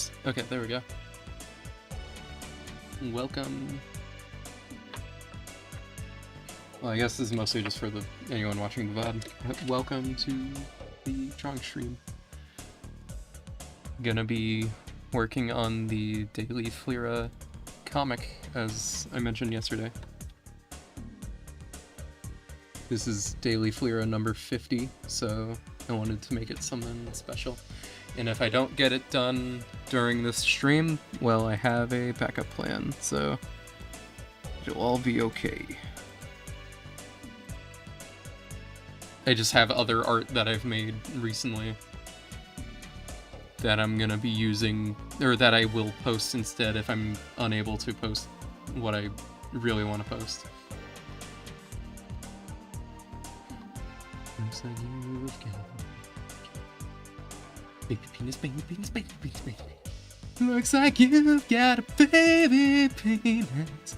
Yes. Okay, there we go. Welcome. Well, I guess this is mostly just for anyone watching the VOD. Welcome to the drawing stream. Gonna be working on the Daily Flyra comic, as I mentioned yesterday. This is Daily Flyra number 50, so I wanted to make it something special. And if I don't get it done during this stream, well, I have a backup plan, so it'll all be okay. I just have other art that I've made recently that I'm gonna be using, or that I will post instead if I'm unable to post what I really want to post. Baby penis, baby penis, baby penis, baby. Looks like you've got a baby penis.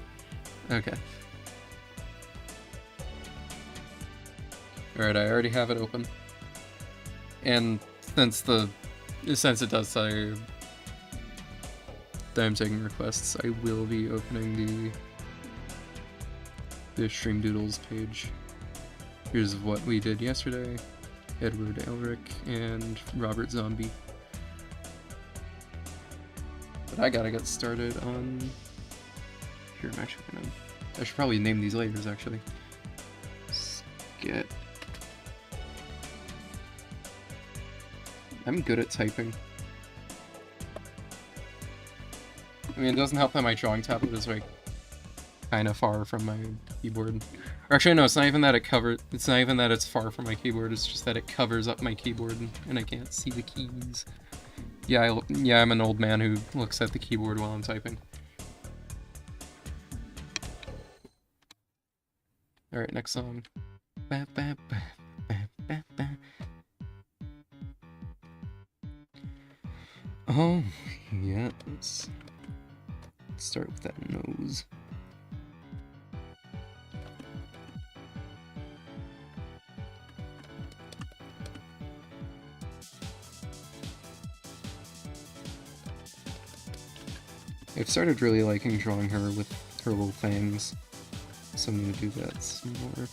Okay. Alright, I already have it open. And since it does say that I'm taking requests, I will be opening the Stream Doodles page. Here's what we did yesterday. Edward Elric and Robert Zombie. But I gotta get started on... Here, I'm actually gonna... I should probably name these layers, actually. Skit. I'm good at typing. I mean, it doesn't help that my drawing tablet is, like, kind of far from my keyboard. Or actually, no, it's not even that it's not even that it's far from my keyboard, it's just that it covers up my keyboard and I can't see the keys. Yeah, I'm an old man who looks at the keyboard while I'm typing. Alright, next song. Ba, ba, ba, ba, ba, ba. Oh, yeah, let's start with that nose. I've started really liking drawing her with her little fangs, so I'm gonna do that some more.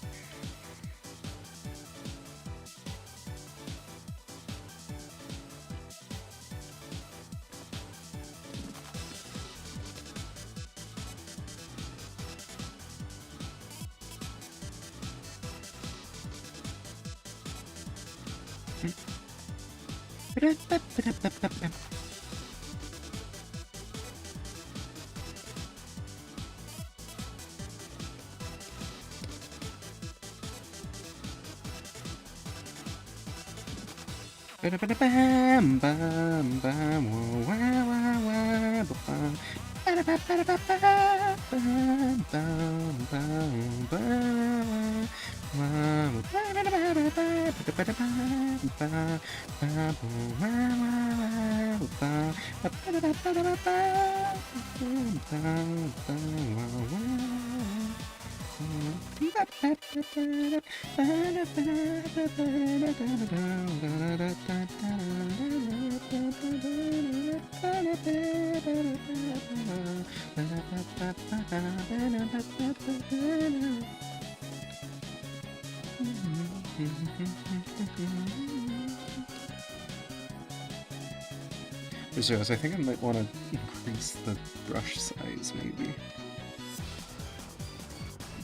I think I might want to increase the brush size, maybe.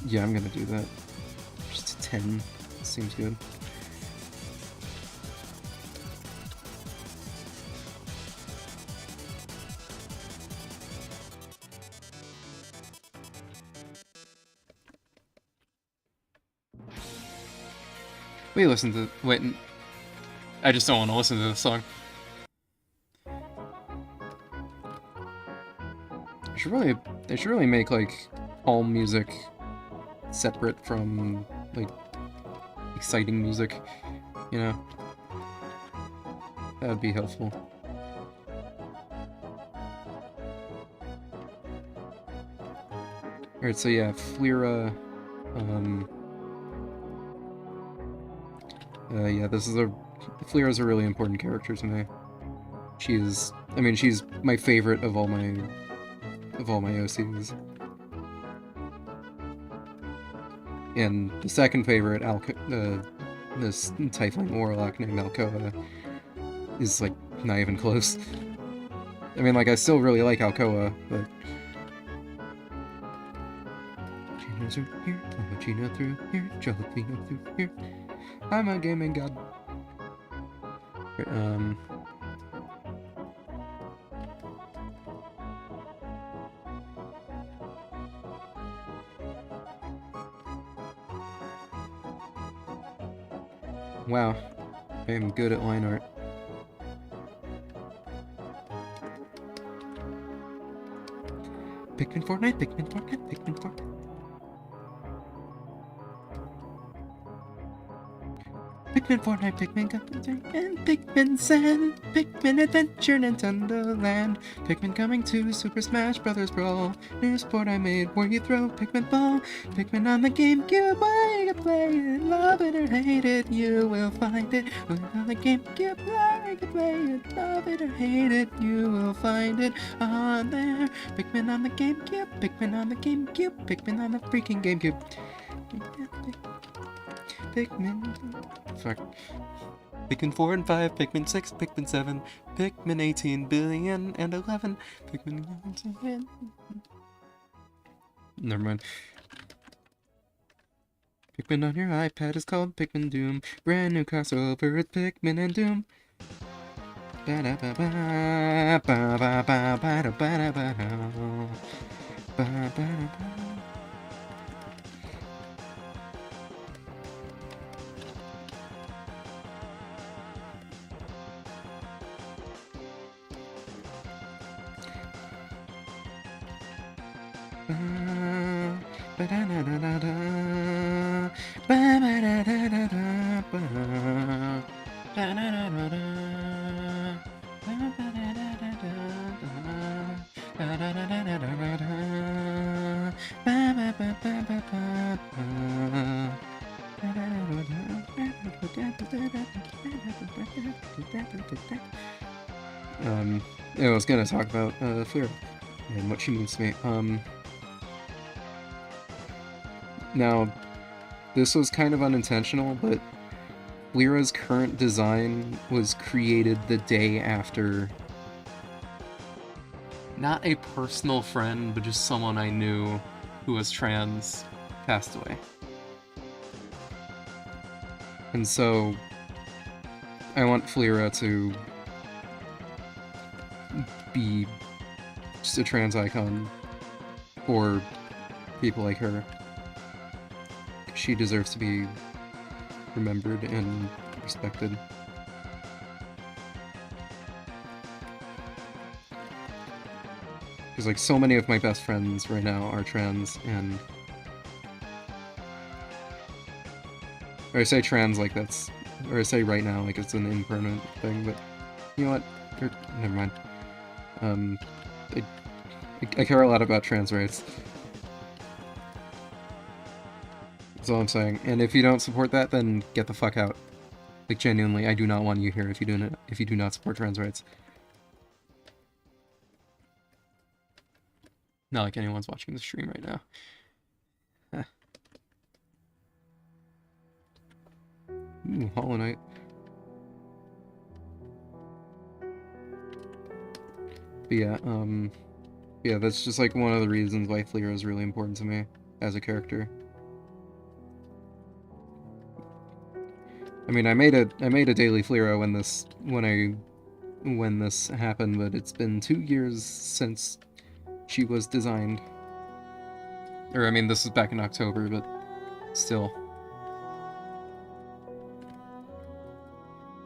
Yeah, I'm gonna do that. Just 10 seems good. Wait, I just don't want to listen to this song. They should really make, like, all music separate from, like, exciting music, you know? That would be helpful. Alright, so yeah, Flyra, yeah, Flyra's a really important character to me. She is I mean, she's my favorite of all my OCs. And the second favorite, this Tiefling Warlock named Alcoa, is, like, not even close. I mean, like, I still really like Alcoa, but... Gino through here, Gino through here, Jalapeno through here. I'm a gaming god. Wow, I am good at line art. Pikmin Fortnite, Pikmin Fortnite, Pikmin Fortnite. Pikmin Fortnite, Pikmin Company, and Pikmin Zen, Pikmin Adventure, Nintendo Land, Pikmin coming to Super Smash Bros. Brawl, new sport I made where you throw Pikmin ball, Pikmin on the GameCube, where you play it, love it or hate it, you will find it, on the GameCube, where you play it, love it or hate it, you will find it on there, Pikmin on the GameCube, Pikmin on the GameCube, Pikmin on the freaking GameCube. Pikmin... Fuck. Pikmin 4 and 5, Pikmin 6, Pikmin 7, Pikmin 18 billion and 11, Pikmin 11... Never mind. Pikmin on your iPad is called Pikmin Doom. Brand new crossover, it's Pikmin and Doom. Ba-da-ba-ba, ba-ba-ba, ba-da-ba-da-ba, ba-ba-da-ba. I was gonna talk about Flyra and what she means to me. Now, this was kind of unintentional, but Flyra's current design was created the day after... Not a personal friend, but just someone I knew who was trans passed away. And so, I want Flyra to be just a trans icon for people like her. She deserves to be remembered and respected. Because, like, so many of my best friends right now are trans, and... Or I say trans like that's... Or I say right now like it's an impermanent thing, but... You know what? Never mind. I care a lot about trans rights. That's all I'm saying. And if you don't support that, then get the fuck out. Like, genuinely, I do not want you here if you do not support trans rights. Not like anyone's watching the stream right now. Ooh, Hollow Knight. But yeah, that's just like one of the reasons why Flyra is really important to me as a character. I mean, I made a daily Flyra when this happened, but it's been 2 years since she was designed. Or I mean, this was back in October, but still.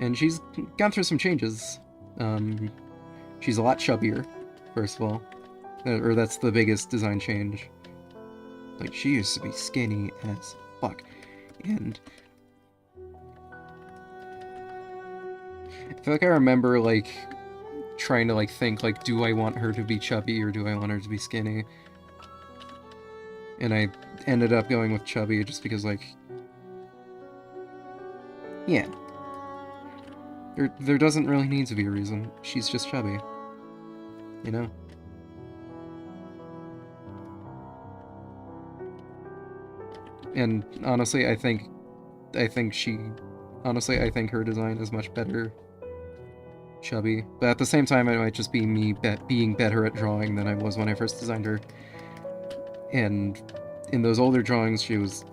And she's gone through some changes. She's a lot chubbier, first of all. Or that's the biggest design change. Like, she used to be skinny as fuck. And I feel like I remember, like, trying to, like, think, like, do I want her to be chubby or do I want her to be skinny? And I ended up going with chubby just because, like... Yeah. There doesn't really need to be a reason. She's just chubby. you know? And honestly, I think her design is much better chubby. But at the same time, it might just be me being better at drawing than I was when I first designed her. And in those older drawings, she was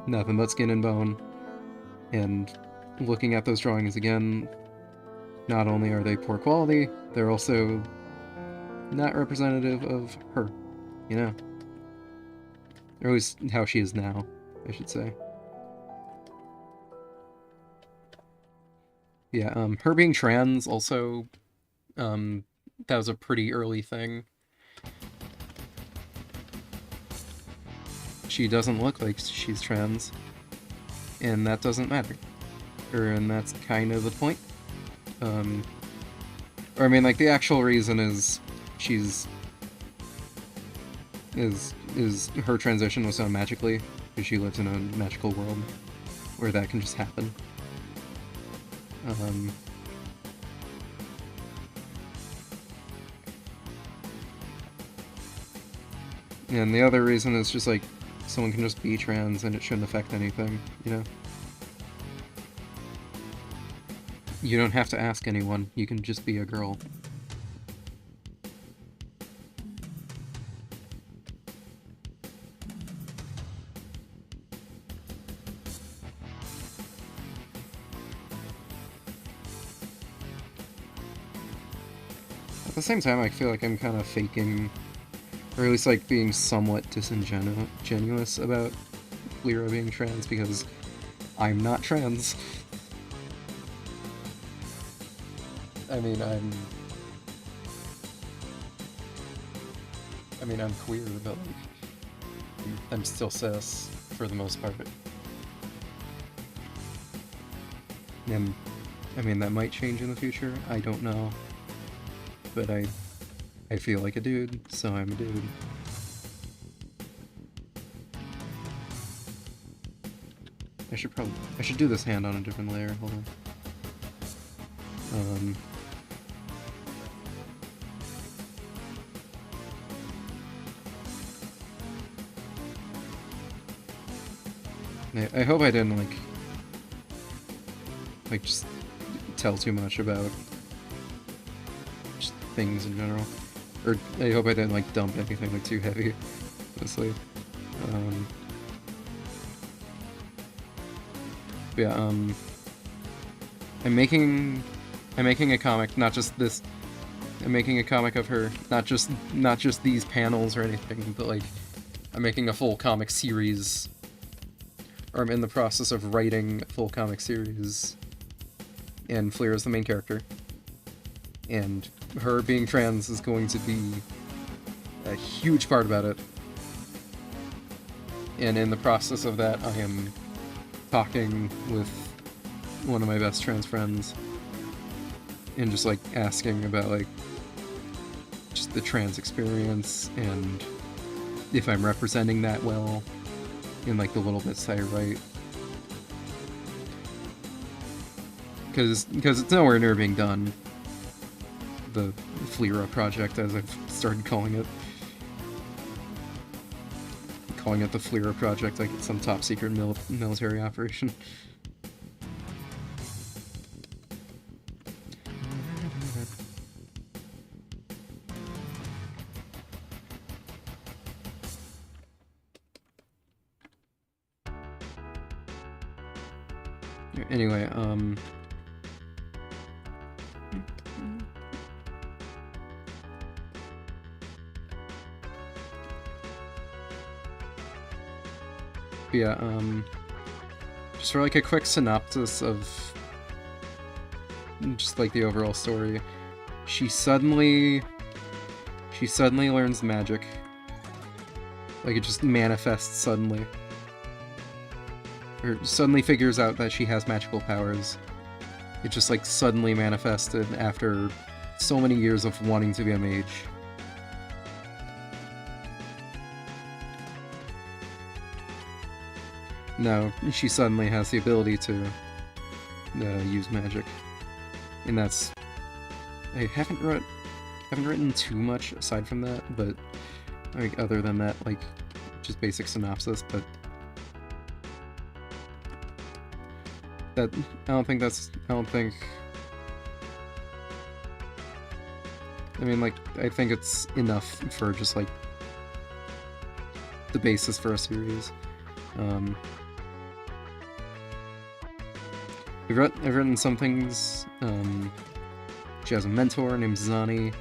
nothing but skin and bone. And looking at those drawings again, not only are they poor quality, they're also not representative of her, you know? Or at least how she is now, I should say. Yeah, her being trans also, that was a pretty early thing. She doesn't look like she's trans, and that doesn't matter. And that's kind of the point. Or I mean, like, the actual reason is her transition was done magically, because she lives in a magical world where that can just happen. And the other reason is just, like, someone can just be trans and it shouldn't affect anything, you know? You don't have to ask anyone, you can just be a girl. At the same time, I feel like I'm kind of faking, or at least like being somewhat disingenuous about Lyra being trans, because I'm not trans. I mean, I'm queer, but like, I'm still cis for the most part. And I mean, that might change in the future. I don't know. But I feel like a dude, so I'm a dude. I should do this hand on a different layer. Hold on. I hope I didn't like just tell too much about just things in general, or I hope I didn't like dump anything like too heavy, honestly. Yeah. I'm making a comic, not just this. I'm making a comic of her, not just these panels or anything, but like I'm making a full comic series. Or I'm in the process of writing a full comic series, and Flyra is the main character, and her being trans is going to be a huge part about it. And in the process of that, I am talking with one of my best trans friends, and just like asking about like just the trans experience, and if I'm representing that well in like the little bits I write, because it's nowhere near being done. The Flyra project, as I've started calling it the Flyra project, like it's some top secret military operation. Anyway, yeah, just for like a quick synopsis of just like the overall story. She suddenly learns magic. Like, it just manifests suddenly. Or suddenly figures out that she has magical powers. It just like suddenly manifested after so many years of wanting to be a mage. No, she suddenly has the ability to use magic. And that's... I haven't read haven't written too much aside from that, but like other than that, like just basic synopsis, but that I don't think I mean, like, I think it's enough for just like the basis for a series. I've written some things. She has a mentor named Zani,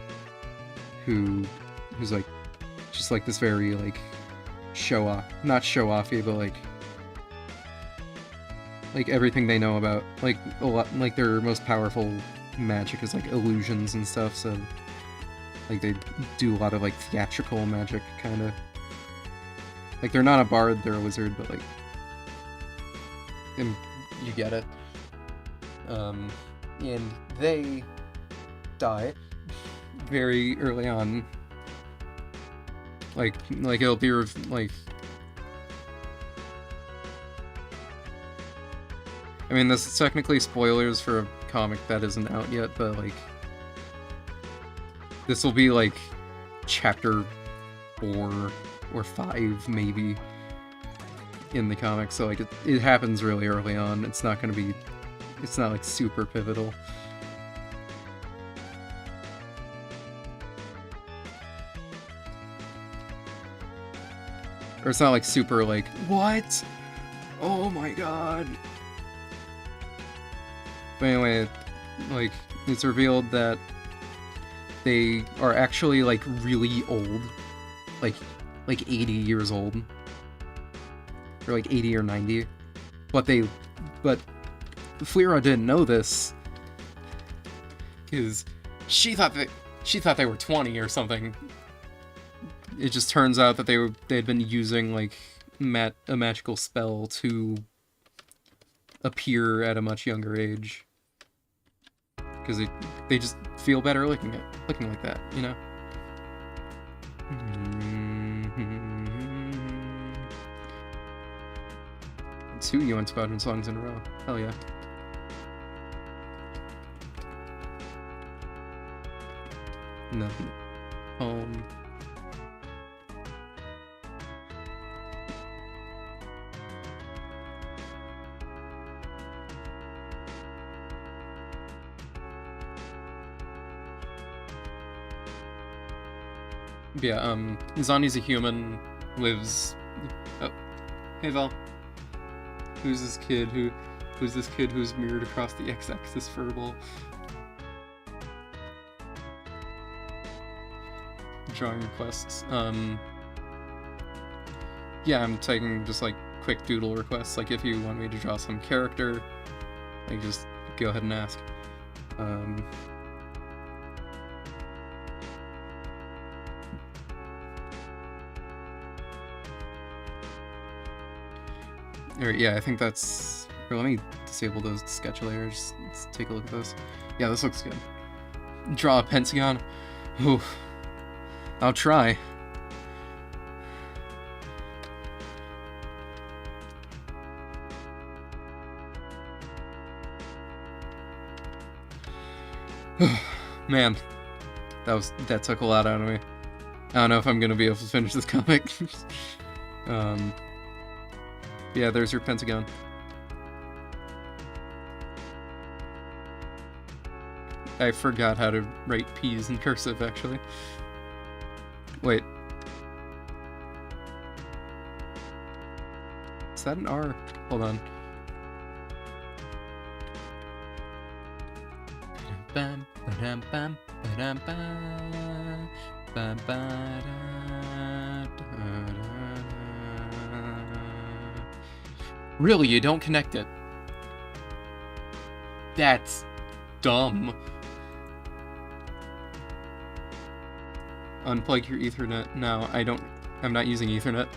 who's like just like this very like not show offy, but like everything they know about like a lot, like their most powerful magic is like illusions and stuff. So like they do a lot of like theatrical magic, kind of. Like they're not a bard, they're a wizard, but like, and you get it. And they die very early on. Like it'll be like. I mean, this is technically spoilers for a comic that isn't out yet, but like, this will be like chapter 4 or 5 maybe in the comic, so like it happens really early on. It's not like super pivotal. Or it's not like super like, what? Oh my god. But anyway, like, it's revealed that they are actually like really old. Like 80 years old. Or like 80 or 90. But Fleera didn't know this, because she thought they were 20 or something. It just turns out that they had been using like a magical spell to appear at a much younger age, because they just feel better looking like that, you know. 2 UN Squadron songs in a row. Hell yeah. No. Yeah, Zani's a human, lives... Oh. Hey, Val. Who's this kid who's mirrored across the x-axis verbal? Drawing requests. Yeah, I'm taking just like quick doodle requests. Like if you want me to draw some character, like just go ahead and ask. Alright, yeah, I think that's... Or let me disable those sketch layers. Let's take a look at those. Yeah, this looks good. Draw a pentagon. Ooh. I'll try. Man, that took a lot out of me. I don't know if I'm gonna be able to finish this comic. Yeah, there's your pentagon. I forgot how to write P's in cursive, actually. Wait. Is that an R? Hold on. Really, you don't connect it? That's dumb. Unplug your Ethernet. No, I'm not using Ethernet.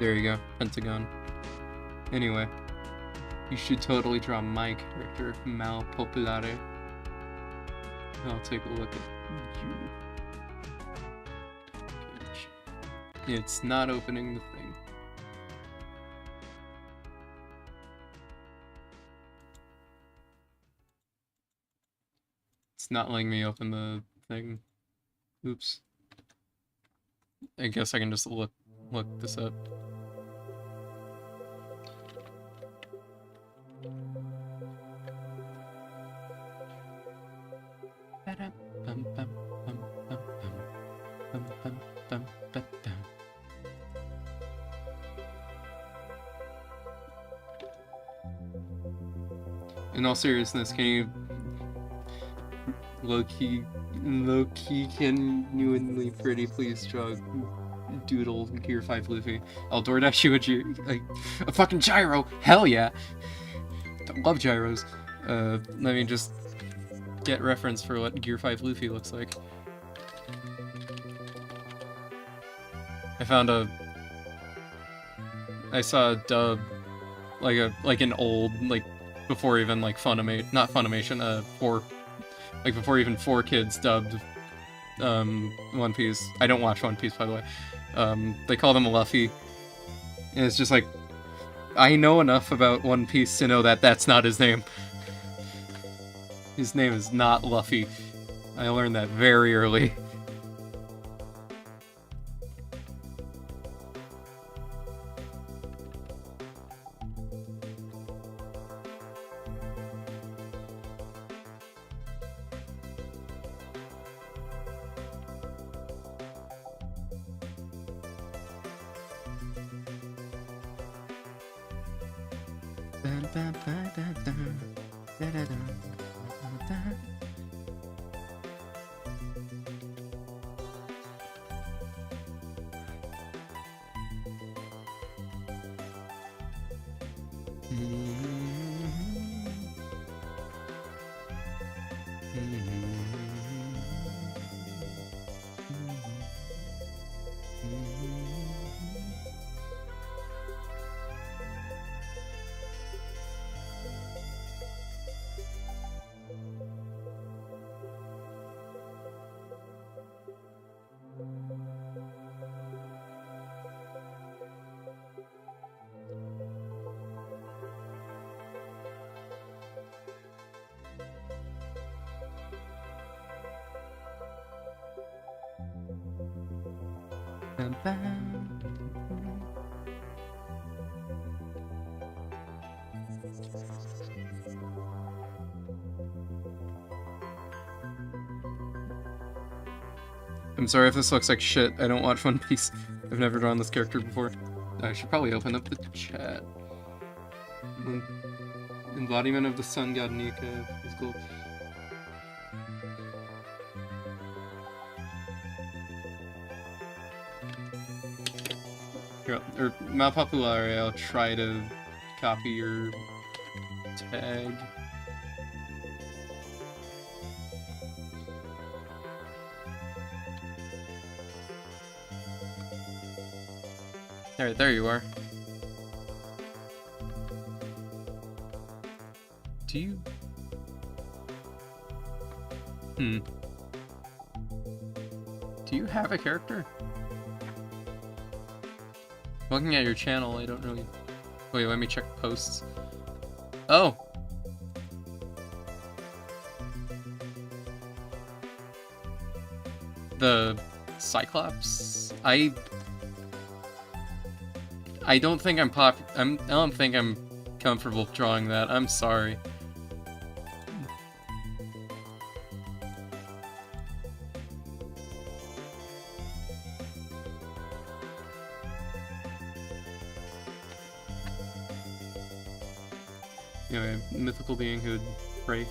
There you go, pentagon. Anyway, you should totally draw my character, Mal Popolare. I'll take a look at you. It's not opening the thing. It's not letting me open the thing. Oops. I guess I can just look this up. In all seriousness, can you low-key genuinely pretty please draw Doodle Gear 5 Luffy? I'll DoorDash you a fucking gyro! Hell yeah! I love gyros. Let me just get reference for what Gear 5 Luffy looks like. I saw a dub, like an old, like, before even, like, not Funimation, before even 4Kids dubbed, One Piece. I don't watch One Piece, by the way. They call them Luffy. And it's just like, I know enough about One Piece to know that that's not his name. His name is not Luffy. I learned that very early. I'm sorry if this looks like shit. I don't watch One Piece. I've never drawn this character before. I should probably open up the chat. Embodiment of the sun god Nika is cool. Here, or Malpopulare, I'll try to copy your tag. Alright, there you are. Do you... Do you have a character? Looking at your channel, I don't really... Wait, let me check posts. Oh! The Cyclops? I don't think I don't think I'm comfortable drawing that. I'm sorry. Anyway, a mythical being who would pray,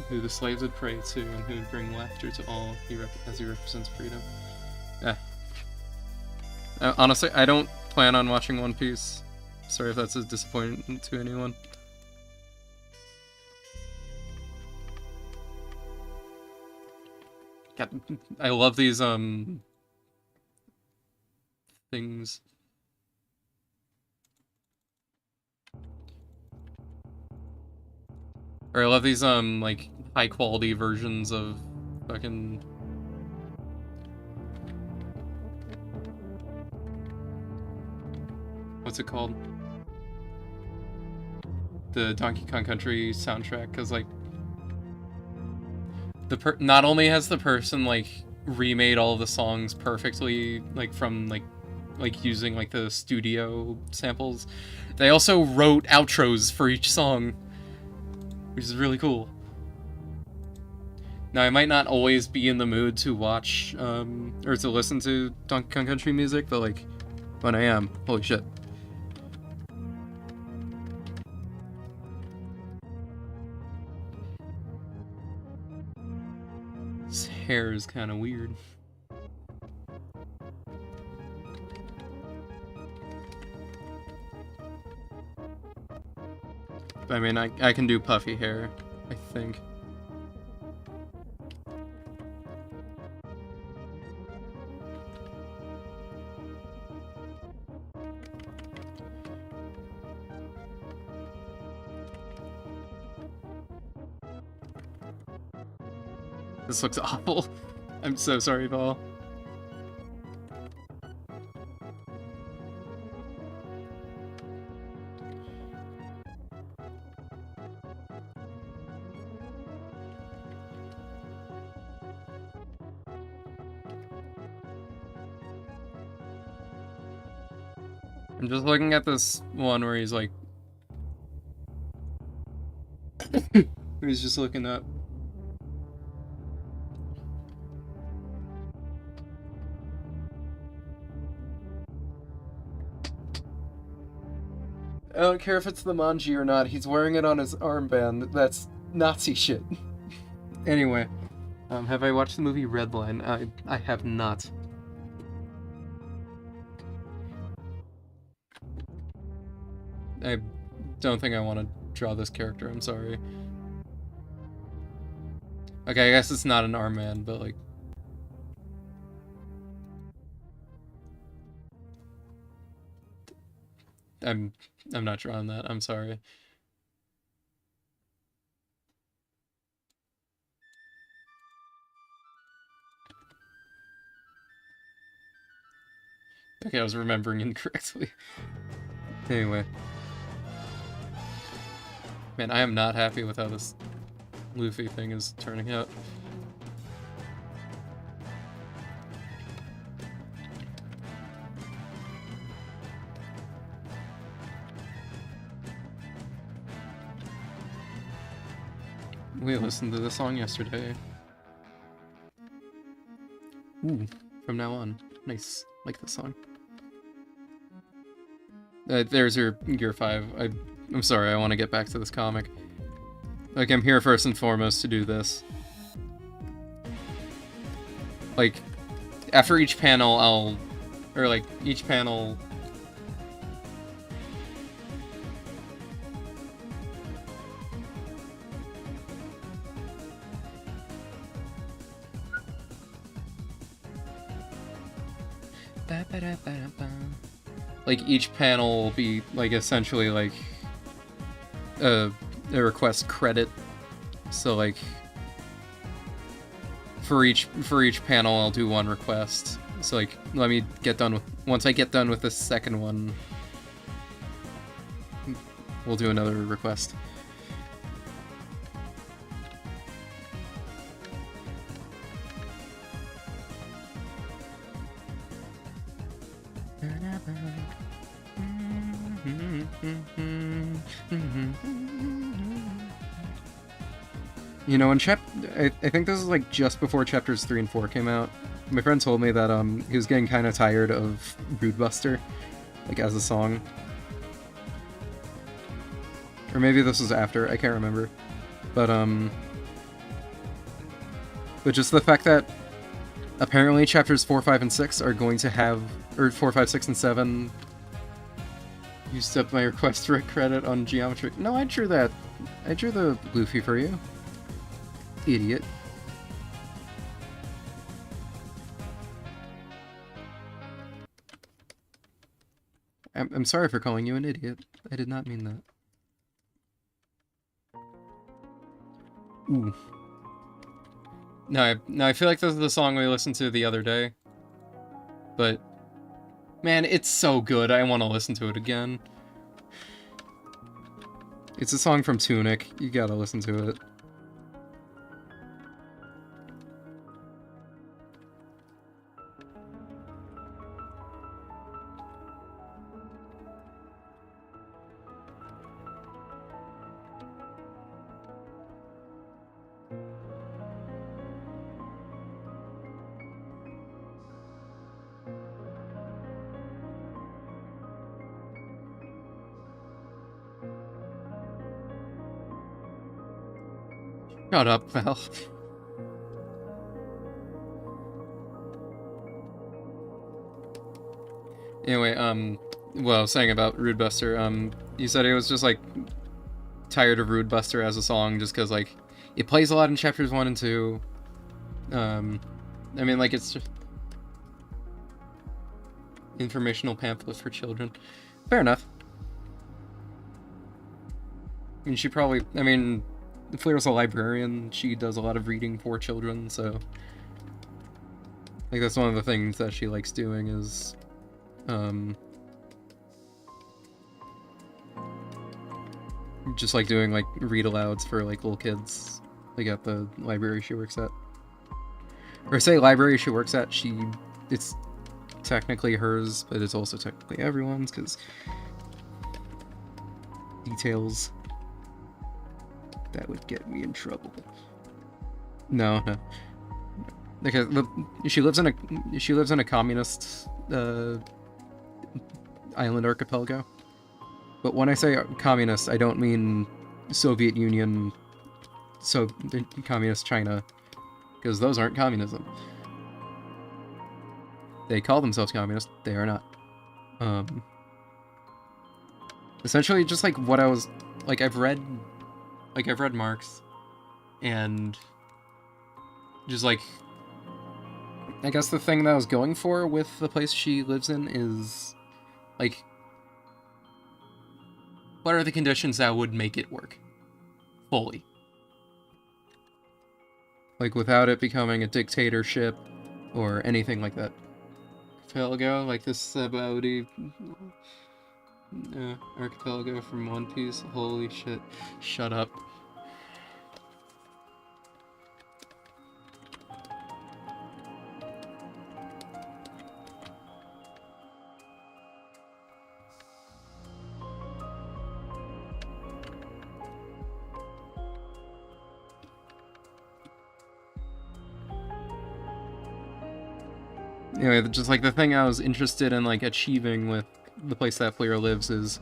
who the slaves would pray to, and who would bring laughter to all, as he represents freedom. Honestly, I don't plan on watching One Piece. Sorry if that's a disappointment to anyone. God, I love these, things. Or I love these, like, high quality versions of fucking... What's it called? The Donkey Kong Country soundtrack, because, like, not only has the person, like, remade all of the songs perfectly, like, from, like using, like, the studio samples, they also wrote outros for each song, which is really cool. Now, I might not always be in the mood to watch, or to listen to Donkey Kong Country music, but, like, when I am, holy shit. His hair is kind of weird. I mean, I can do puffy hair, I think. This looks awful. I'm so sorry, Paul. I'm just looking at this one where he's like... he's just looking up. I don't care if it's the manji or not, he's wearing it on his armband. That's Nazi shit. Anyway, have I watched the movie Redline? I have not. I don't think I want to draw this character, I'm sorry. Okay, I guess it's not an armband, but like... I'm not drawing that, I'm sorry. Okay, I was remembering incorrectly. Anyway. Man, I am not happy with how this Luffy thing is turning out. We listened to this song yesterday. Ooh, from now on. Nice. Like this song. There's your Gear 5. I'm sorry, I want to get back to this comic. Like, I'm here first and foremost to do this. Like, after each panel, each panel... Like, each panel will be, like, essentially, like, a request credit. So, like, for each panel, I'll do one request. So, like, let me get done with... Once I get done with the second one, we'll do another request. You know, I think this is like just before chapters 3 and 4 came out. My friend told me that he was getting kind of tired of Brood Buster, like as a song. Or maybe this was after, I can't remember. But just the fact that apparently chapters 4, 5, and 6 are going to have, or 4, 5, 6, and 7 used up my request for a credit on Geometry. No, I drew that. I drew the Luffy for you. Idiot. I'm sorry for calling you an idiot. I did not mean that. Ooh. No, I feel like this is the song we listened to the other day. But, man, it's so good, I want to listen to it again. It's a song from Tunic, you gotta listen to it. Shut up, Val. Anyway, what I was saying about Rude Buster, you said it was just, like, tired of Rude Buster as a song just because, like, it plays a lot in chapters 1 and 2. I mean, like, it's just informational pamphlet for children. Fair enough. I mean, Fleur's a librarian, she does a lot of reading for children, so... Like, that's one of the things that she likes doing is... just, like, doing, like, read-alouds for, like, little kids. Like, at the library she works at. Or say library she works at, it's technically hers, but it's also technically everyone's, because... Details... That would get me in trouble. No. Because she lives in a communist island archipelago. But when I say communist, I don't mean Soviet Union, communist China, because those aren't communism. They call themselves communist. They are not. Essentially, just like what I was like, I've read Marx, and just like, I guess the thing that I was going for with the place she lives in is, like, what are the conditions that would make it work fully? Like, without it becoming a dictatorship or anything like that. Archipelago, like this Sabaudi archipelago from One Piece. Holy shit. Shut up. Anyway, just like the thing I was interested in like achieving with the place that Fleur lives is,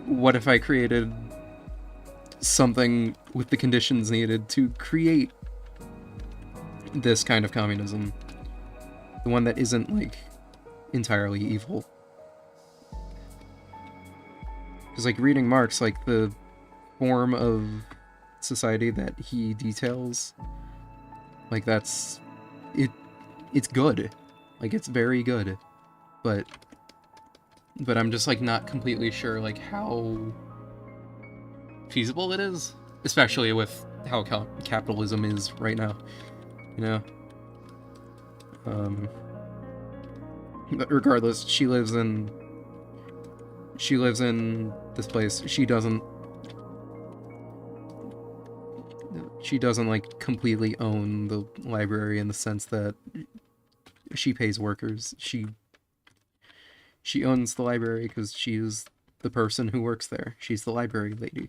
what if I created something with the conditions needed to create this kind of communism? The one that isn't, like, entirely evil. Because, like, reading Marx, like, the form of society that he details, like, it's good. Like, it's very good. But I'm just, like, not completely sure, like, how feasible it is. Especially with how capitalism is right now. You know? But regardless, she lives in this place. She doesn't like completely own the library in the sense that she pays workers. She owns the library because she's the person who works there. She's the library lady.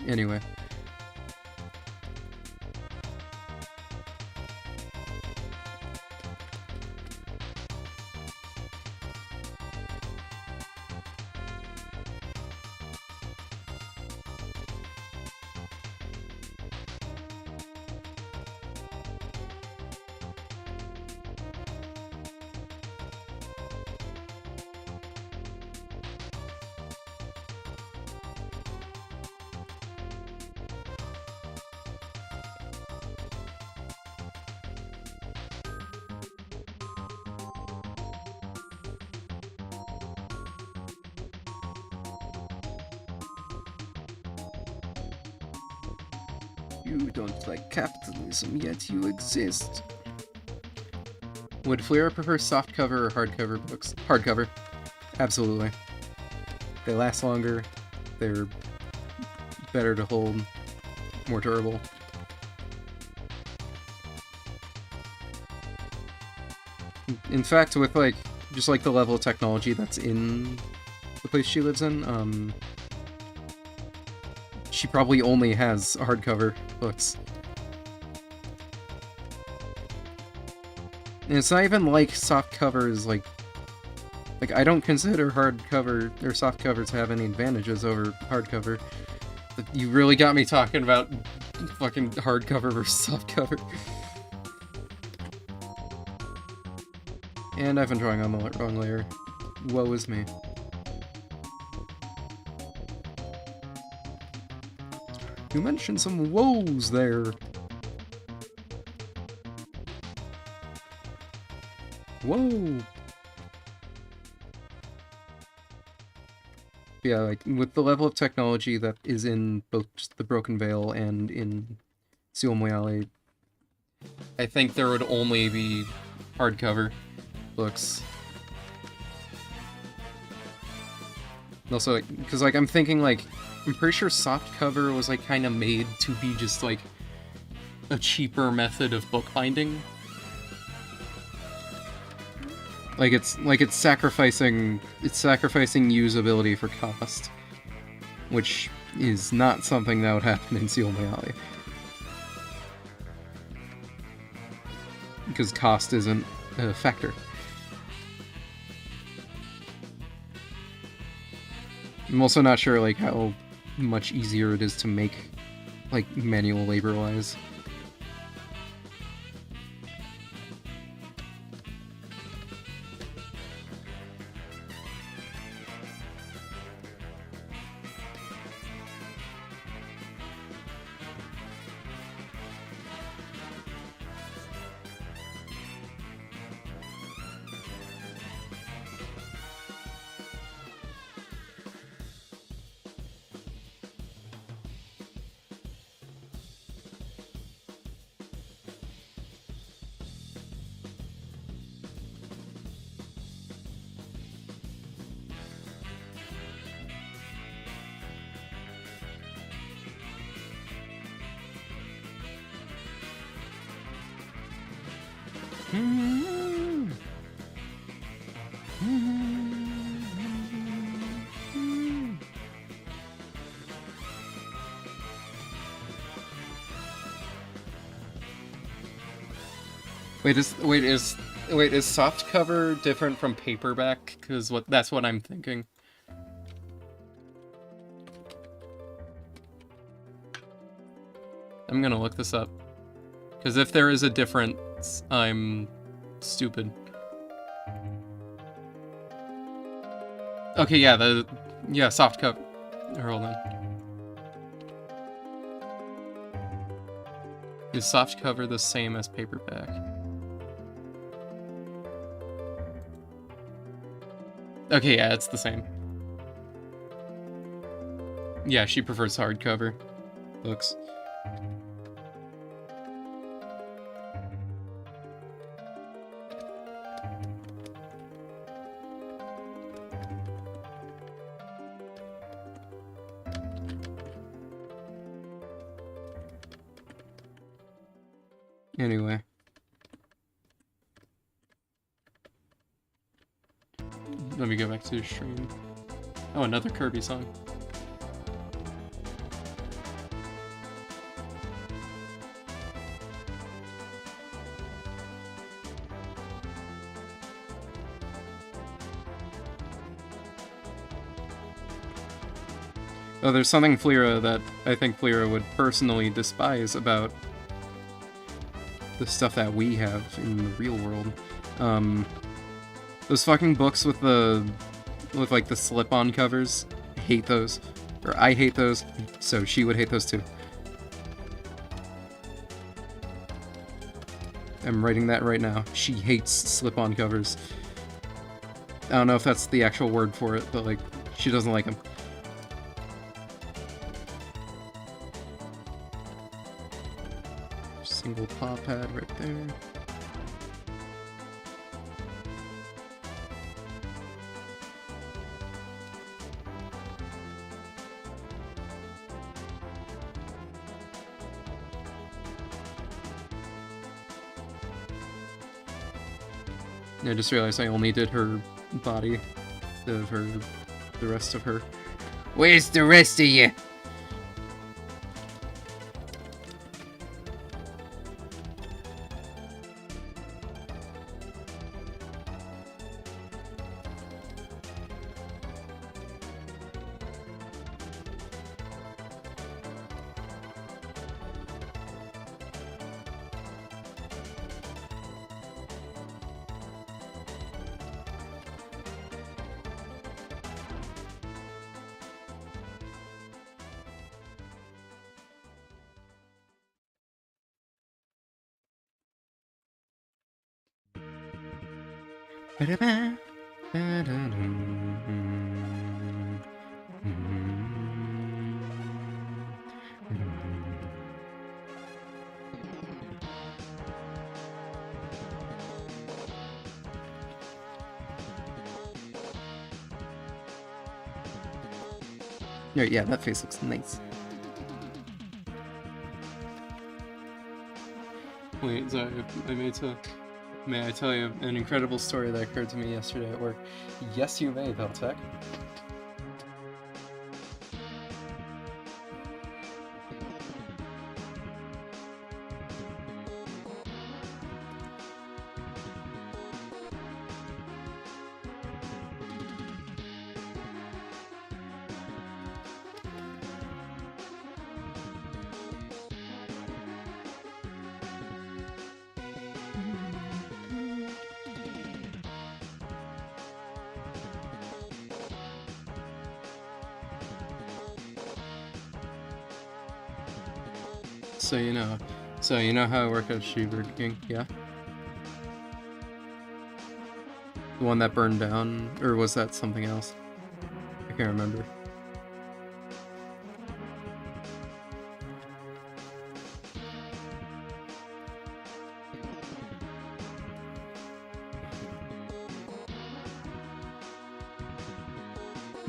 Anyway. You don't like capitalism, yet you exist. Would Fleera prefer softcover or hardcover books? Hardcover. Absolutely. They last longer. They're better to hold. More durable. In fact, with like just like the level of technology that's in the place she lives in, she probably only has hardcover books. And it's not even like soft covers, like I don't consider hardcover or soft cover to have any advantages over hardcover. But you really got me talking about fucking hardcover versus softcover. And I've been drawing on the wrong layer. Woe is me. You mentioned some woes there. Whoa! Yeah, like, with the level of technology that is in both the Broken Veil and in Ciel Moyale, I think there would only be hardcover books. And also, because, like, I'm thinking, like, I'm pretty sure softcover was, like, kind of made to be just, like, a cheaper method of bookbinding. It's sacrificing usability for cost, which is not something that would happen in Ciel Moyale. Because cost isn't a factor. I'm also not sure, like, how much easier it is to make, like, manual labor-wise. Wait, is softcover different from paperback? Because that's what I'm thinking. I'm gonna look this up. Because if there is a difference, I'm stupid. Okay, yeah, softcover. Hold on. Is softcover the same as paperback? Okay, yeah, it's the same. Yeah, she prefers hardcover books. Anyway. Let me go back to the stream. Oh, another Kirby song. Oh, there's something Fleera that I think Fleera would personally despise about the stuff that we have in the real world. Those fucking books with like the slip-on covers. I hate those. Or I hate those, so she would hate those too. I'm writing that right now. She hates slip-on covers. I don't know if that's the actual word for it, but like, she doesn't like them. single paw pad right there. I just realized I only did her body, of her, the rest of her. Where's the rest of you? Yeah, that face looks nice. Wait, sorry, may I tell you an incredible story that occurred to me yesterday at work? Yes, you may, Beltec. So you know how I work at Burger King, yeah? The one that burned down, or was that something else? I can't remember.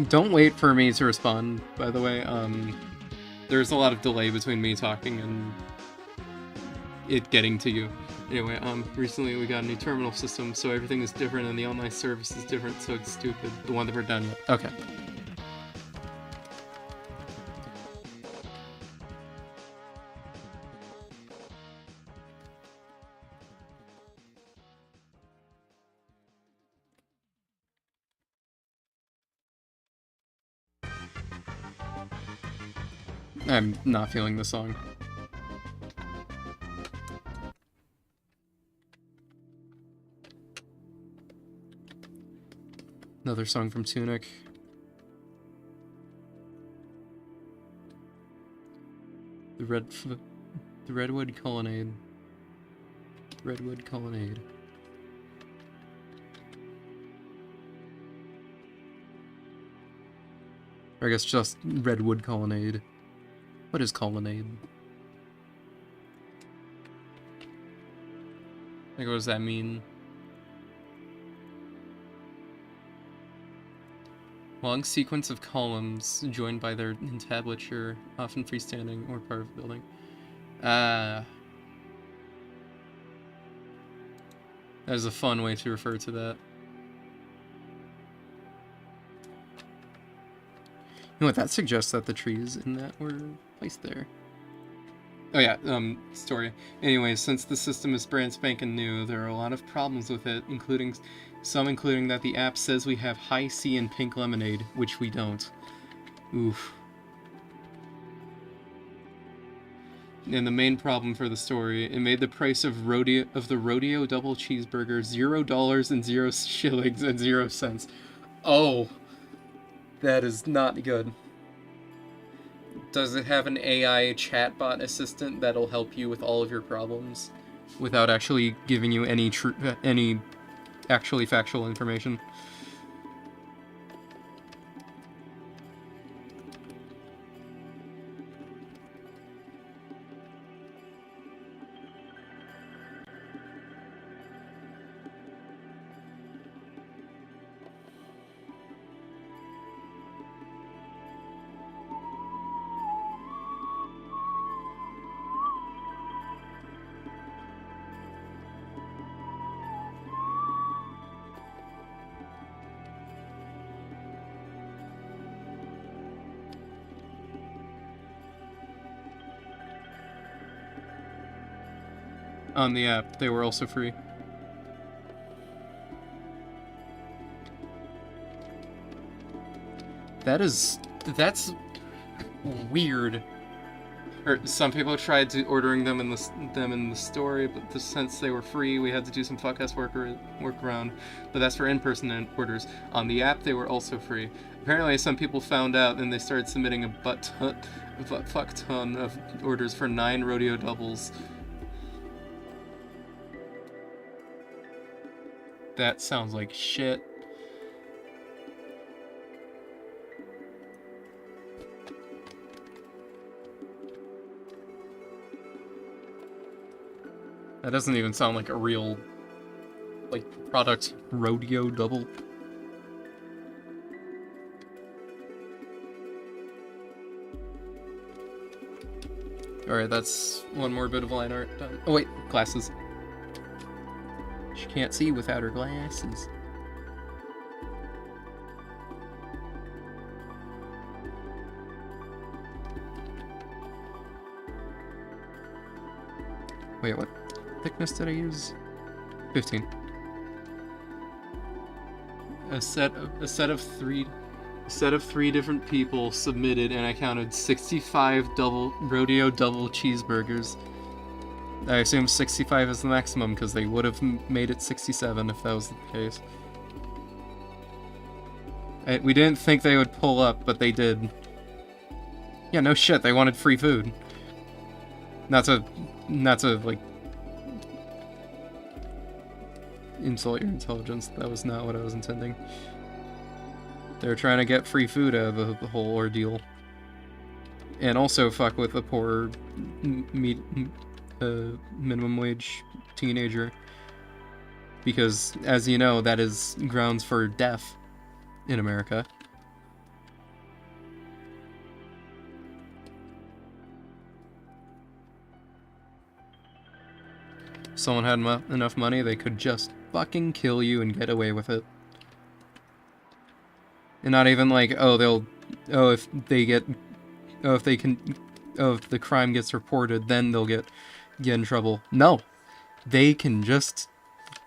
Don't wait for me to respond, by the way. There's a lot of delay between me talking and it getting to you. Anyway, recently we got a new terminal system, so everything is different and the online service is different, so it's stupid. The one that we're done yet. Okay. I'm not feeling the song. Another song from Tunic. The Redwood Colonnade. Redwood Colonnade. Or I guess just Redwood Colonnade. What is Colonnade? Like, what does that mean? Long sequence of columns joined by their entablature, often freestanding or part of a building. That is a fun way to refer to that. You know what, that suggests that the trees in that were placed there. Oh yeah, story. Anyways, since the system is brand spanking new, there are a lot of problems with it, including that the app says we have high C and pink lemonade, which we don't. Oof. And the main problem for the story, it made the price of the rodeo double cheeseburger $0 and 0 shillings and 0 cents. Oh, that is not good. Does it have an AI chatbot assistant that'll help you with all of your problems without actually giving you any actually factual information? On the app, they were also free. That's weird. Or some people tried to ordering them in the store, but since they were free, we had to do some fuck-ass workaround. But that's for in-person orders. On the app, they were also free. Apparently, some people found out and they started submitting a fuck ton of orders for 9 rodeo doubles. That sounds like shit. That doesn't even sound like a real, like, product. Rodeo double. Alright, that's one more bit of line art done. Oh wait, glasses. She can't see without her glasses. Wait, what thickness did I use? 15. A set of three different people submitted, and I counted 65 rodeo double cheeseburgers. I assume 65 is the maximum because they would have made it 67 if that was the case. We didn't think they would pull up, but they did. Yeah, no shit. They wanted free food. Not to like insult your intelligence. That was not what I was intending. They're trying to get free food out of the whole ordeal. And also fuck with a poor minimum wage teenager. Because, as you know, that is grounds for death in America. If someone had enough money, they could just fucking kill you and get away with it. And not even like, if the crime gets reported, then they'll get in trouble. No. They can just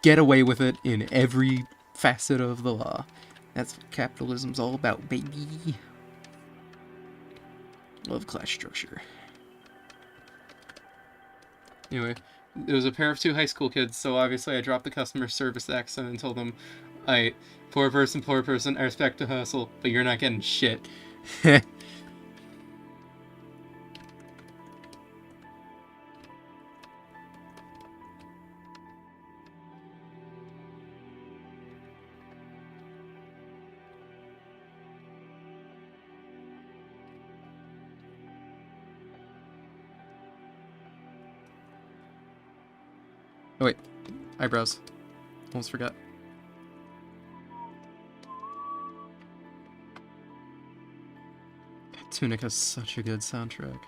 get away with it in every facet of the law. That's what capitalism's all about, baby. Love class structure. Anyway, it was a pair of 2 high school kids, so obviously I dropped the customer service accent and told them, poor person, I respect the hustle, but you're not getting shit. Oh wait, eyebrows. Almost forgot. Tunic has such a good soundtrack.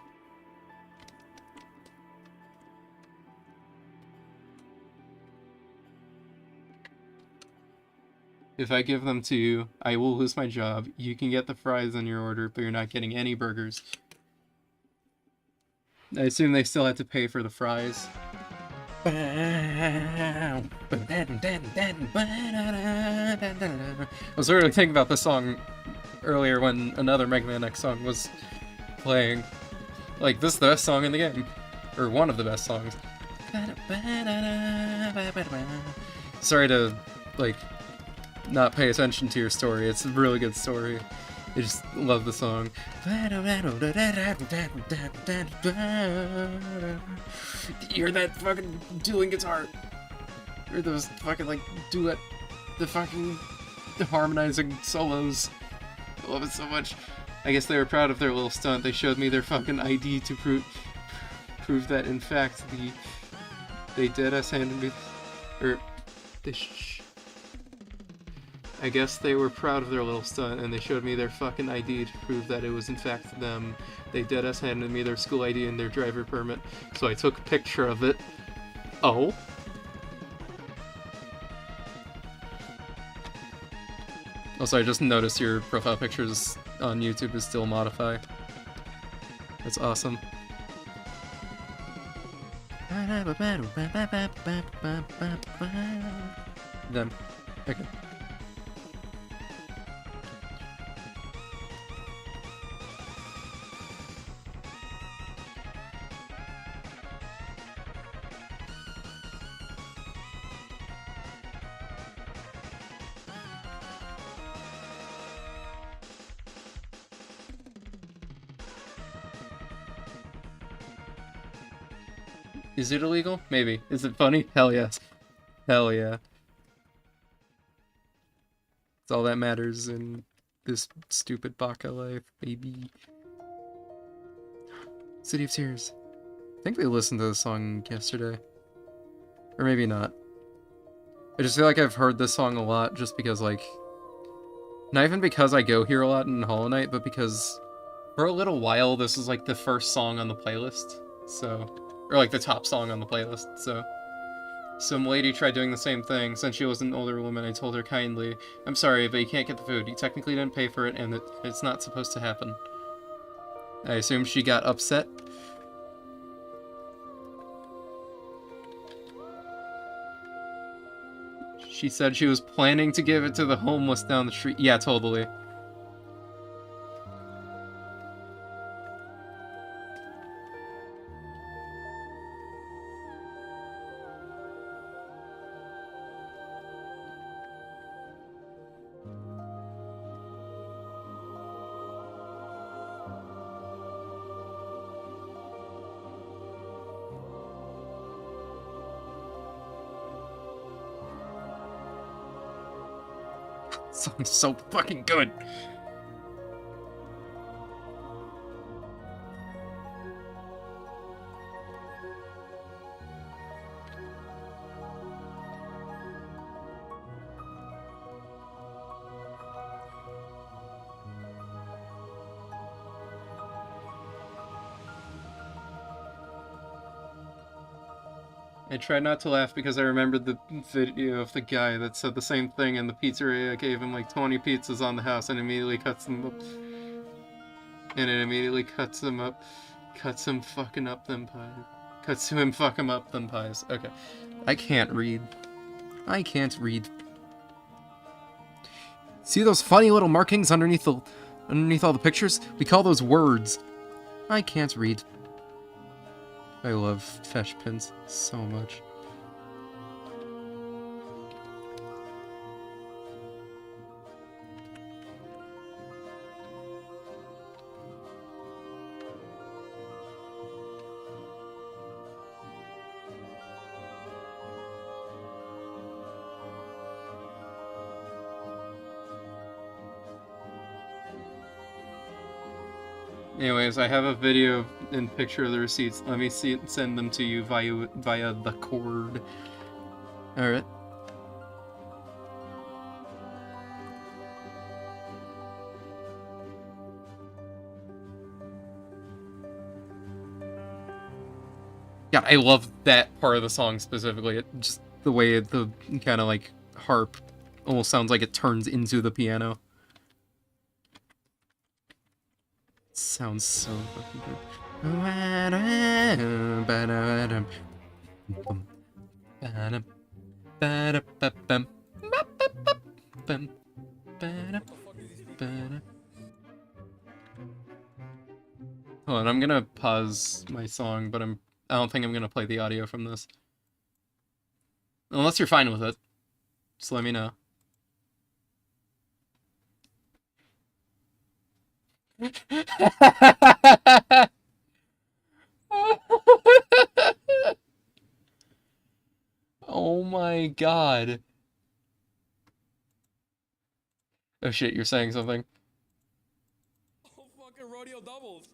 If I give them to you, I will lose my job. You can get the fries on your order, but you're not getting any burgers. I assume they still had to pay for the fries. I was really thinking about this song earlier when another Mega Man X song was playing. Like, this is the best song in the game. Or one of the best songs. Sorry to, like, not pay attention to your story. It's a really good story. I just love the song. You hear that fucking dueling guitar? Or those fucking, like, duet, the fucking harmonizing solos. I love it so much. I guess they were proud of their little stunt. They showed me their fucking ID to prove that, in fact, they deadass handed me, or I guess they were proud of their little stunt, and they showed me their fucking ID to prove that it was in fact them. They deadass handed me their school ID and their driver permit, so I took a picture of it. Oh? Also, I just noticed your profile pictures on YouTube is still Modify. That's awesome. Done. Okay. Is it illegal? Maybe. Is it funny? Hell yes. Hell yeah. It's all that matters in this stupid baka life, baby. City of Tears. I think we listened to the song yesterday. Or maybe not. I just feel like I've heard this song a lot just because, like... Not even because I go here a lot in Hollow Knight, but because for a little while this was like the first song on the playlist, so... Or like the top song on the playlist, so... Some lady tried doing the same thing. Since she was an older woman, I told her kindly, "I'm sorry, but you can't get the food. You technically didn't pay for it, and it's not supposed to happen." I assume she got upset. She said she was planning to give it to the homeless down the street. Yeah, totally. Song's so fucking good. I tried not to laugh because I remembered the video of the guy that said the same thing, and the pizzeria gave him like 20 pizzas on the house and immediately cuts them up. And it immediately cuts him up. Cuts him fucking up them pies. Cuts to him fuck him up them pies. Okay. I can't read. I can't read. See those funny little markings underneath all the pictures? We call those words. I can't read. I love Fesh pins so much. Anyways, I have a video and picture of the receipts. Let me send them to you via the cord. Alright. God, I love that part of the song specifically. Just the way the kind of like harp almost sounds like it turns into the piano. It sounds so fucking good. Hold on, I'm gonna pause my song, but I don't think I'm gonna play the audio from this. Unless you're fine with it. Just let me know. Oh my god. Oh shit, you're saying something. Oh, fucking rodeo doubles.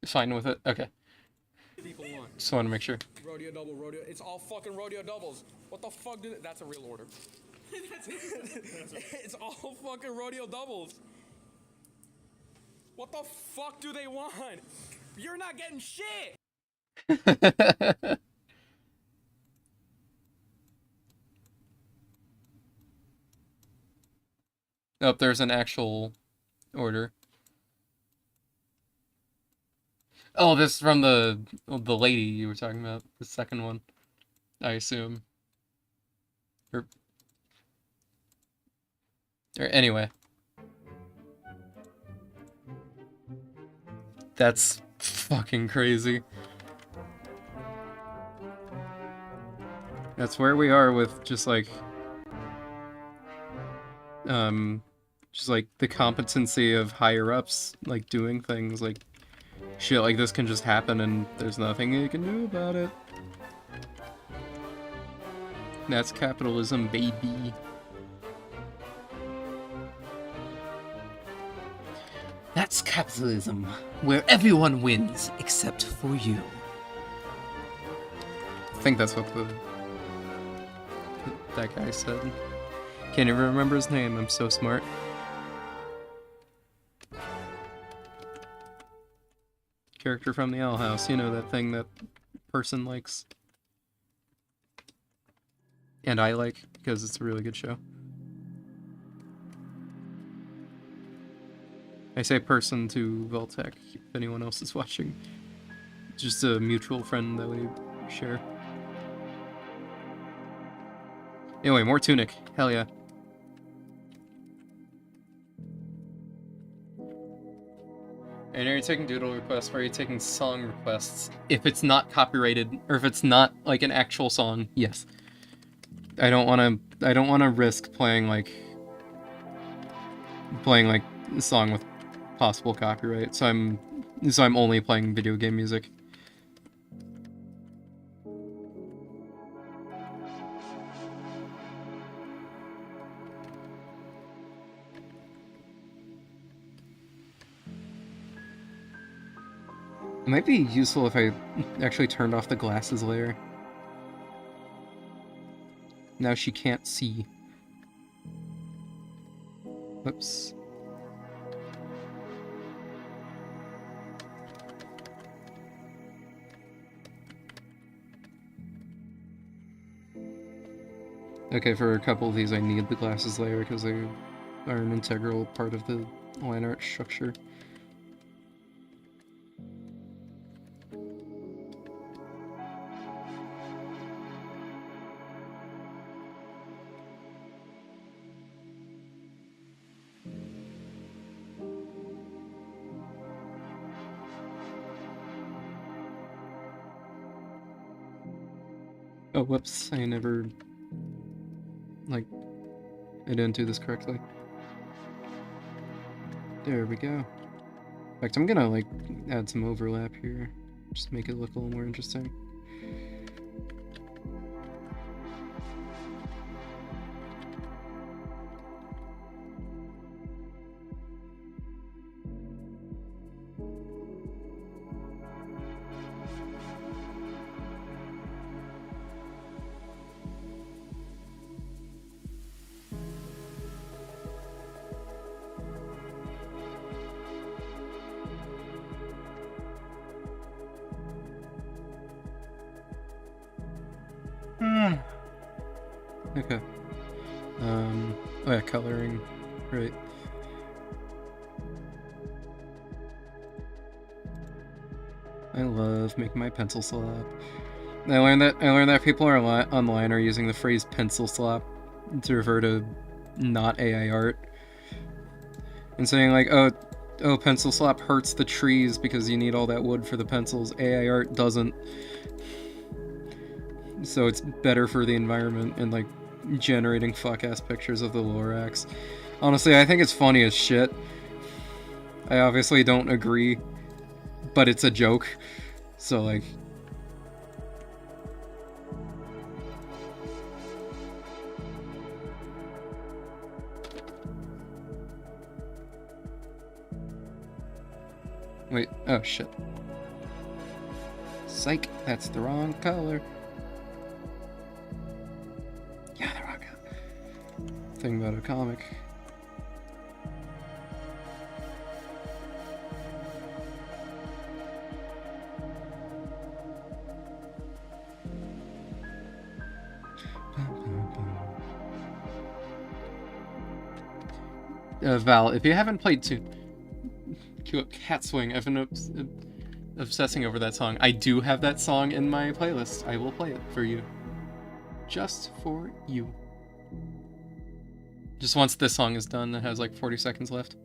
Fine with it? Okay. People want Just want to make sure. rodeo double, rodeo. It's all fucking rodeo doubles. What the fuck do they? That's a real order. It's all fucking rodeo doubles. What the fuck do they want? You're not getting shit. Oh, there's an actual order. Oh, this from the lady you were talking about, the second one, I assume. Or anyway. That's fucking crazy. That's where we are with just like the competency of higher ups like doing things like shit like this can just happen and there's nothing you can do about it. That's capitalism, baby. That's capitalism, where everyone wins except for you. I think that's what that guy said. Can't even remember his name, I'm so smart. Character from the Owl House, you know, that thing that person likes. And I like, because it's a really good show. I say person to Voltec, if anyone else is watching. Just a mutual friend that we share. Anyway, more Tunic. Hell yeah. And are you taking doodle requests, or are you taking song requests? If it's not copyrighted, or if it's not like an actual song, yes. I don't wanna risk playing like a song with possible copyright, so I'm only playing video game music. It might be useful if I actually turned off the glasses layer. Now she can't see. Whoops. Okay, for a couple of these I need the glasses layer because they are an integral part of the line art structure. Oh, whoops, I never... like, I didn't do this correctly. There we go. In fact, I'm gonna, like, add some overlap here. Just make it look a little more interesting. Okay. Oh yeah, coloring. Right. I love making my pencil slap. I learned that people are online are using the phrase pencil slap to refer to not AI art. And saying like, oh, pencil slap hurts the trees because you need all that wood for the pencils. AI art doesn't. So it's better for the environment and like generating fuck-ass pictures of the Lorax. Honestly, I think it's funny as shit. I obviously don't agree, but it's a joke. So like... Wait, oh shit. Psych, that's the wrong color. Yeah, the wrong color. Thing about a comic. Val, if you haven't played Cat Swing, I've been obsessing over that song. I do have that song in my playlist. I will play it for you. Just for you. Just once this song is done, it has like 40 seconds left.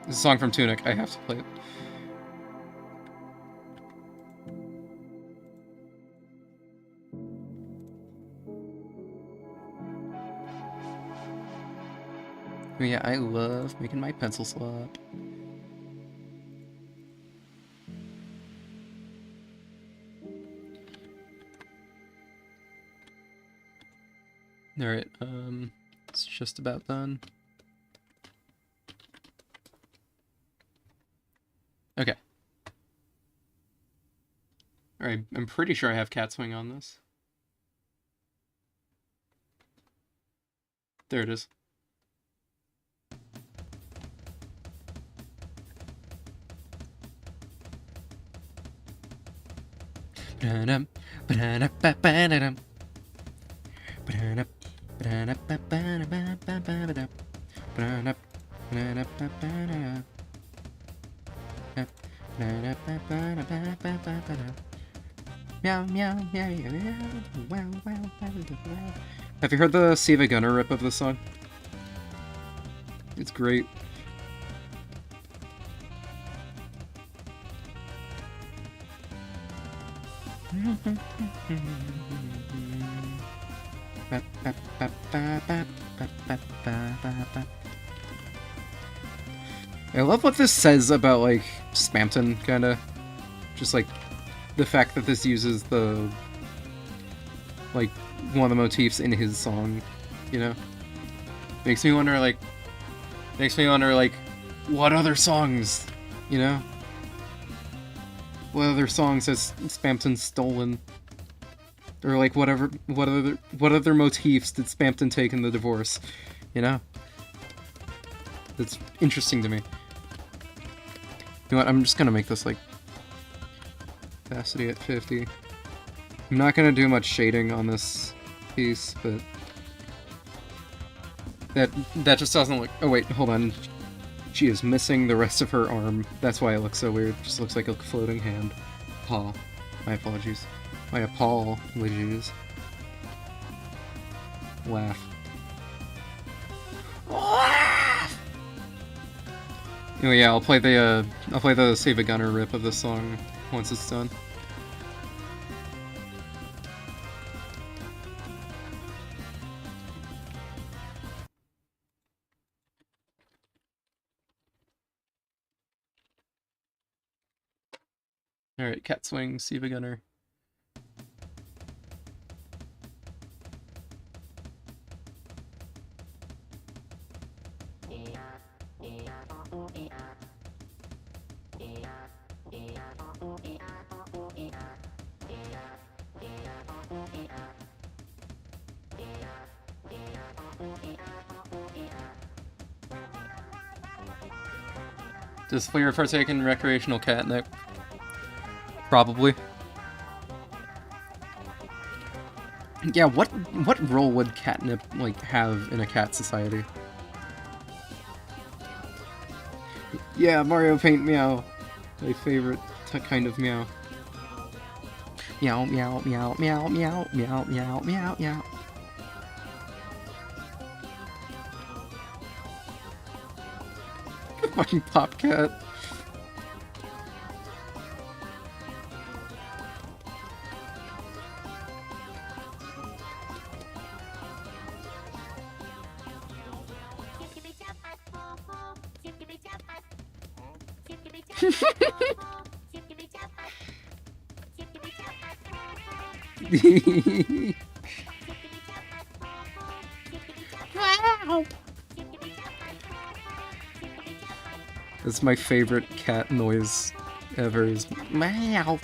It's a song from Tunic. I have to play it. But yeah, I love making my pencil slop. Alright, it's just about done. Okay. Alright, I'm pretty sure I have Cat Swing on this. There it is. Ba-dum, ba-dum, ba-dum, ba-dum, meow, meow, meow, meow, wow, wow, wow. Have you heard the Siva Gunner rip of this song? It's great. I love what this says about, like, Spamton, kinda. Just, like, the fact that this uses the, like, one of the motifs in his song, you know? Makes me wonder, like, what other songs, you know? What other songs has Spamton stolen? Or, like, what other motifs did Spamton take in the divorce, you know? That's interesting to me. You know what, I'm just gonna make this, like, opacity at 50. I'm not gonna do much shading on this piece, but that just doesn't look... Oh wait, hold on. She is missing the rest of her arm. That's why it looks so weird. It just looks like a floating hand. Paw. My apologies. My apologies. Laugh. Laugh! Anyway, yeah, I'll play the Save a Gunner rip of this song once it's done. Alright, Cat Swing, Siva Gunner. Does Fleer partake in recreational catnip? Probably. Yeah, what role would catnip, like, have in a cat society? Yeah, Mario Paint meow. My favorite kind of meow. Meow, meow, meow, meow, meow, meow, meow, meow, meow. Fucking Popcat. Wow. That's my favorite cat noise ever, is meow.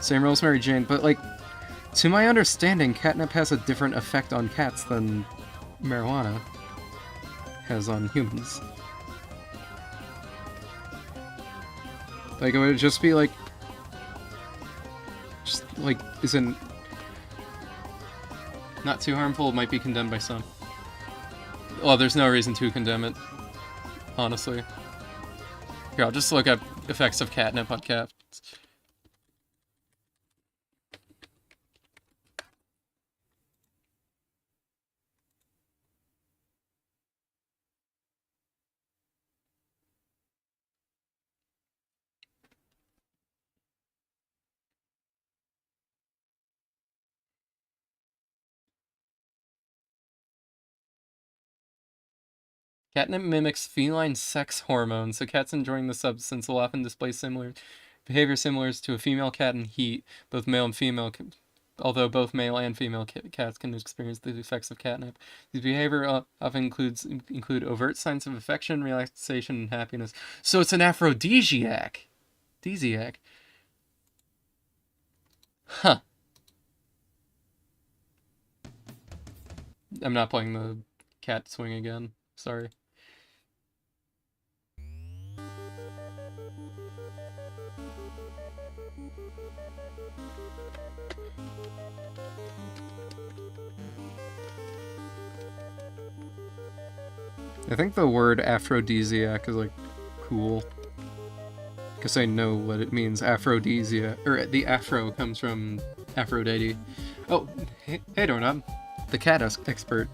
Same Rosemary Jane, but, like, to my understanding, catnip has a different effect on cats than marijuana has on humans. Like, it would just be like... Just, like, isn't... Not too harmful, might be condemned by some. Well, there's no reason to condemn it, honestly. Here, I'll just look up effects of catnip on cats. Catnip mimics feline sex hormones, so cats enjoying the substance will often display similar behavior similar to a female cat in heat. Both male and female, although both male and female cats can experience the effects of catnip. These behavior often include overt signs of affection, relaxation, and happiness. So it's an aphrodisiac. Huh. I'm not playing the cat swing again. Sorry. I think the word aphrodisiac is like cool. Because I know what it means. Aphrodisiac. Or the afro comes from Aphrodite. Oh, hey Doorknob. The cat expert.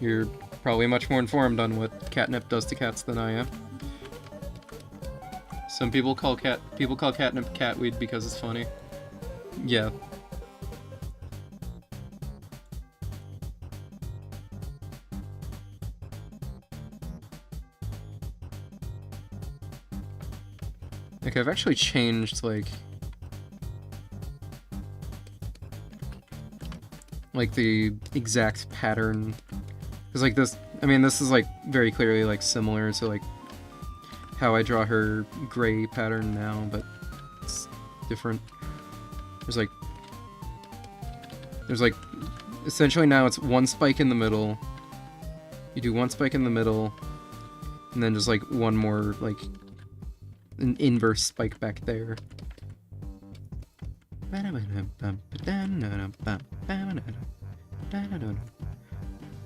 You're probably much more informed on what catnip does to cats than I am. Some people call catnip catweed because it's funny. Yeah. Okay, I've actually changed, like the exact pattern. Because, like, this, I mean, this is, like, very clearly, like, similar to, like, how I draw her gray pattern now, but it's different. There's, like, essentially now it's one spike in the middle. You do one spike in the middle, and then just, like, one more, like, an inverse spike back there.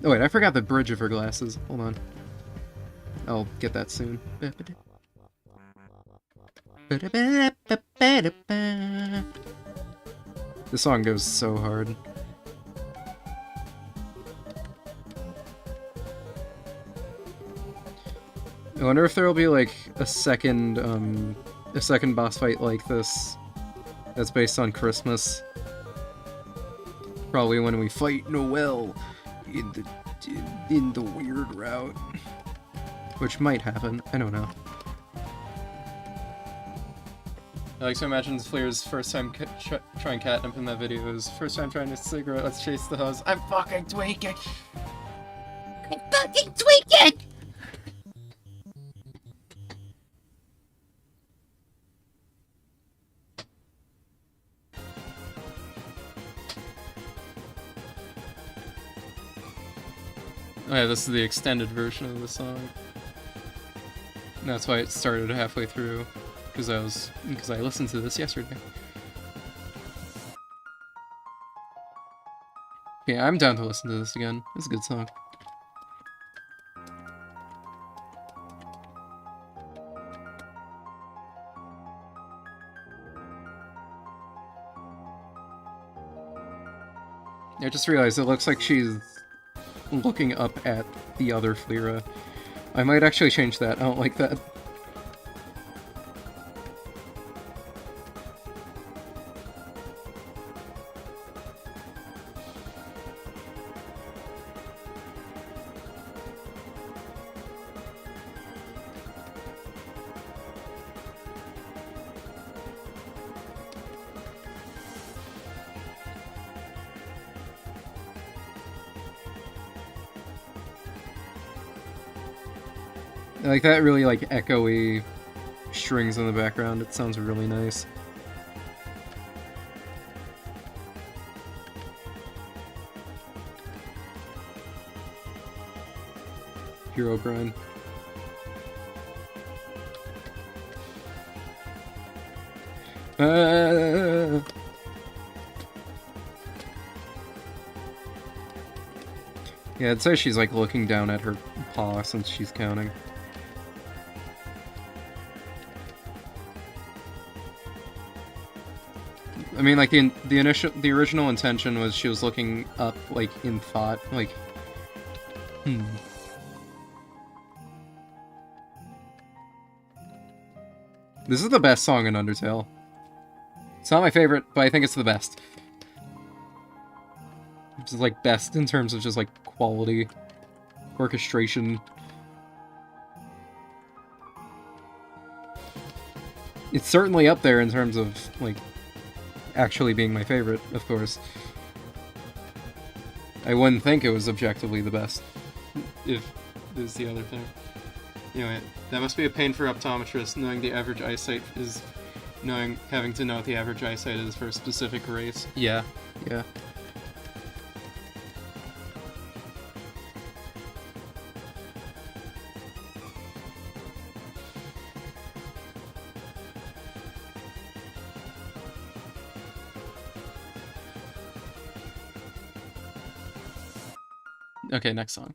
Oh wait, I forgot the bridge of her glasses. Hold on. I'll get that soon. The song goes so hard. I wonder if there'll be like a second boss fight like this that's based on Christmas. Probably when we fight Noel in the weird route, which might happen. I don't know. I like to imagine Flair's first time trying catnip in that video is first time trying a cigarette. Let's chase the hose. I'm fucking tweaking. I'm fucking tweaking. Oh yeah, this is the extended version of the song. And that's why it started halfway through, because I listened to this yesterday. Yeah, I'm down to listen to this again. It's a good song. I just realized it looks like she's looking up at the other Fleera. I might actually change that. I don't like that. I like that really like echoey strings in the background. It sounds really nice. Hero grind. Yeah, I'd say she's like looking down at her paw since she's counting. I mean, like the original intention was she was looking up, like in thought, like, This is the best song in Undertale. It's not my favorite, but I think it's the best. It's like best in terms of just like quality, orchestration. It's certainly up there in terms of like actually being my favorite, of course. I wouldn't think it was objectively the best, if is the other thing. Anyway, that must be a pain for optometrists, knowing the average eyesight is... having to know what the average eyesight is for a specific race. Yeah, yeah. Okay, next song.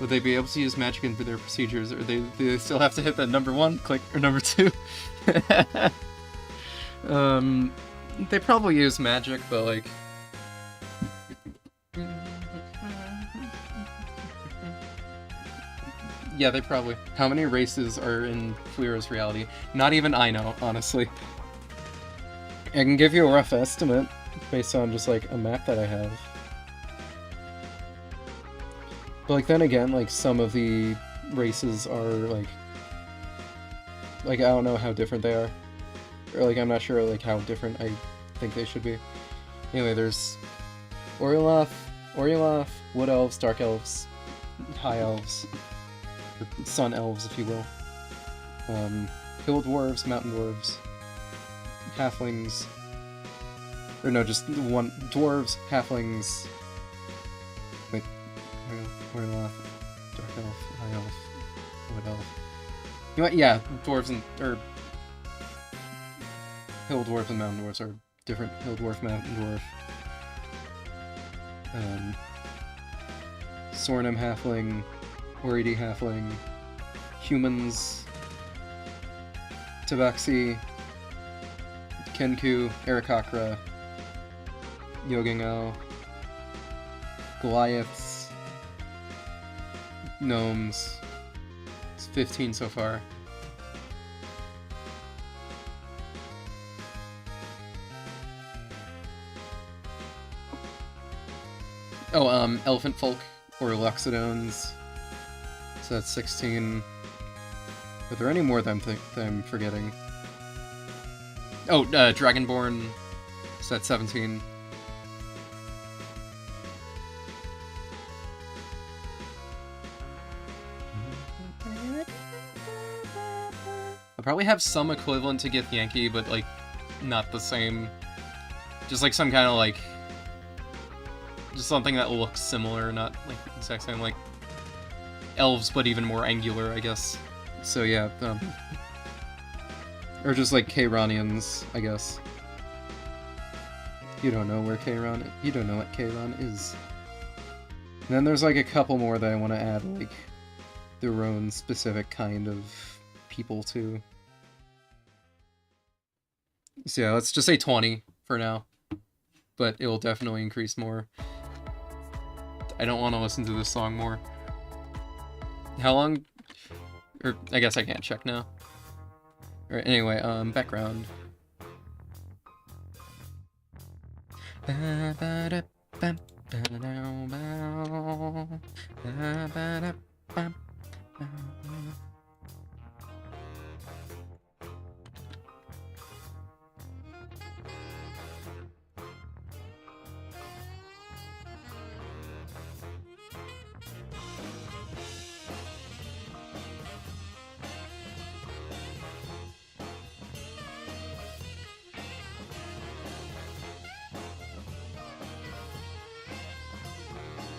Would they be able to use magic into their procedures, or do they still have to hit that number 1 click or number 2? They probably use magic, but like... Yeah, they probably... How many races are in Fleera's reality? Not even I know, honestly. I can give you a rough estimate, based on just like a map that I have. But like then again, like some of the races are like I don't know how different they are. Or like I'm not sure like how different I think they should be. Anyway, there's Orioloth, Wood Elves, Dark Elves, High Elves, or Sun Elves if you will. Hill Dwarves, Mountain Dwarves, Halflings, or no, just one Dwarves, Halflings. Wait, Orioloth, Dark Elf, High Elf, Wood Elf. You know what? Yeah, Dwarves and Hill Dwarf and Mountain Dwarfs are different. Hill Dwarf, Mountain Dwarf. Sornum Halfling, Oridi Halfling, Humans, Tabaxi, Kenku, Aarakocra, Yogengao, Goliaths, Gnomes. It's 15 so far. Oh, Elephant Folk, or Loxodons. So that's 16. Are there any more that I'm forgetting? Oh, Dragonborn. So that's 17. I'll probably have some equivalent to Githyanki, but, like, not the same. Just, like, some kind of, like... Just something that looks similar, not, like, the exact same, like... Elves, but even more angular, I guess. So, yeah, or just, like, Kairanians, I guess. You don't know where Kairon... You don't know what Kairon is. And then there's, like, a couple more that I want to add, like, their own specific kind of people to. So yeah, let's just say 20 for now. But it will definitely increase more. I don't want to listen to this song more. How long? Or, I guess I can't check now. Alright, anyway, background.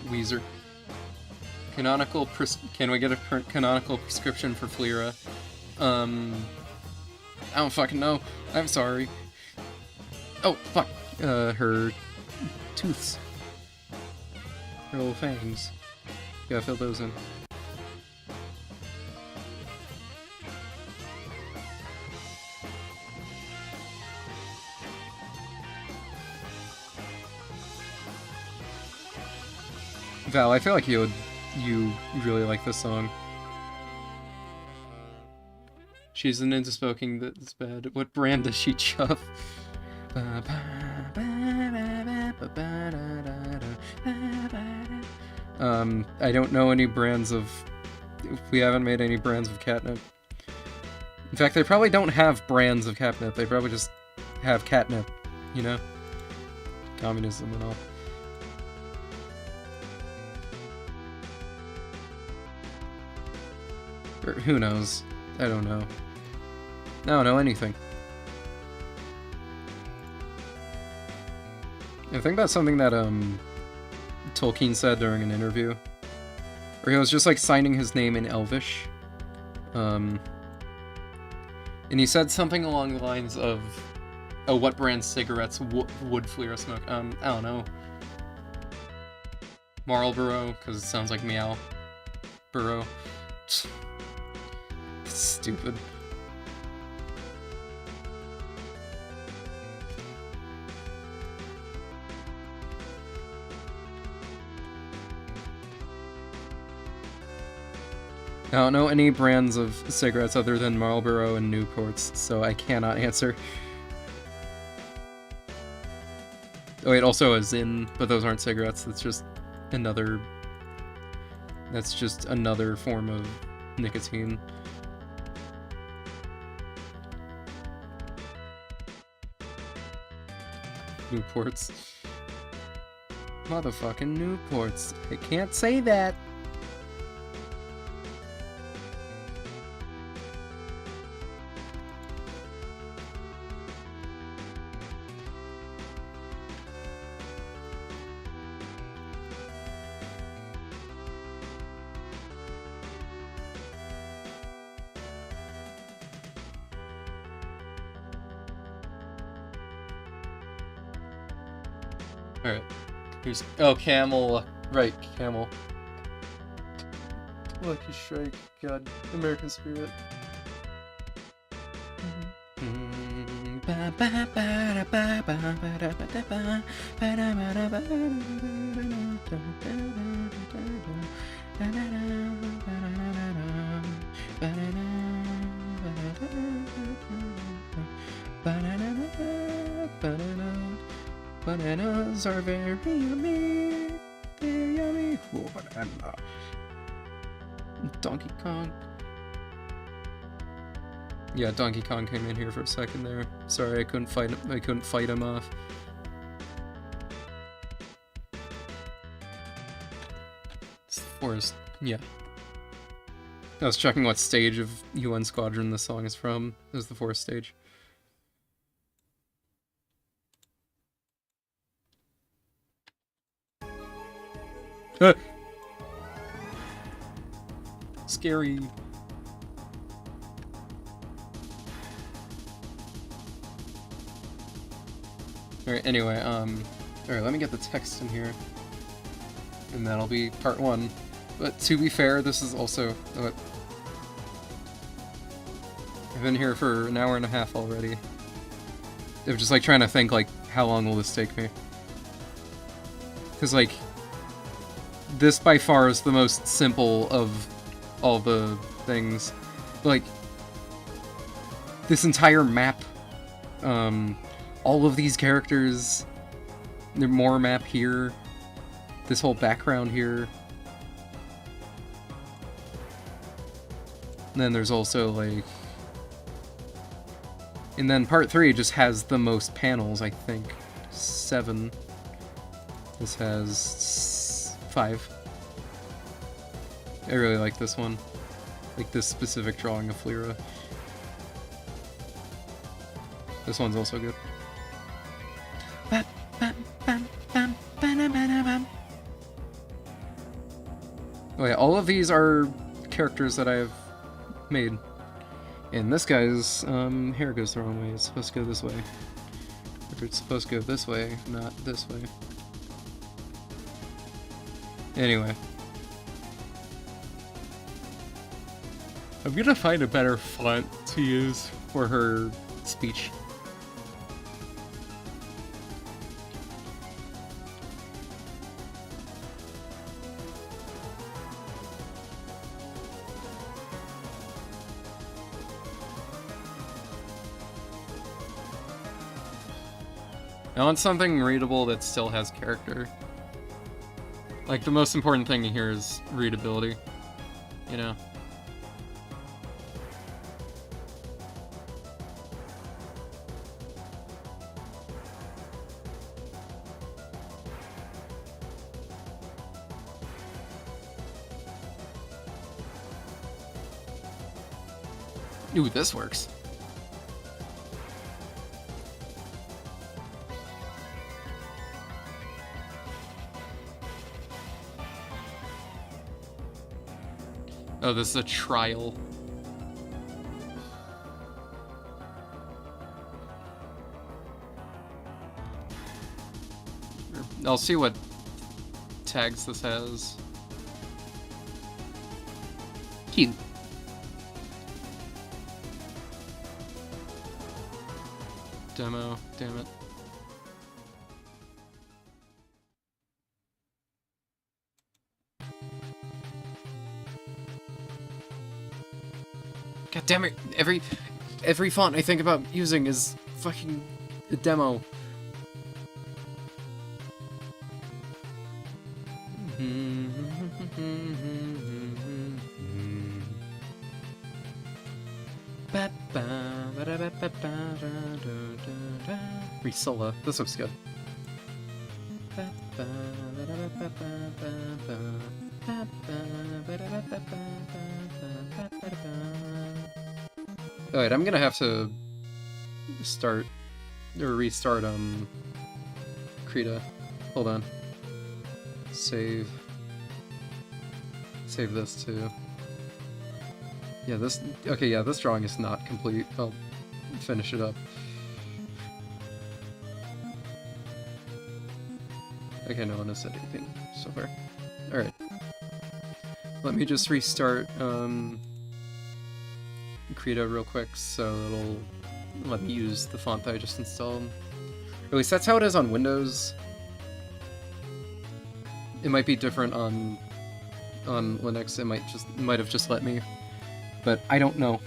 Weezer. Can we get a canonical prescription for Fleera? I don't fucking know. I'm sorry. Oh, fuck. Her tooths. Her little fangs. Gotta fill those in. Val, I feel like you really like this song. She's an into smoking that's bad. What brand does she chuff? I don't know any brands of... We haven't made any brands of catnip. In fact, they probably don't have brands of catnip. They probably just have catnip, you know? Communism and all. Or who knows? I don't know. I don't know anything. I think that's something that, Tolkien said during an interview. Where he was just, like, signing his name in Elvish. And he said something along the lines of, oh, what brand cigarettes would Fleera smoke? I don't know. Marlboro, because it sounds like meow. Burrow. Stupid. I don't know any brands of cigarettes other than Marlboro and Newports, so I cannot answer. Oh wait, also a Zyn, but those aren't cigarettes, that's just another form of nicotine. Newports. Motherfucking Newports. I can't say that. Alright. Here's... Oh, Camel. Right, Camel. Lucky Strike. God. American Spirit. Bananas are very yummy. They're yummy. Oh, banana. Donkey Kong. Yeah, Donkey Kong came in here for a second there. Sorry, I couldn't fight him. I couldn't fight him off. It's the forest. Yeah. I was checking what stage of UN Squadron this song is from. It was the forest stage. Scary. Alright, anyway, alright, let me get the text in here. And that'll be part 1. But to be fair, this is also... I've been here for an hour and a half already. I'm just, like, trying to think, like, how long will this take me? Because, like... This by far is the most simple of all the things. Like, this entire map, all of these characters, there's more map here, this whole background here. And then there's also, like... And then part 3 just has the most panels, I think. 7. This has 5. I really like this one. Like this specific drawing of Fleera. This one's also good. Oh yeah, all these are characters that I have made. And this guy's hair goes the wrong way. It's supposed to go this way. Or it's supposed to go this way, not this way. Anyway. I'm gonna find a better font to use for her speech. I want something readable that still has character. Like, the most important thing here is readability, you know? Ooh, this works. Oh, this is a trial. I'll see what tags this has. Cute. Demo, damn it. God damn it! Every font I think about using is fucking a demo. Risola. This looks good. Alright, I'm gonna have to start or restart Krita. Hold on. Save this too. Yeah, this okay, yeah, this drawing is not complete. I'll finish it up. Okay, no one has said anything so far. Alright. Let me just restart Krita real quick so it'll let me use the font that I just installed. At least that's how it is on Windows. It might be different on Linux. It might have just let me, but I don't know.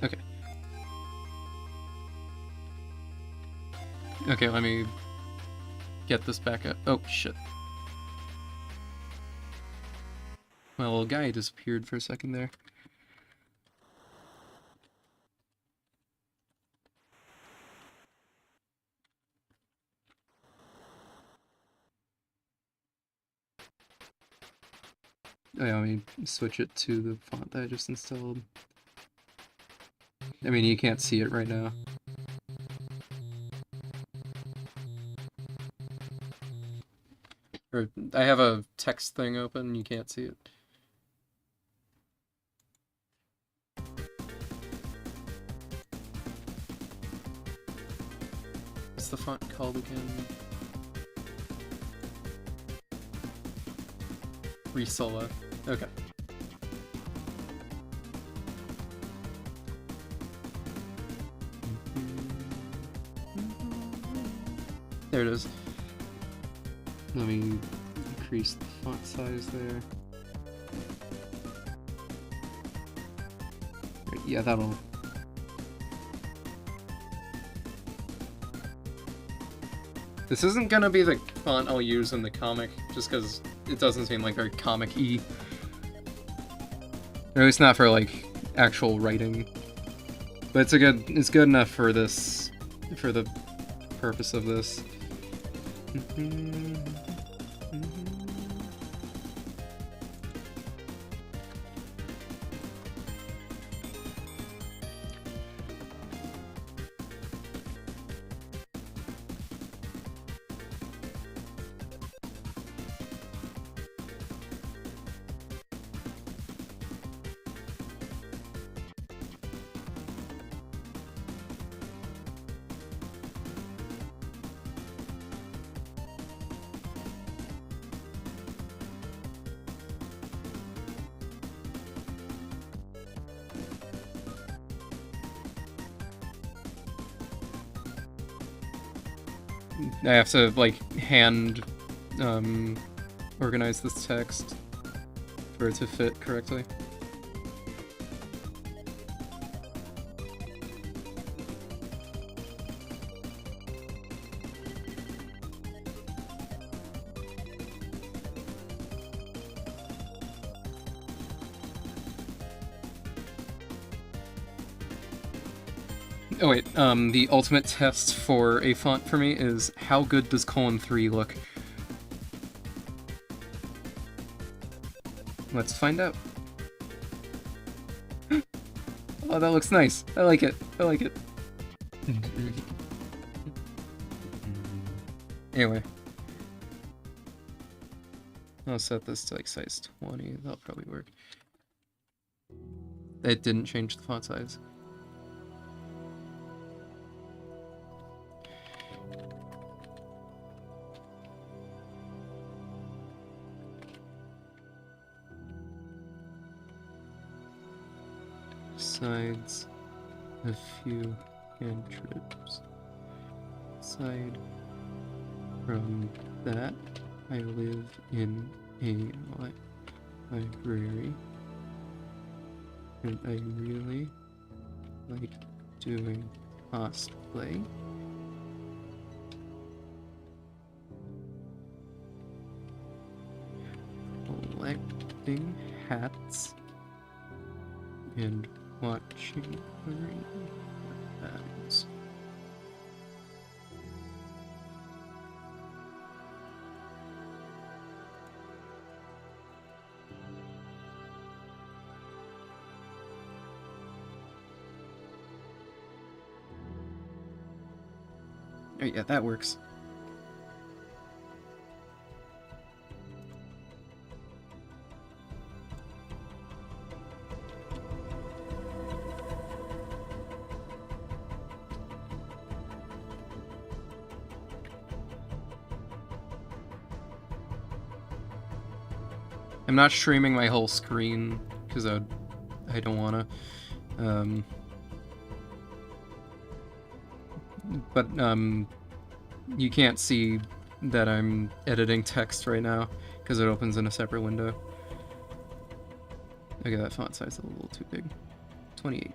Okay. Okay, let me get this back up. Oh, shit. My little guy disappeared for a second there. Oh yeah, let me switch it to the font that I just installed. I mean, you can't see it right now. Or, I have a text thing open, you can't see it. What's the font called again? Risola. Okay. There it is. Let me increase the font size there. Right, yeah, that'll... This isn't gonna be the font I'll use in the comic, just because it doesn't seem like very comic-y. Or at least not for, like, actual writing. But it's good enough for this, for the purpose of this. I have to, like, hand organize this text for it to fit correctly. Oh wait, the ultimate test for a font for me is how good does :3 look? Let's find out. Oh, that looks nice. I like it. I like it. Anyway. I'll set this to like size 20. That'll probably work. It didn't change the font size. Sides, a few cantrips. Aside from that, I live in a library, and I really like doing cosplay. Collecting hats and watching arena battles. Oh yeah, that works. I'm not streaming my whole screen because I don't want to. But you can't see that I'm editing text right now because it opens in a separate window. Okay, that font size is a little too big. 28.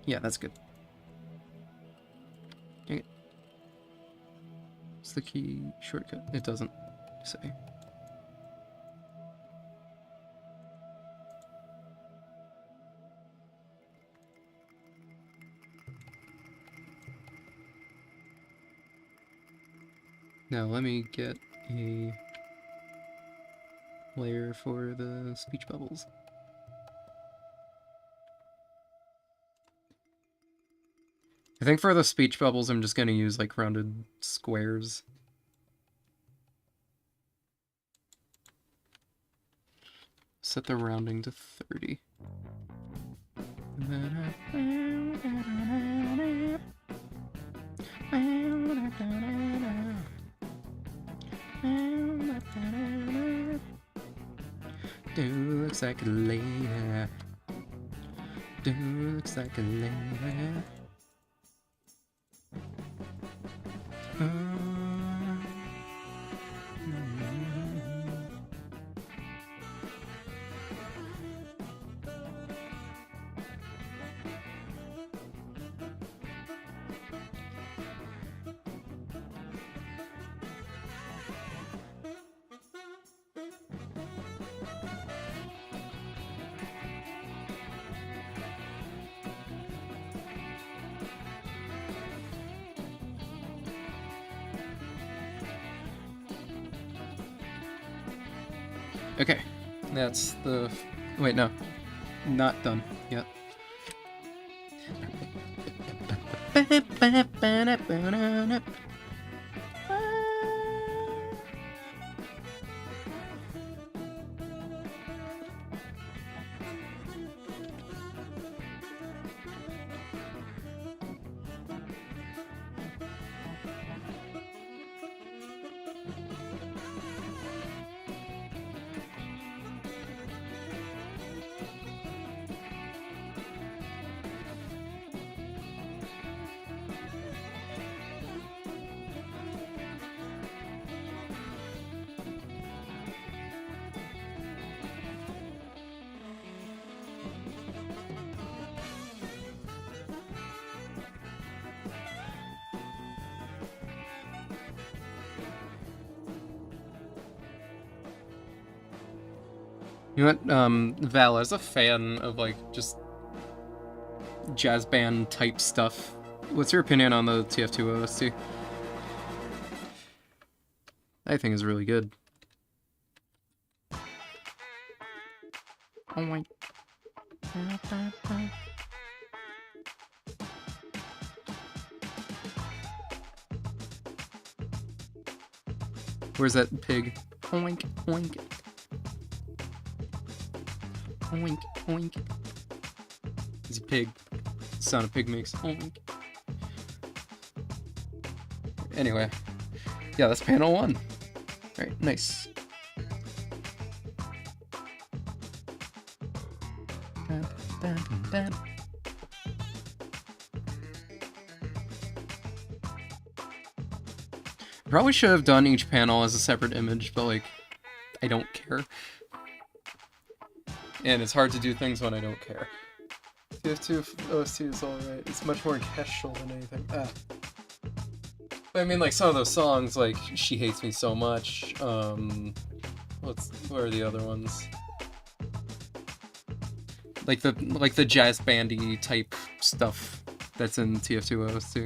Yeah, that's good. Okay. What's the key shortcut? It doesn't say. Now let me get a layer for the speech bubbles. I think for the speech bubbles I'm just going to use like rounded squares. Set the rounding to 30. Dude looks like a lady. Dude looks like a lady. Okay, that's the... Wait, no. Not done yet. You know what, Val, as a fan of, like, just jazz band type stuff, what's your opinion on the TF2 OST? I think it's really good. Oh my... Where's that pig? Oink, oink. Oink, oink. It's a pig. The sound a pig makes. Oink. Anyway. Yeah, that's panel 1. Alright, nice. Probably should have done each panel as a separate image, but like, I don't care. And it's hard to do things when I don't care. TF2 OST is alright. It's much more casual than anything. But I mean, like, some of those songs, like, She Hates Me So Much, what are the other ones? Like the jazz bandy type stuff that's in TF2 OST.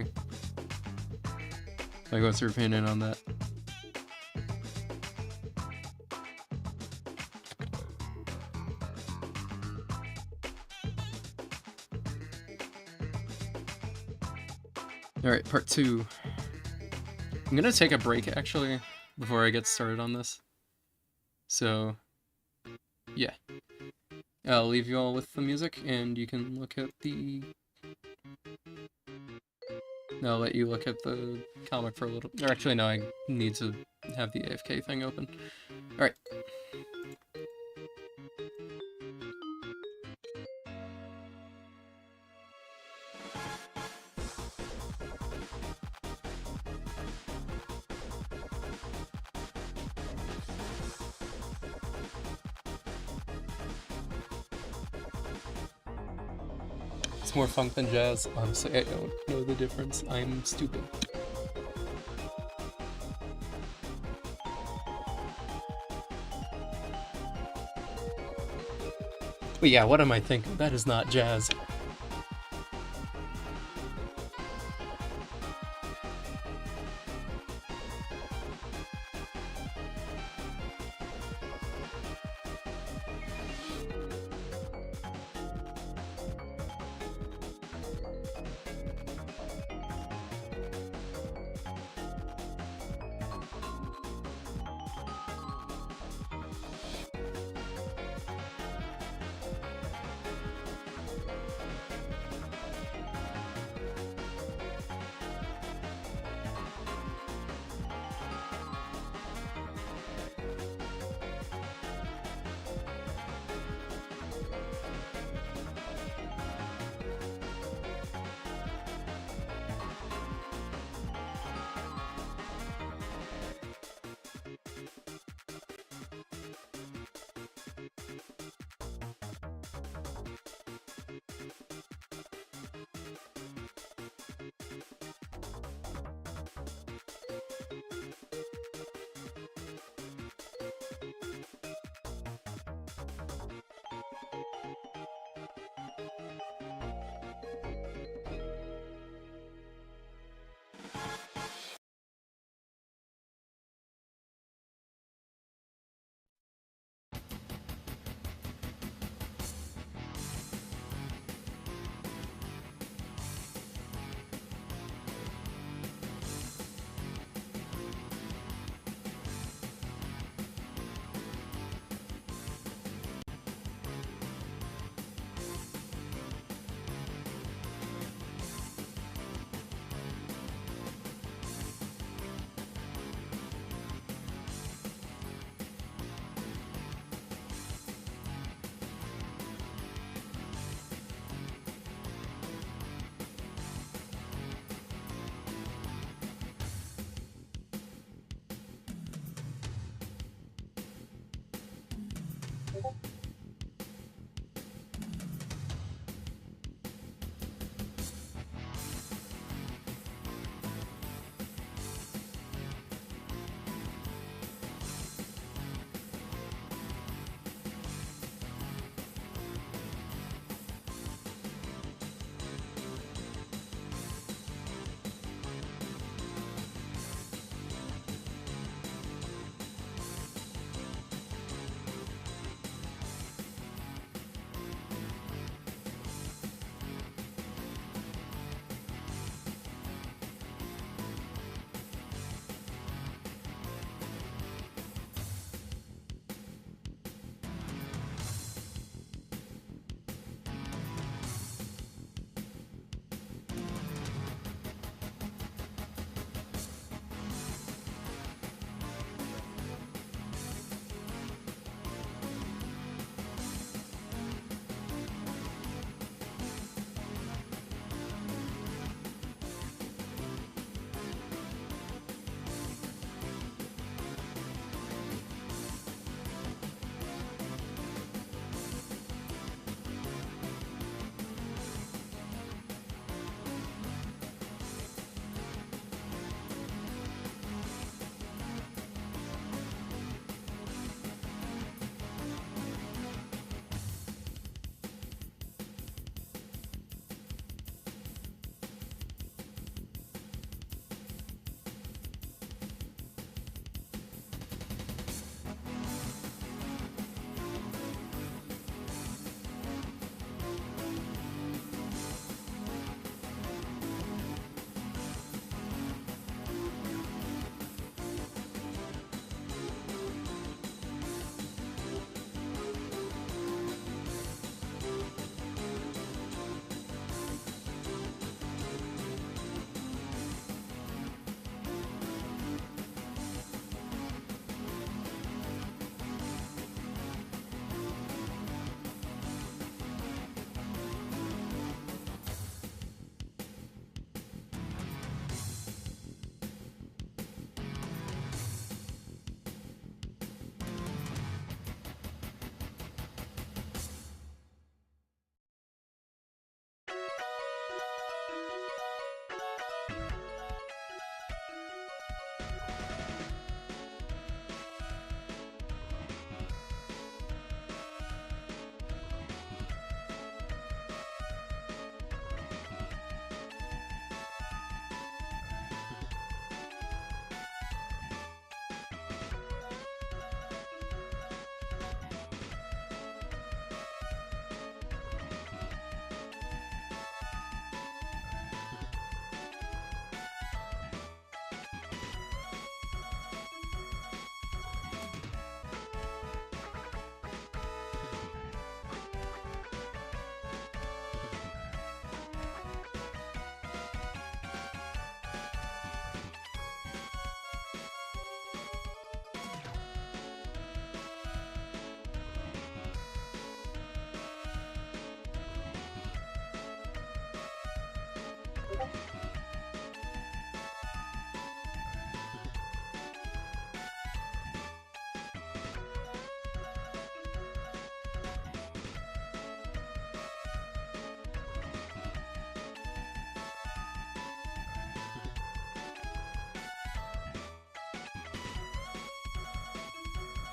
Like, what's your opinion on that? Alright, part 2. I'm gonna take a break, actually, before I get started on this. So, yeah. I'll leave you all with the music, and you can look at the... I'll let you look at the comic for a little... Or actually, no, I need to have the AFK thing open. Alright. It's more funk than jazz. Honestly, I don't know the difference. I'm stupid. But yeah, what am I thinking? That is not jazz.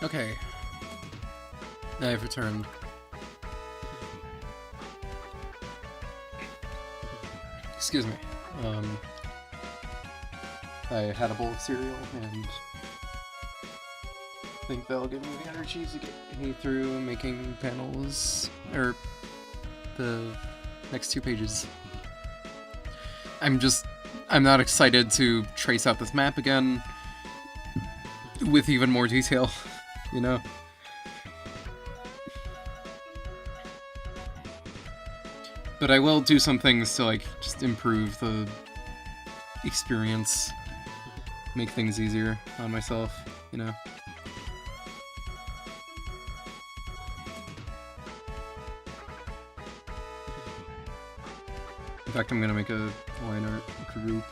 Okay. I've returned. Excuse me. I had a bowl of cereal and I think that'll give me the energy to get me through making panels, or the next 2 pages. I'm not excited to trace out this map again with even more detail, you know? But I will do some things to, like, just improve the experience, make things easier on myself, you know? In fact, I'm gonna make a line art group.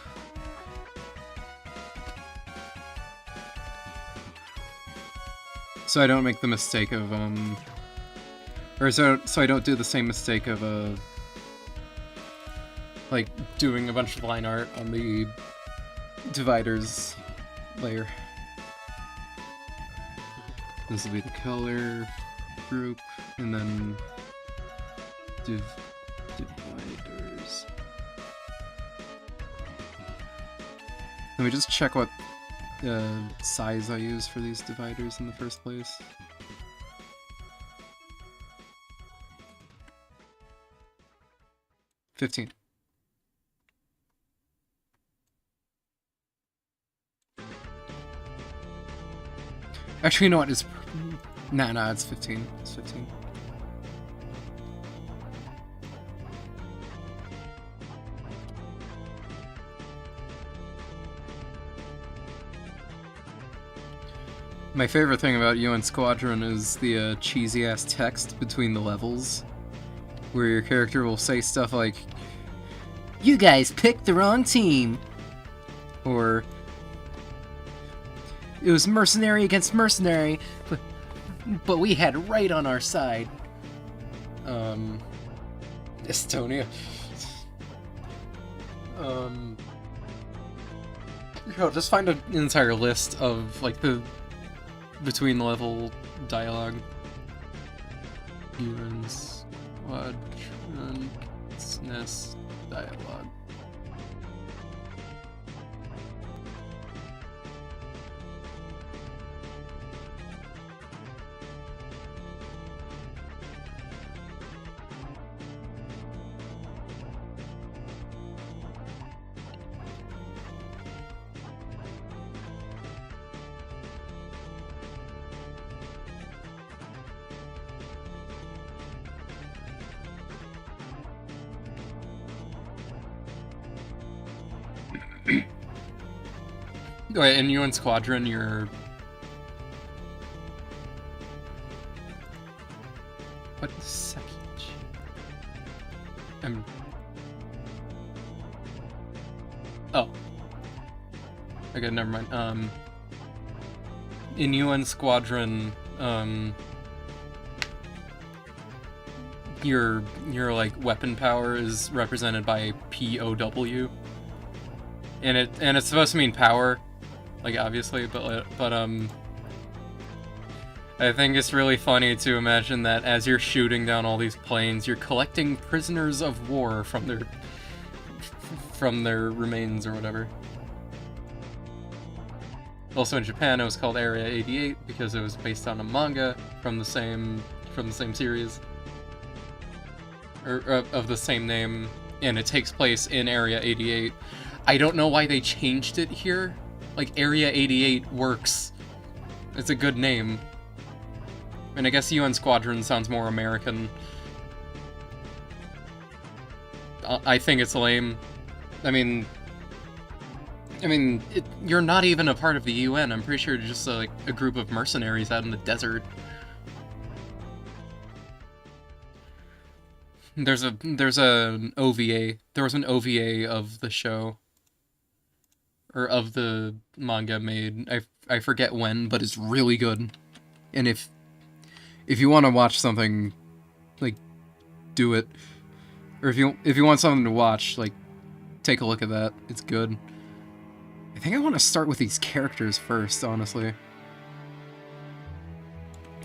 So I don't make the mistake of, so I don't do the same mistake of, like, doing a bunch of line art on the dividers layer. This will be the color group, and then dividers. Let me just check what size I use for these dividers in the first place. $15. Actually, you know what? It's nah, it's 15. It's 15. My favorite thing about UN Squadron is the cheesy-ass text between the levels, where your character will say stuff like, "You guys picked the wrong team," or "It was mercenary against mercenary, but we had right on our side." Estonia. Just find an entire list of, like, the between the level dialogue. UN Squadron SNES dialogue. Wait, in UN Squadron, you're... What second? Oh. Okay, never mind. In UN Squadron, your like weapon power is represented by POW. And it's supposed to mean power, like, obviously, but I think it's really funny to imagine that as you're shooting down all these planes, you're collecting prisoners of war from their remains or whatever. Also in Japan, it was called Area 88 because it was based on a manga from the same series, or of the same name, and it takes place in Area 88. I don't know why they changed it here. Like, Area 88 works. It's a good name. And I guess UN Squadron sounds more American. I think it's lame. I mean, you're not even a part of the UN. I'm pretty sure you're just like a group of mercenaries out in the desert. There's an OVA. There was an OVA of the show, or of the manga made. I forget when, but it's really good. And if you want to watch something, like, do it. Or if you want something to watch, like, take a look at that. It's good. I think I want to start with these characters first, honestly.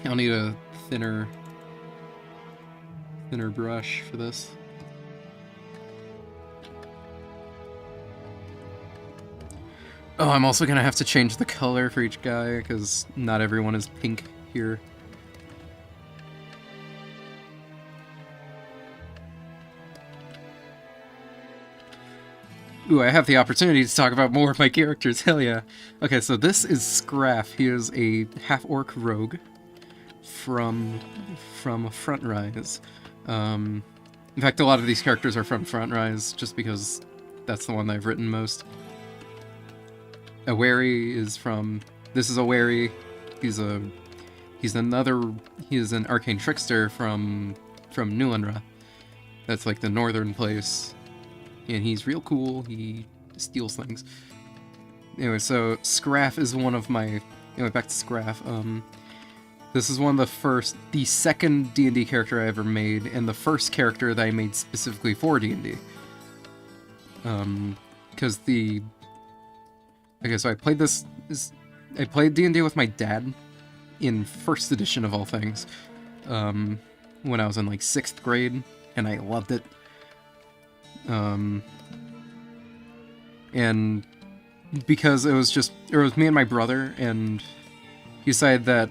I'll need a thinner brush for this. Oh, I'm also gonna have to change the color for each guy, because not everyone is pink here. Ooh, I have the opportunity to talk about more of my characters, hell yeah. Okay, so this is Scraff. He is a half-orc rogue from Front Rise. In fact, a lot of these characters are from Front Rise, just because that's the one I've written most. A Wary is from... This is a Wary. He is an arcane trickster from Nulanra. That's like the northern place. And he's real cool. He steals things. Anyway, so Scraff is one of my... Anyway, back to Scraff. This is one of the second D&D character I ever made, and the first character that I made specifically for D&D. Because the... Okay, so I played I played D&D with my dad in 1st edition of all things, when I was in like 6th grade, and I loved it. And because it was me and my brother, and he decided that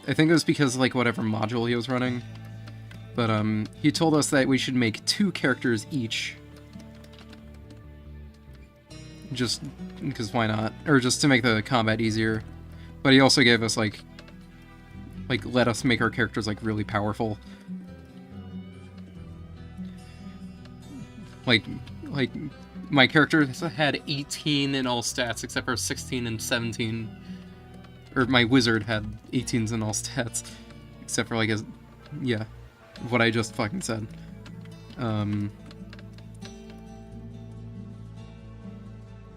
I think it was because like whatever module he was running, but he told us that we should make 2 characters each. Just because why not? Or just to make the combat easier. But he also gave us like let us make our characters like really powerful. Like my character had 18 in all stats except for 16 and 17. Or my wizard had 18s in all stats except for like what I just fucking said.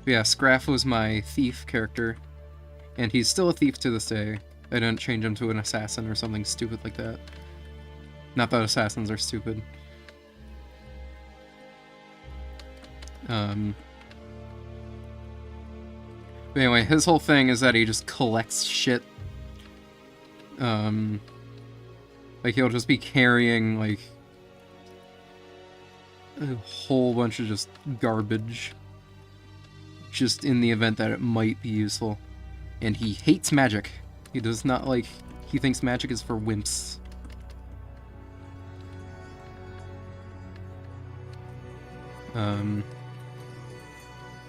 Yeah, Scraff was my thief character, and he's still a thief to this day. I didn't change him to an assassin or something stupid like that. Not that assassins are stupid. But anyway, his whole thing is that he just collects shit. Like he'll just be carrying like a whole bunch of just garbage. Just in the event that it might be useful. And he hates magic. He does not like... He thinks magic is for wimps.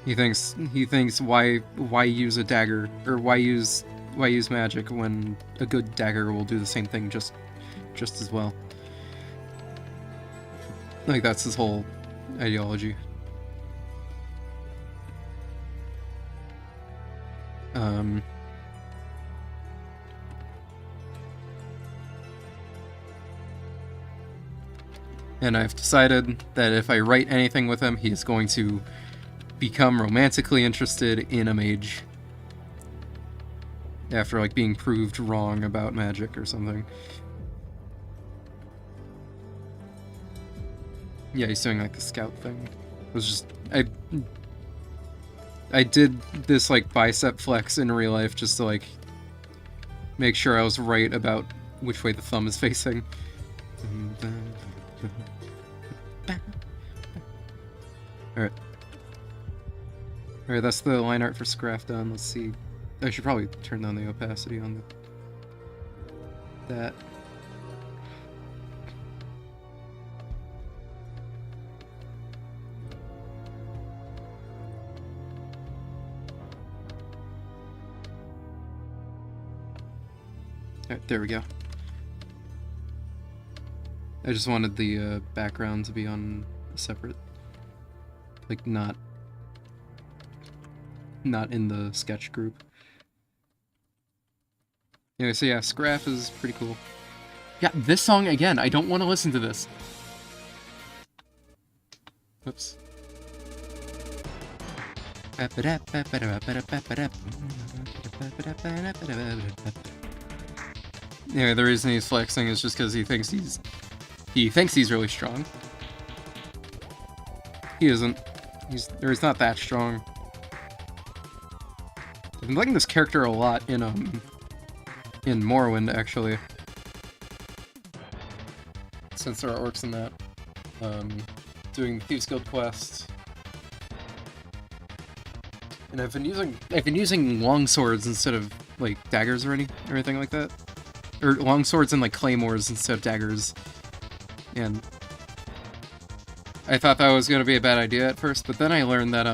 He thinks why use a dagger, or why use magic when a good dagger will do the same thing just as well. Like that's his whole ideology. And I've decided that if I write anything with him, he's going to become romantically interested in a mage. After, like, being proved wrong about magic or something. Yeah, he's doing, like, the scout thing. It was just... I did this, like, bicep flex in real life just to, like, make sure I was right about which way the thumb is facing. Alright. Alright, that's the line art for Scraff done. Let's see. I should probably turn down the opacity on that. Alright, there we go. I just wanted the background to be on a separate, like not in the sketch group. Anyway, so yeah, Scraff is pretty cool. Yeah, this song again, I don't want to listen to this. Whoops. Anyway, the reason he's flexing is just because he thinks he's really strong. He isn't. He's not that strong. I've been liking this character a lot in in Morrowind, actually. Since there are orcs in that. Doing the Thieves Guild quest. And I've been using long swords instead of like daggers or anything like that. Or long swords and like claymores instead of daggers. And I thought that was gonna be a bad idea at first, but then I learned that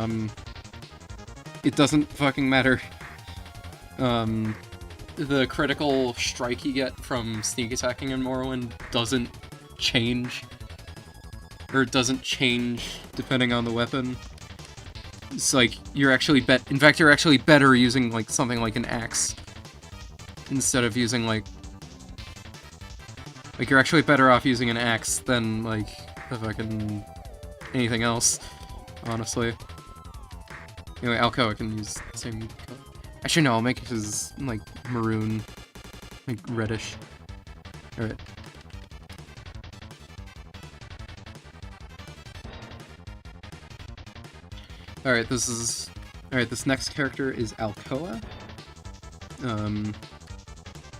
it doesn't fucking matter. The critical strike you get from sneak attacking in Morrowind doesn't change. Or it doesn't change depending on the weapon. It's like, you're actually in fact, you're actually better using, like, something like an axe. Instead of using, like, you're actually better off using an axe than, like, a fucking anything else, honestly. Anyway, Alcoa can use the same color. Actually, no, I'll make his, like, maroon, like, reddish. Alright. Alright, this next character is Alcoa.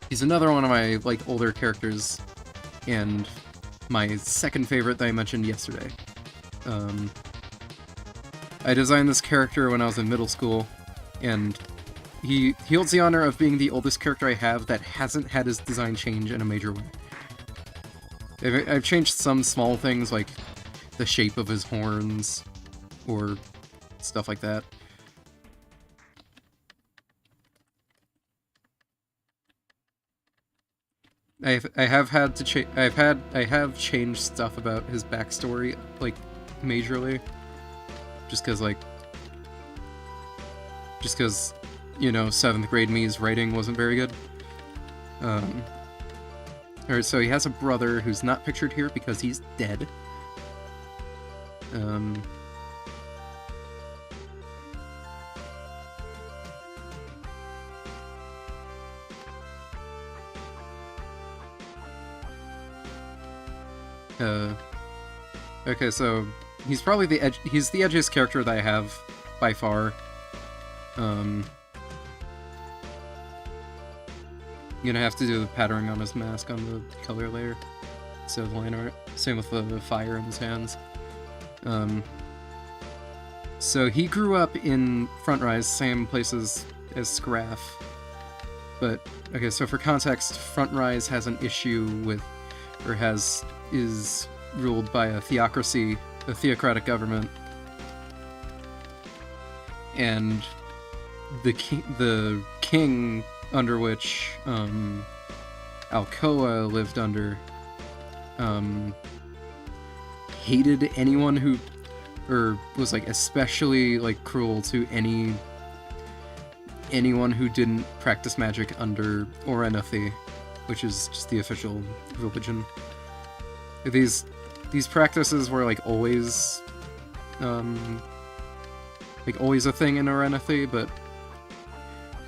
He's another one of my, like, older characters, and my second favorite that I mentioned yesterday. I designed this character when I was in middle school, and he holds the honor of being the oldest character I have that hasn't had his design change in a major way. I've changed some small things, like the shape of his horns, or stuff like that. I have changed stuff about his backstory, like, majorly. Just cause, you know, 7th grade me's writing wasn't very good. Alright, so he has a brother who's not pictured here because he's dead. Okay, so he's probably he's the edgiest character that I have by far. I'm gonna have to do the patterning on his mask on the color layer instead of line art. Same with the fire in his hands. So he grew up in Frontrise, same places as Scraff. But, okay, so for context, Frontrise has an issue with, or is ruled by a theocracy, a theocratic government. And the king under which Alcoa lived under hated anyone who, or was like especially like cruel to anyone who didn't practice magic under Orenethi, which is just the official religion. These practices were like always a thing in Orenethi, but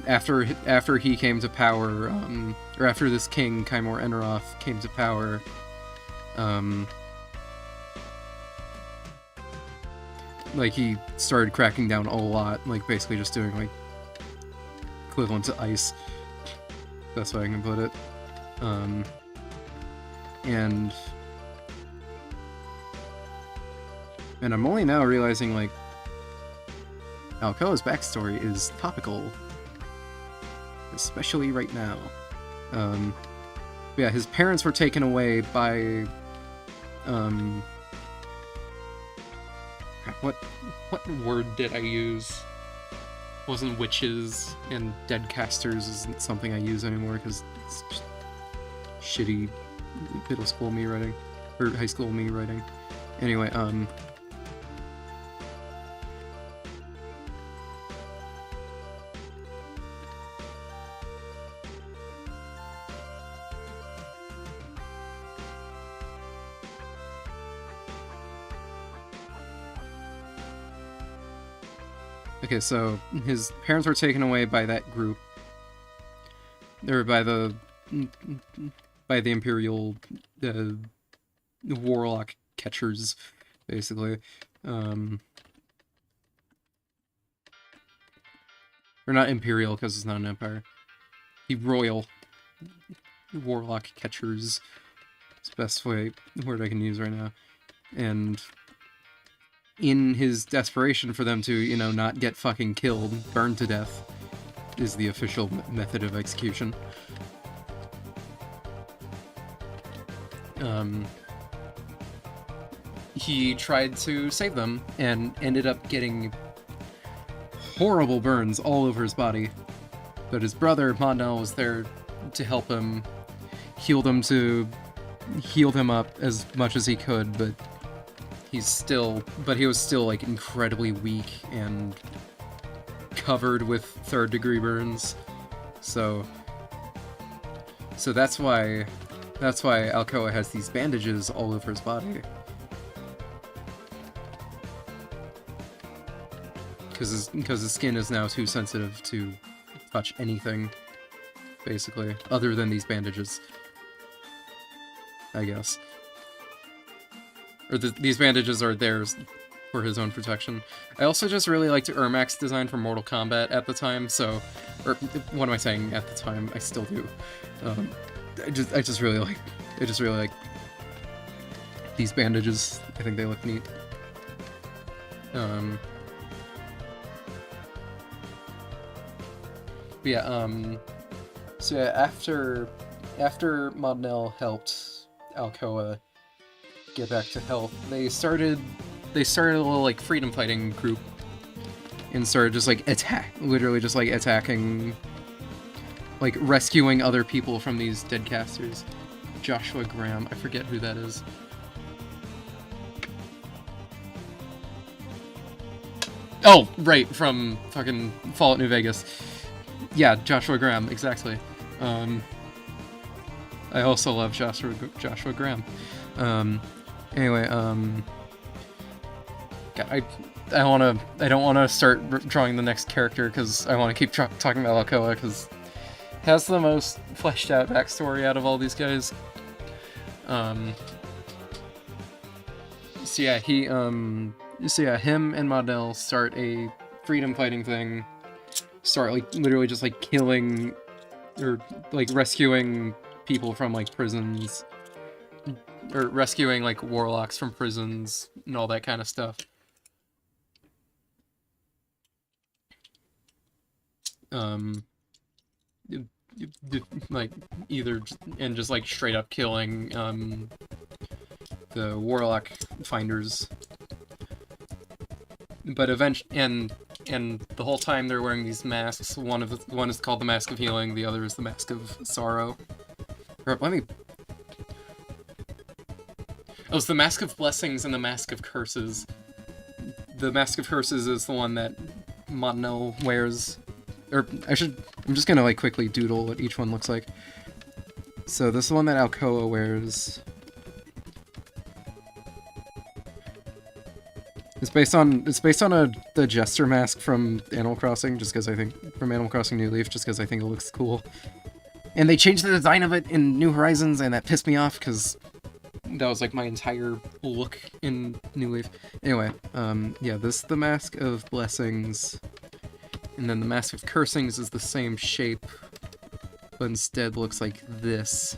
after he came to power, or after this king, Kaimor Enroth, came to power, like, he started cracking down a lot, like, basically just doing, like, equivalent to ice. That's how I can put it. And I'm only now realizing, like, Alcoa's backstory is topical. Especially right now. Yeah, his parents were taken away by, what word did I use? Wasn't witches, and dead casters isn't something I use anymore because it's just shitty middle school me writing, or high school me writing. Anyway, okay, so his parents were taken away by that group, or by the Imperial warlock catchers, basically. Or not Imperial, because it's not an empire. The Royal warlock catchers. It's the best word I can use right now. And in his desperation for them to, you know, not get fucking killed, burned to death, is the official method of execution. He tried to save them and ended up getting horrible burns all over his body. But his brother, Mondel, was there to help him, healed him up as much as he could, but he was still, like, incredibly weak and covered with third-degree burns. So that's why Alcoa has these bandages all over his body. Because his skin is now too sensitive to touch anything, basically, other than these bandages, I guess. Or these bandages are theirs for his own protection. I also just really liked Ermac's design for Mortal Kombat at the time, so... Or, what am I saying at the time? I still do. I just really like these bandages. I think they look neat. So yeah, after Mondel helped Alcoa get back to health, they started a little, like, freedom fighting group and started just, like, literally just, like, attacking, like, rescuing other people from these dead casters. Joshua Graham, I forget who that is. Oh, right, from fucking Fallout New Vegas. Yeah, Joshua Graham, exactly. I also love Joshua Graham. Anyway, I don't wanna start drawing the next character because I want to keep talking about Alcoa because has the most fleshed out backstory out of all these guys. So yeah, him and Mondel start a freedom fighting thing. Start, like, literally just, like, killing or, like, rescuing people from, like, prisons, or rescuing, like, warlocks from prisons and all that kind of stuff. Like, just like straight up killing the warlock finders. But eventually, and the whole time they're wearing these masks. One is called the Mask of Healing, the other is the Mask of Sorrow. Or, it's the Mask of Blessings and the Mask of Curses. The Mask of Curses is the one that Mondel wears. I'm just gonna, like, quickly doodle what each one looks like. So this is the one that Alcoa wears. It's based on the Jester mask from Animal Crossing, from Animal Crossing New Leaf, just because I think it looks cool. And they changed the design of it in New Horizons, and that pissed me off, because that was, like, my entire look in New Leaf. Anyway, yeah, this is the Mask of Blessings, and then the Mask of Cursings is the same shape, but instead looks like this.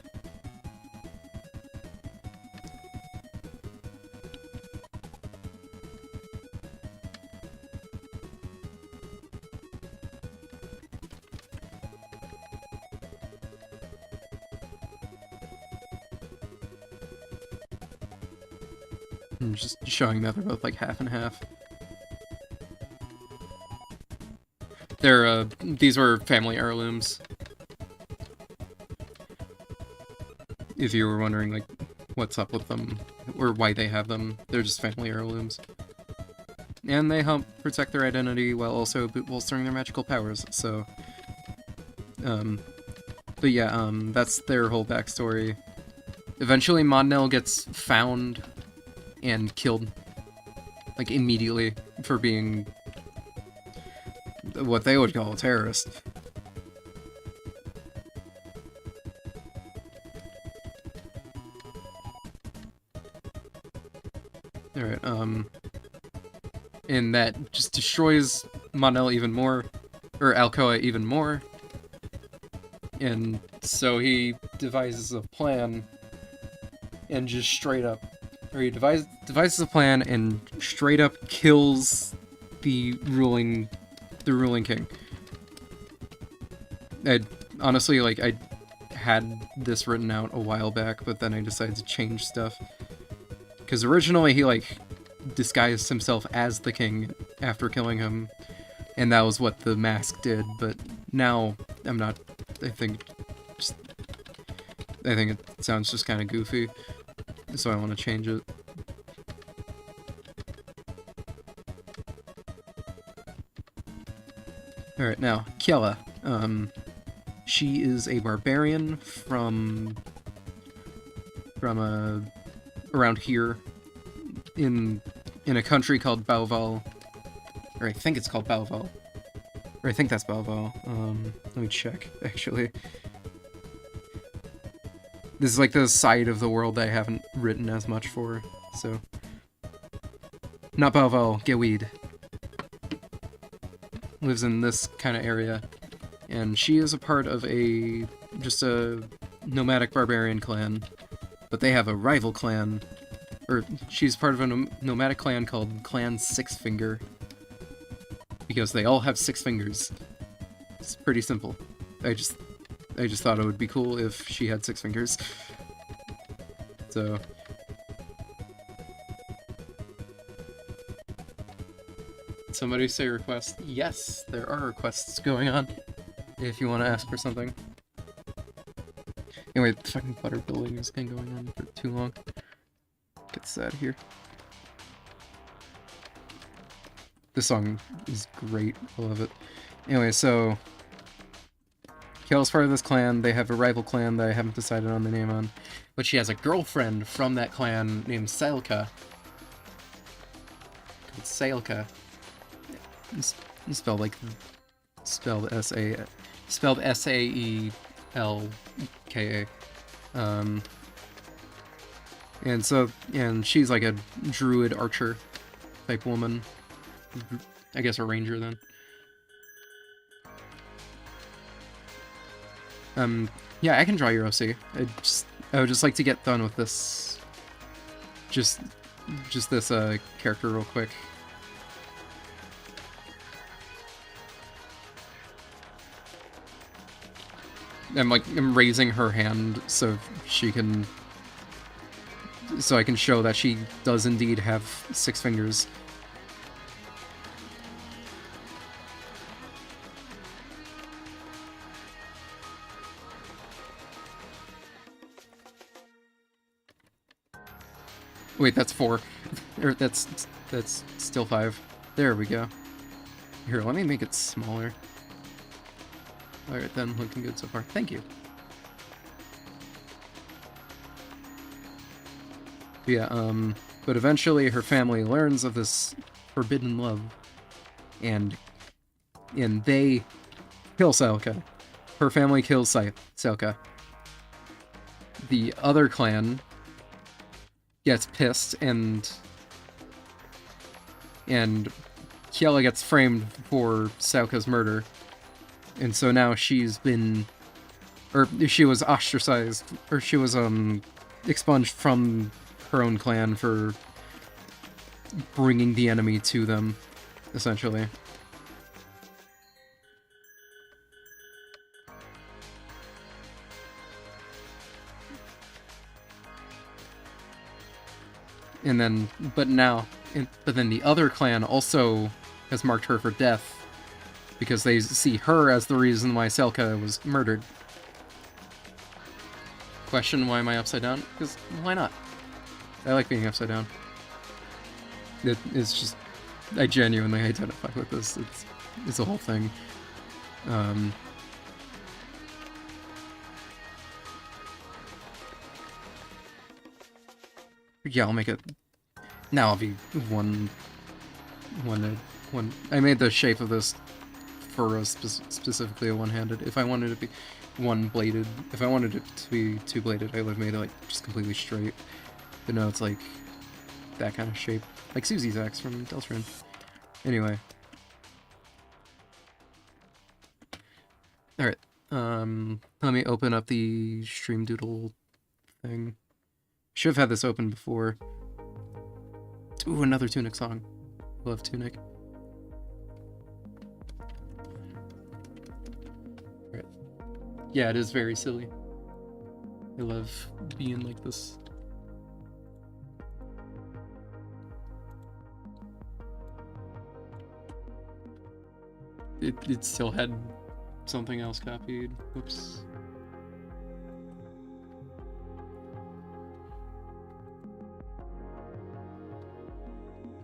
I'm just showing that they're both, like, half and half. These were family heirlooms. If you were wondering, like, what's up with them, or why they have them, they're just family heirlooms. And they help protect their identity while also bolstering their magical powers, so... But yeah, that's their whole backstory. Eventually, Mondel gets found and killed, like, immediately for being what they would call a terrorist. Alright, and that just destroys Mondel even more, or Alcoa even more, and So he devises a plan and just straight up, or he devises a plan and straight up kills the ruling king. I honestly, like, I had this written out a while back, but then I decided to change stuff. Because originally he, like, disguised himself as the king after killing him, and that was what the mask did, but now I'm not, I think it sounds just kind of goofy, so I want to change it. Alright, now, Kiela. She is a barbarian from around here in a country called Bauval, or I think it's called Bauval, or I think that's Bauval. Let me check, actually. This is like the side of the world that I haven't written as much for, so. Not Bauval, Gewid. Lives in this kind of area, and she is a part of just a nomadic barbarian clan, but they have a rival clan, or she's part of a nomadic clan called Clan Six Finger, because they all have 6 fingers. It's pretty simple. I just thought it would be cool if she had 6 fingers. So. Somebody say request. Yes, there are requests going on. If you want to ask for something. Anyway, the fucking butter building has been going on for too long. Get this out of here. This song is great. I love it. Anyway, so Kiela's part of this clan. They have a rival clan that I haven't decided on the name on. But she has a girlfriend from that clan named Saelka. It's Saelka. It's spelled like spelled S-A-E-L-K-A. And she's like a druid archer type woman. I guess a ranger then. Yeah, I can draw your OC. I would just like to get done with this. Just this character real quick. I'm raising her hand so I can show that she does indeed have 6 fingers. Wait, that's 4. Or that's still 5. There we go. Here, let me make it smaller. Alright then, looking good so far. Thank you. Yeah, but eventually her family learns of this forbidden love, and they kill Saelka. Her family kills Saelka. The other clan gets pissed, and Kiela gets framed for Saelka's murder. And so now she was ostracized, or she was expunged from her own clan for bringing the enemy to them, essentially. And then, but then the other clan also has marked her for death, because they see her as the reason why Saelka was murdered. Question, why am I upside down? Because, why not? I like being upside down. It's just, I genuinely identify with this. It's a whole thing. Yeah, I'll make it. Now I'll be one. I made the shape of this furrow specifically a one-handed. If I wanted it to be one-bladed, if I wanted it to be two-bladed, I would have made it like just completely straight. But no, it's like that kind of shape, like Susie's axe from Deltron. Anyway, all right. Let me open up the Stream Doodle thing. Should have had this open before. Ooh, another Tunic song. Love Tunic. Right. Yeah, it is very silly. I love being like this. It still had something else copied. Oops.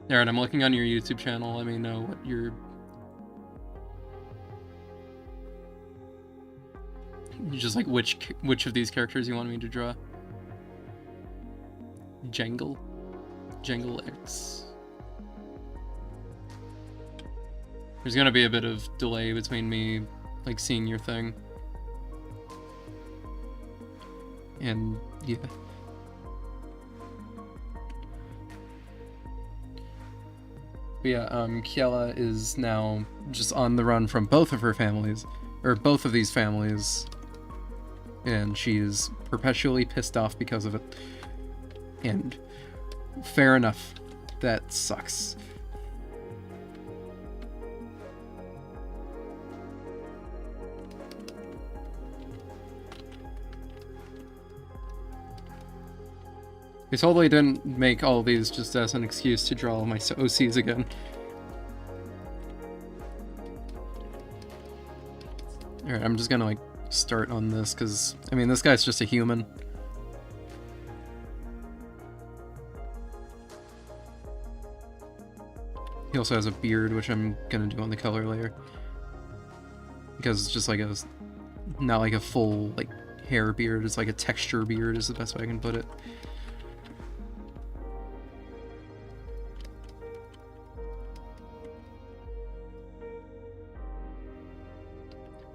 Aaron, I'm looking on your YouTube channel. Let me know what your... Just like which of these characters you want me to draw. Jangle? Jangle X. There's gonna be a bit of delay between me, like, seeing your thing. And, yeah. But yeah, Kiela is now just on the run from both of her families, or both of these families, and she is perpetually pissed off because of it. And fair enough, that sucks. I totally didn't make all these just as an excuse to draw all my OCs again. Alright, I'm just gonna, like, start on this, because, I mean, this guy's just a human. He also has a beard, which I'm gonna do on the color layer. Because it's just like a... not like a full, like, hair beard, it's like a texture beard is the best way I can put it.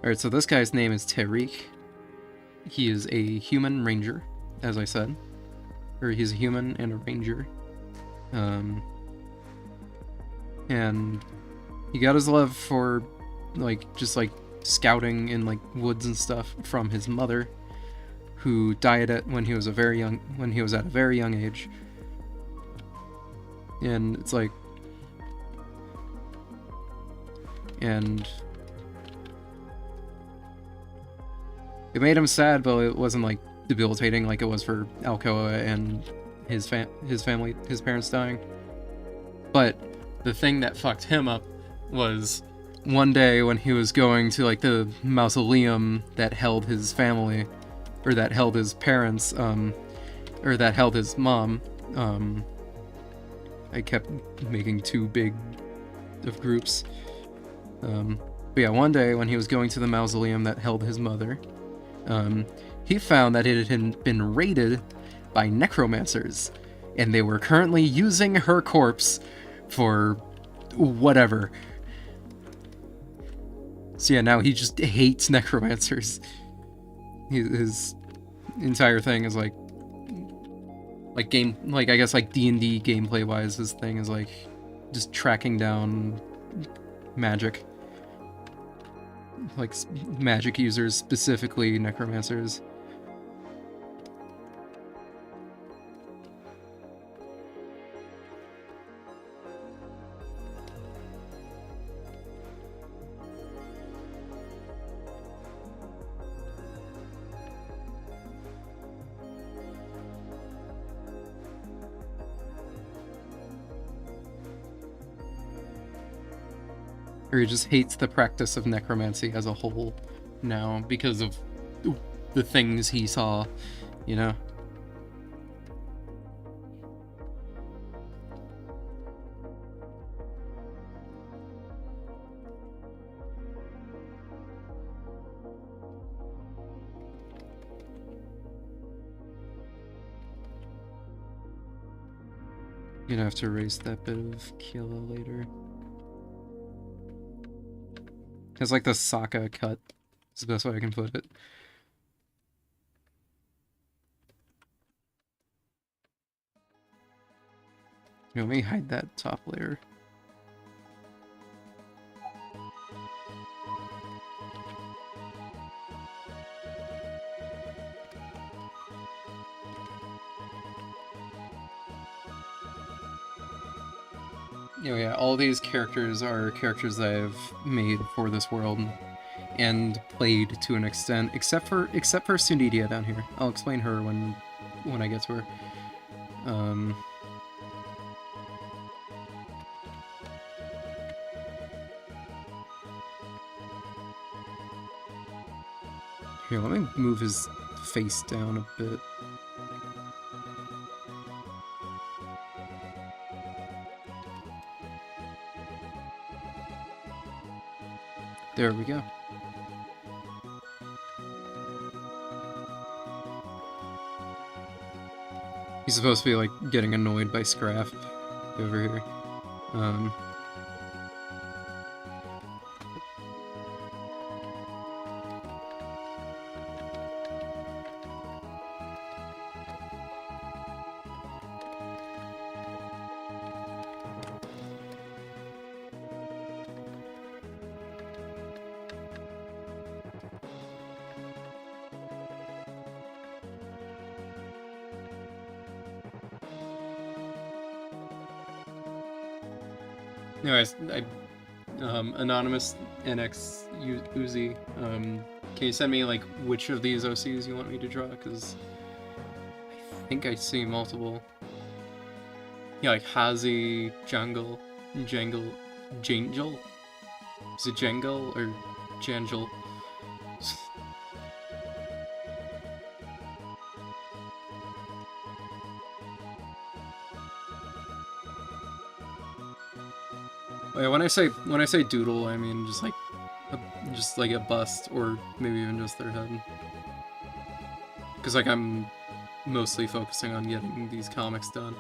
Alright, so this guy's name is Tariq. He is a human ranger, as I said. Or he's a human and a ranger. And he got his love for, like, just, like, scouting in, like, woods and stuff from his mother, who died when he was at a very young age. And it's like... And... it made him sad, but it wasn't, like, debilitating like it was for Alcoa and his family, his parents dying. But the thing that fucked him up was one day when he was going to, like, the mausoleum that held his family, or that held his parents, or that held his mom. I kept making too big of groups. But yeah, one day when he was going to the mausoleum that held his mother, he found that it had been raided by necromancers, and they were currently using her corpse for whatever. So yeah, now he just hates necromancers. His entire thing is like I guess like D&D gameplay wise, his thing is like just tracking down magic. Like magic users, specifically necromancers. Or he just hates the practice of necromancy as a whole now because of the things he saw, you know? You're gonna have to erase that bit of Killa later. It's like the Sokka cut. It's the best way I can put it. Let me hide that top layer. Yeah, all these characters are characters that I've made for this world and played to an extent, except for Sundidia down here. I'll explain her when I get to her. Here, let me move his face down a bit. There we go. He's supposed to be, like, getting annoyed by Scrap over here. Anyways, Anonymous NX Uzi, can you send me, like, which of these OCs you want me to draw? Because I think I see multiple. Yeah, like Hazi, Jangle, Jangle? Is it Jangle or Jangle? Wait, when I say doodle, I mean just like a bust, or maybe even just their head. Because, like, I'm mostly focusing on getting these comics done.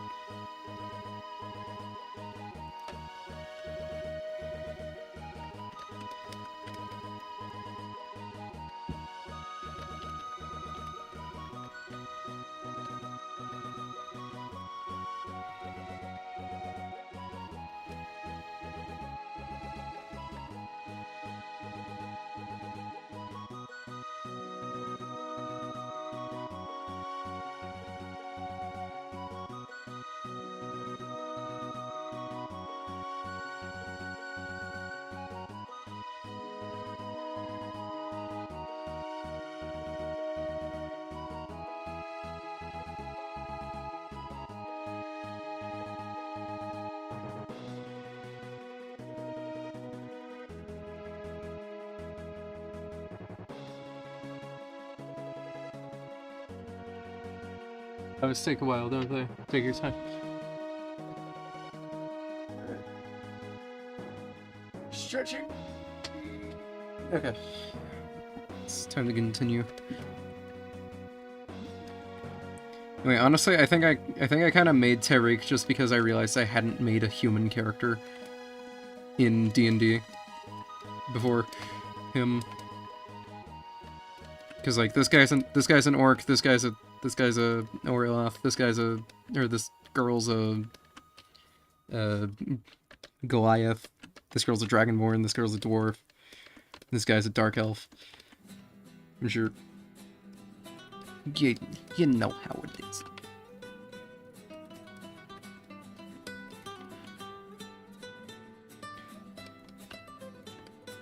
Those take a while, don't they? Take your time. Stretching. Okay. It's time to continue. Wait, honestly, I think I kind of made Tariq just because I realized I hadn't made a human character in D&D before him. Because, like, this guy's an orc, this guy's a Orloff, this girl's a Goliath, this girl's a Dragonborn, this girl's a dwarf, this guy's a dark elf. I'm sure you know how it is.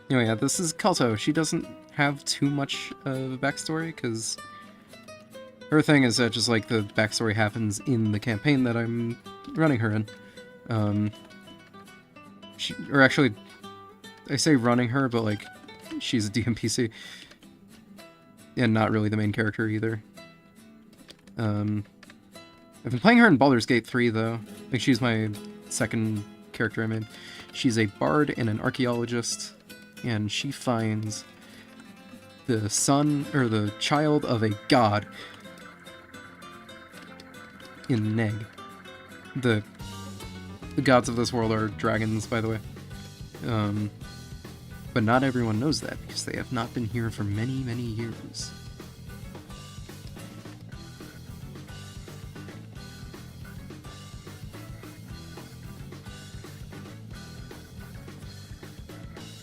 Anyway, yeah, this is Kalto. She doesn't have too much of a backstory, because her thing is that just, like, the backstory happens in the campaign that I'm running her in. Or actually, I say running her, but, like, she's a DMPC. And not really the main character either. I've been playing her in Baldur's Gate 3, though. Like, she's my second character I made. She's a bard and an archaeologist, and she finds the son, or the child of a god in Neg. The gods of this world are dragons, by the way. But not everyone knows that, because they have not been here for many, many years.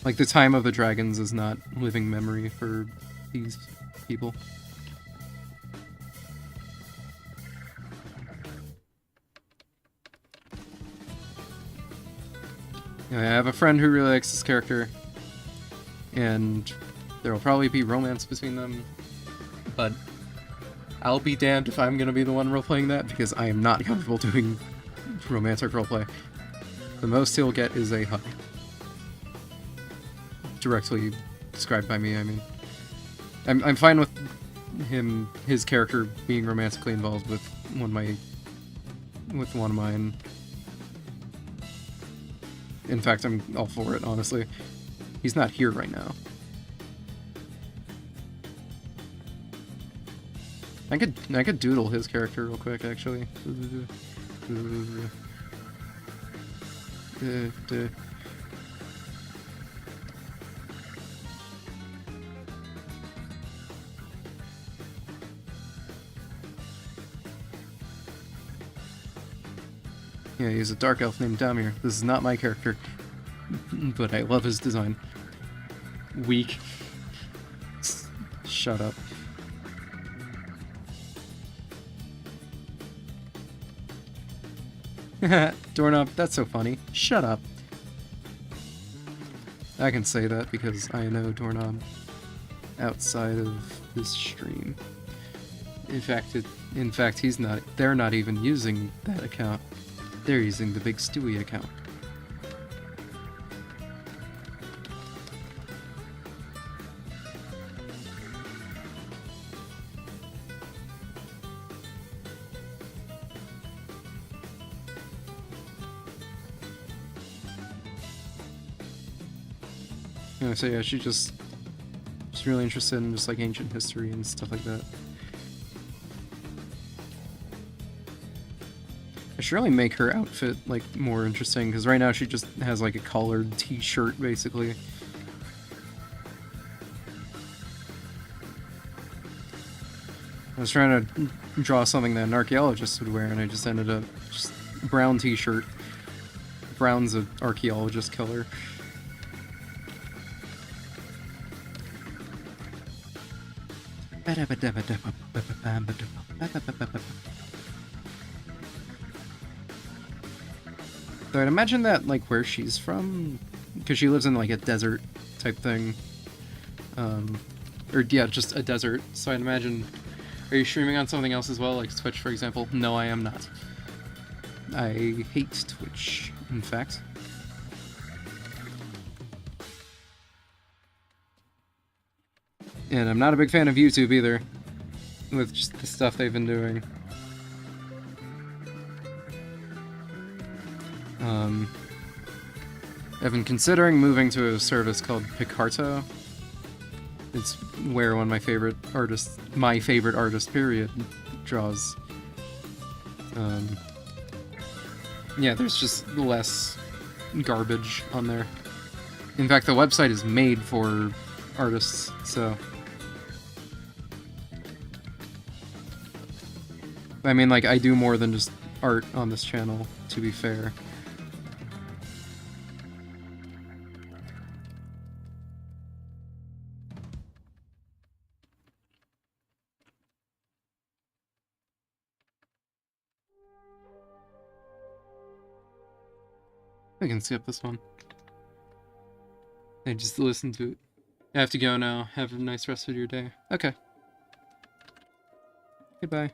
Like, the time of the dragons is not living memory for these people. I have a friend who really likes this character, and there will probably be romance between them, but I'll be damned if I'm gonna be the one role-playing that, because I am not comfortable doing romantic roleplay. The most he'll get is a hug. Directly described by me, I mean. I'm fine with his character being romantically involved with one of mine. In fact, I'm all for it, honestly. He's not here right now. I could doodle his character real quick, actually. Yeah, he's a dark elf named Damir. This is not my character, but I love his design. Weak. Shut up. Doorknob, that's so funny. Shut up. I can say that because I know Doorknob outside of this stream. In fact, he's not. They're not even using that account. They're using the Big Stewie account. Yeah, so yeah, she's really interested in just like ancient history and stuff like that. I should really make her outfit like more interesting, because right now she just has like a collared t-shirt basically. I was trying to draw something that an archaeologist would wear, and I just ended up just brown t-shirt. Brown's an archaeologist color. So I'd imagine that, like, where she's from, because she lives in, like, a desert type thing, or, yeah, just a desert, so I'd imagine, are you streaming on something else as well, like Twitch, for example? No, I am not. I hate Twitch, in fact. And I'm not a big fan of YouTube either, with just the stuff they've been doing. I've been considering moving to a service called Picarto. It's where one of my favorite artist, period, draws. Yeah, there's just less garbage on there. In fact, the website is made for artists, so... I mean, like, I do more than just art on this channel, to be fair. I can skip this one. I just listened to it. I have to go now. Have a nice rest of your day. Okay. Goodbye.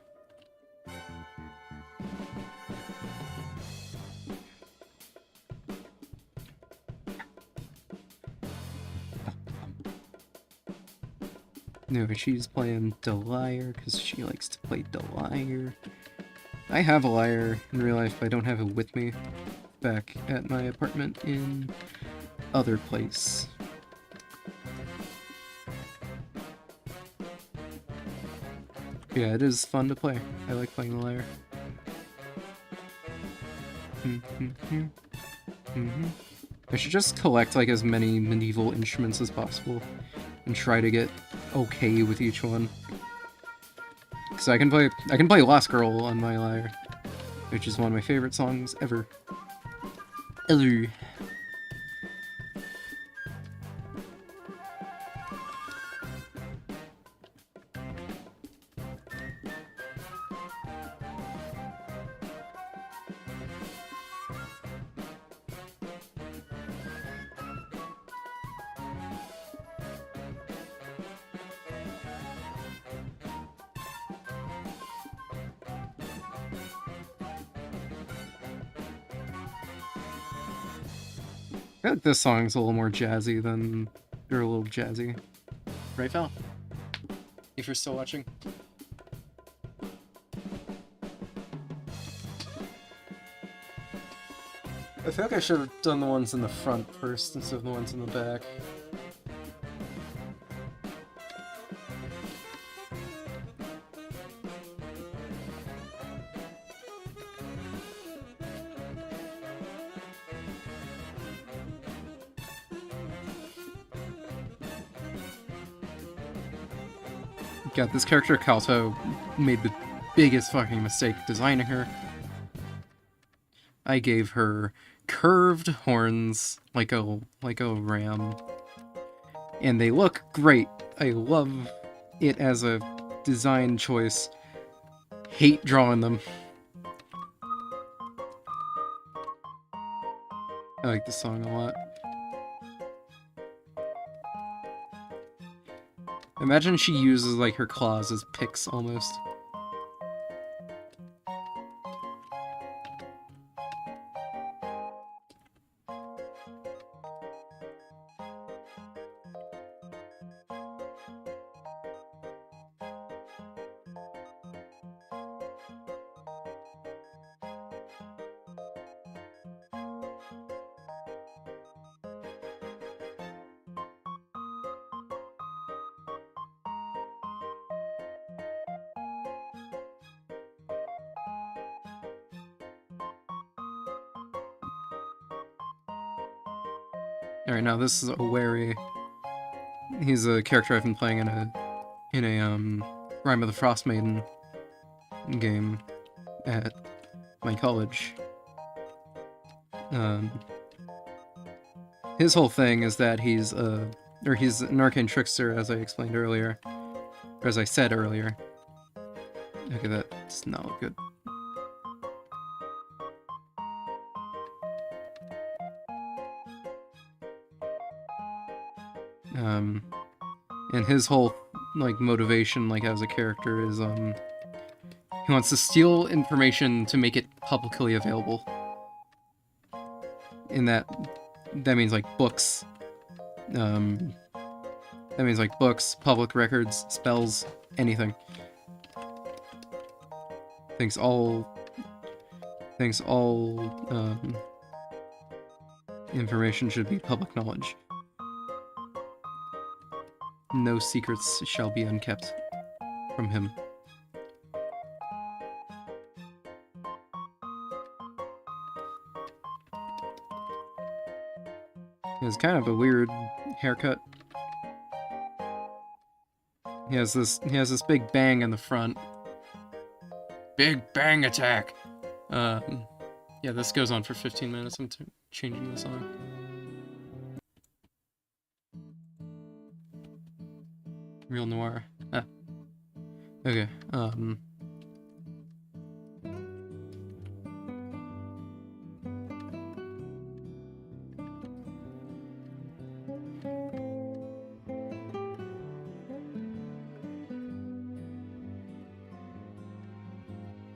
No, she's playing the lyre because she likes to play the lyre. I have a lyre in real life, but I don't have it with me back at my apartment in other place. Yeah, it is fun to play. I like playing the lyre. I should just collect like as many medieval instruments as possible and try to get okay with each one. Cause I can play Lost Girl on my lyre, which is one of my favorite songs ever. Hello. feel like this song's a little more jazzy than... Or a little jazzy. Right, Val? If you're still watching. I feel like I should have done the ones in the front first instead of the ones in the back. God, this character Kalto made the biggest fucking mistake designing her. I gave her curved horns like a ram, and they look great. I love it as a design choice. Hate drawing them. I like this song a lot. Imagine she uses like her claws as picks almost. Alright, now this is Oweri. He's a character I've been playing in a Rime of the Frost Maiden game at my college. His whole thing is that he's an arcane trickster, as I explained earlier. Or as I said earlier. Okay, that's not good. And his whole, like, motivation, like, as a character is, he wants to steal information to make it publicly available. In that means, like, books. That means, like, books, public records, spells, anything. Thinks all information should be public knowledge. No secrets shall be unkept from him. He has kind of a weird haircut. He has this big bang in the front. Big bang attack! Yeah, this goes on for 15 minutes. I'm changing the song. Real noir. Ah. Okay,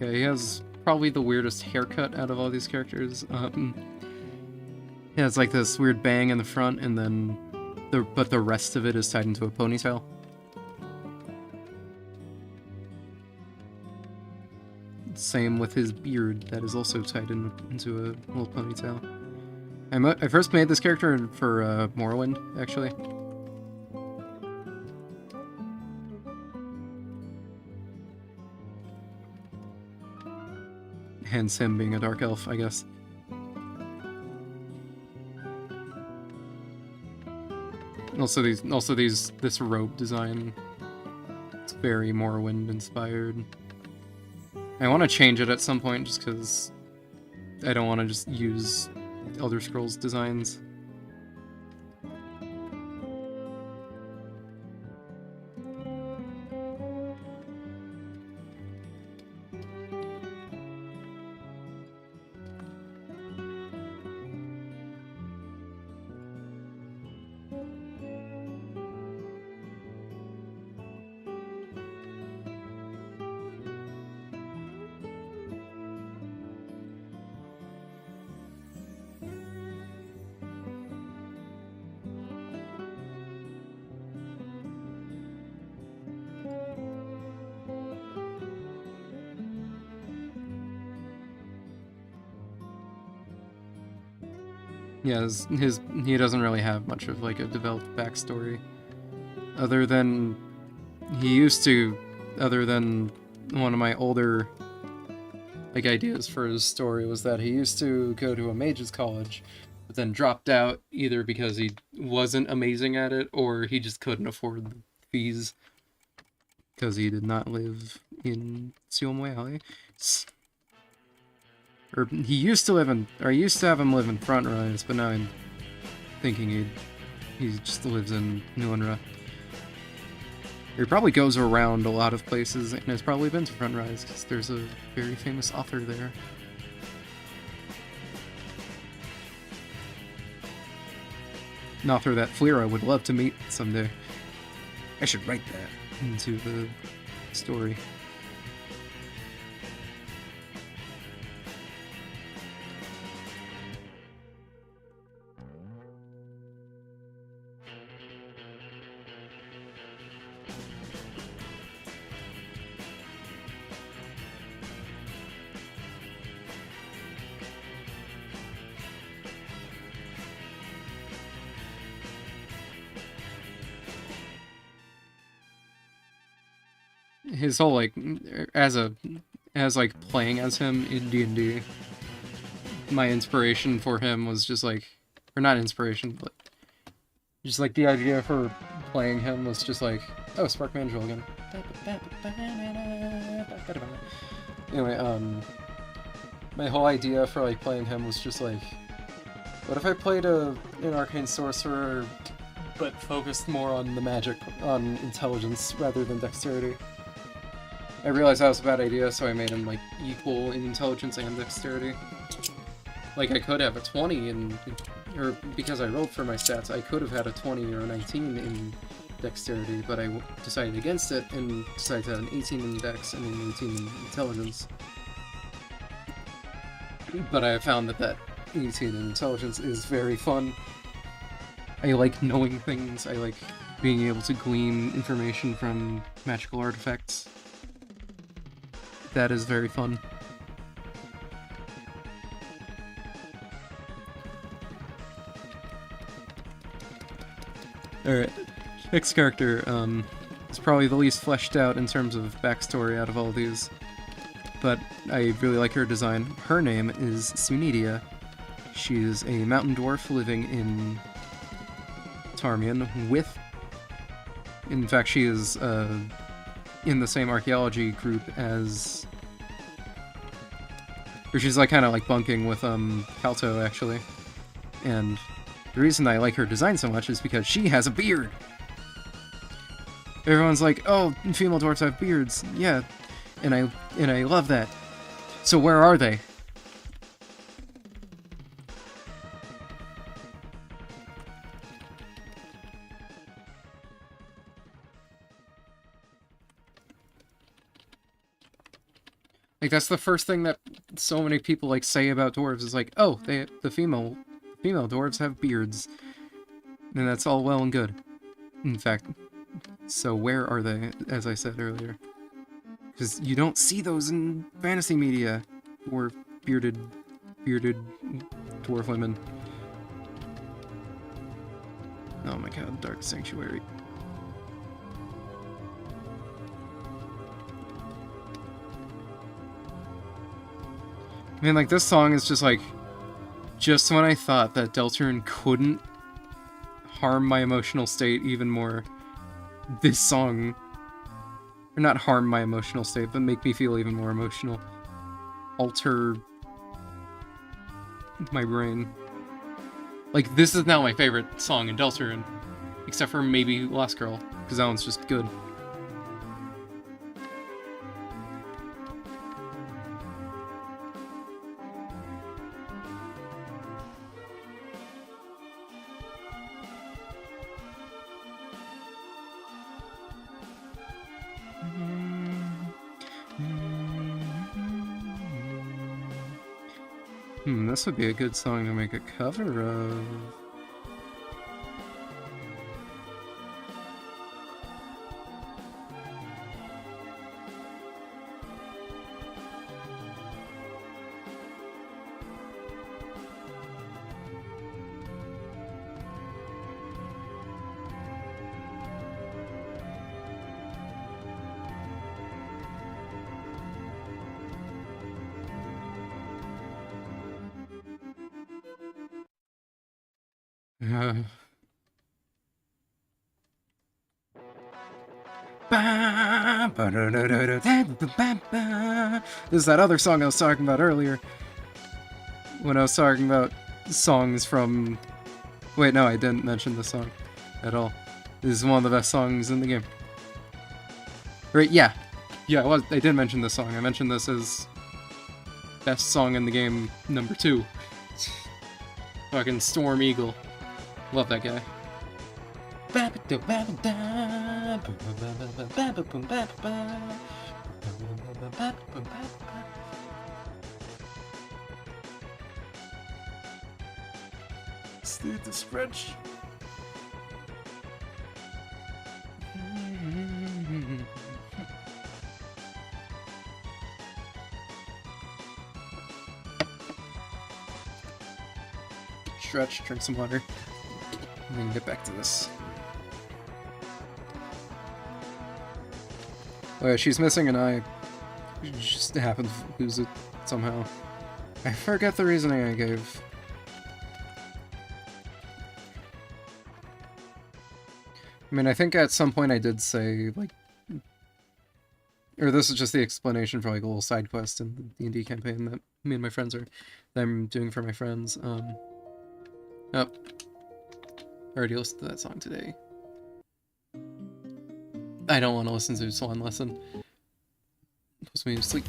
yeah, he has probably the weirdest haircut out of all these characters. He has like this weird bang in the front, and then but the rest of it is tied into a ponytail. Same with his beard, that is also tied into a little ponytail. I first made this character for Morrowind, actually. Hence him being a dark elf, I guess. This robe design. It's very Morrowind inspired. I want to change it at some point just because I don't want to just use Elder Scrolls designs. Yeah, he doesn't really have much of like a developed backstory, other than he used to. Other than one of my older like ideas for his story was that he used to go to a mages college, but then dropped out either because he wasn't amazing at it or he just couldn't afford the fees because he did not live in Seoul Alley. Or he used to live in, or I used to have him live in Front Rise, but now I'm thinking he just lives in Nuanra. He probably goes around a lot of places and has probably been to Front Rise because there's a very famous author there. An author that Fleera would love to meet someday. I should write that into the story. His whole like as like playing as him in D&D, my inspiration for him was just like, or not inspiration, but just like the idea for playing him was just like, oh, Spark Mandrill again. Anyway, my whole idea for like playing him was just like, what if I played an arcane sorcerer, but focused more on the magic, on intelligence rather than dexterity? I realized that was a bad idea, so I made him like equal in intelligence and dexterity. Like I could have a 20 in, or because I rolled for my stats, I could have had a 20 or a 19 in dexterity, but I decided against it and decided to have an 18 in dex and an 18 in intelligence. But I found that 18 in intelligence is very fun. I like knowing things, I like being able to glean information from magical artifacts. That is very fun. Alright, next character is probably the least fleshed out in terms of backstory out of all these, but I really like her design. Her name is Sunidia. She is a mountain dwarf living in Tarmian with... In fact, she is in the same archaeology group as... Or she's like kind of like bunking with Kalto, actually. And the reason I like her design so much is because she has a beard! Everyone's like, oh, female dwarfs have beards. Yeah, and I love that. So where are they? Like, that's the first thing that so many people, like, say about dwarves is like, oh, the female dwarves have beards. And that's all well and good. In fact, so where are they, as I said earlier? Because you don't see those in fantasy media, or bearded dwarf women. Oh my god, Dark Sanctuary. I mean, like, this song is just like, just when I thought that Deltarune couldn't harm my emotional state even more, this song, or not harm my emotional state, but make me feel even more emotional, alter my brain. Like, this is now my favorite song in Deltarune, except for maybe Lost Girl, because that one's just good. This would be a good song to make a cover of. This is that other song I was talking about earlier. When I was talking about songs from... Wait, no, I didn't mention this song at all. This is one of the best songs in the game. Right, yeah. Yeah, I did mention this song. I mentioned this as best song in the game number 2. Fucking Storm Eagle. Love that guy. Need to stretch. Stretch, drink some water, and then get back to this. Oh yeah, she's missing an eye. She just happened to lose it somehow. I forget the reasoning I gave. I mean, I think at some point I did say, like... Or this is just the explanation for, like, a little side quest in the D&D campaign that me and my friends that I'm doing for my friends. Oh. I already listened to that song today. I don't want to listen to Swan Lesson. It puts me to sleep.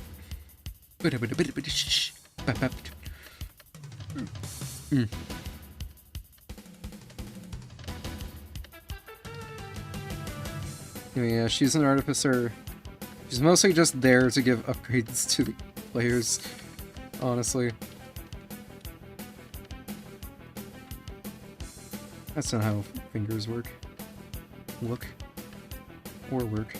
Yeah, she's an artificer. She's mostly just there to give upgrades to the players, honestly. That's not how fingers work. Look. Or work.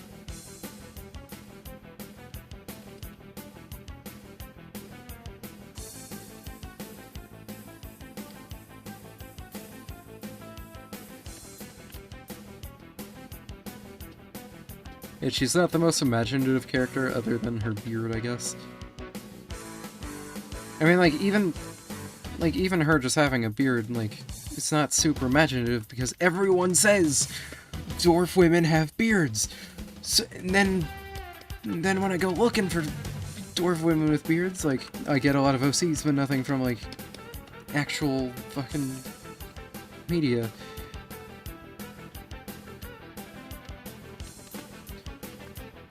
Yeah, she's not the most imaginative character other than her beard, I guess. I mean, like, even her just having a beard, like, it's not super imaginative because everyone says dwarf women have beards. So, and then when I go looking for dwarf women with beards, like, I get a lot of OCs, but nothing from, like, actual fucking media.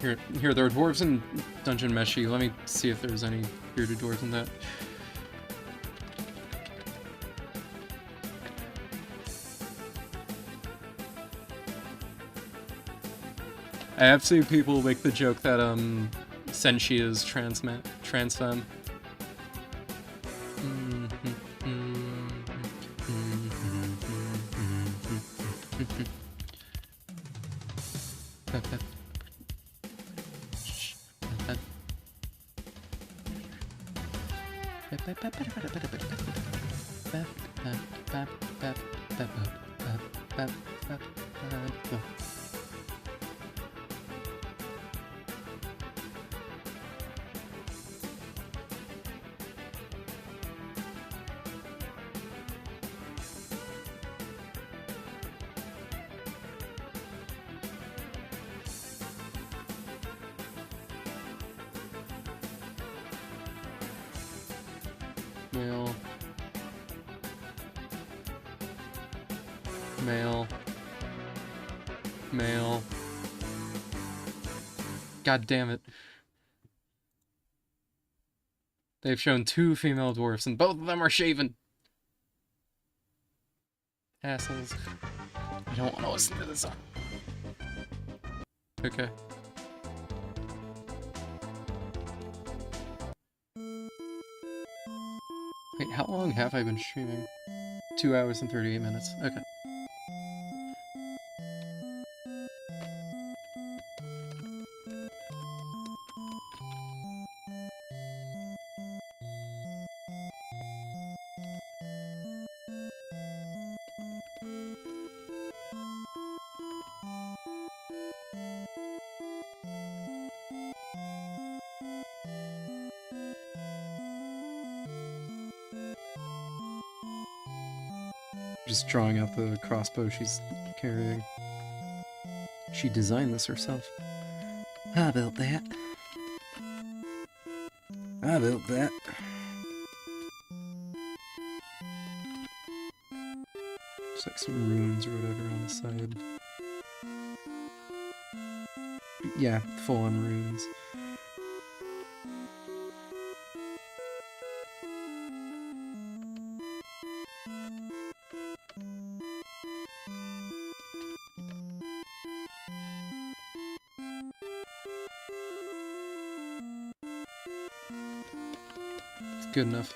Here, there are dwarves in Dungeon Meshi. Let me see if there's any bearded dwarves in that. I have seen people make the joke that, Senshi is trans femme. Male. God damn it. They've shown 2 female dwarfs, and both of them are shaven. Assholes. I don't want to listen to this song. Okay. Wait, how long have I been streaming? 2 hours and 38 minutes. Okay. Just drawing out the crossbow she's carrying. She designed this herself. I built that. I built that. There's like some runes or whatever on the side. Yeah, full on runes. It's good enough.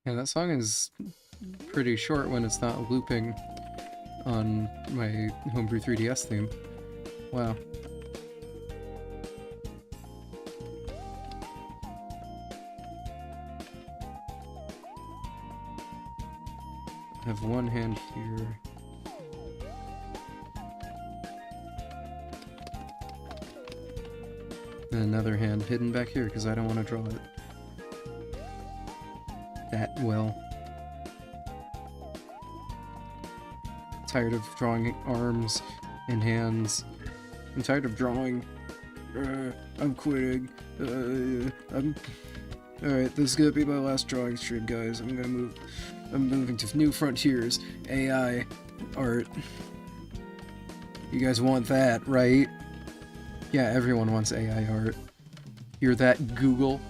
Yeah, that song is pretty short when it's not looping on my Homebrew 3DS theme. Wow. I have one hand here. And another hand hidden back here because I don't want to draw it that well. Tired of drawing arms and hands. I'm tired of drawing. I'm quitting. Alright, this is gonna be my last drawing stream, guys. I'm moving to new frontiers. AI art. You guys want that, right? Yeah, everyone wants AI art. Hear that, Google?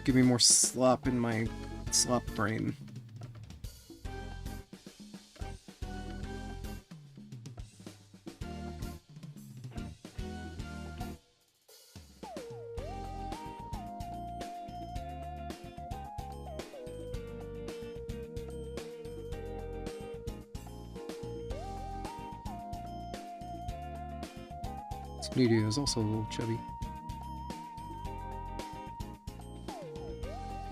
Give me more slop in my slop brain. Sneedy is also a little chubby.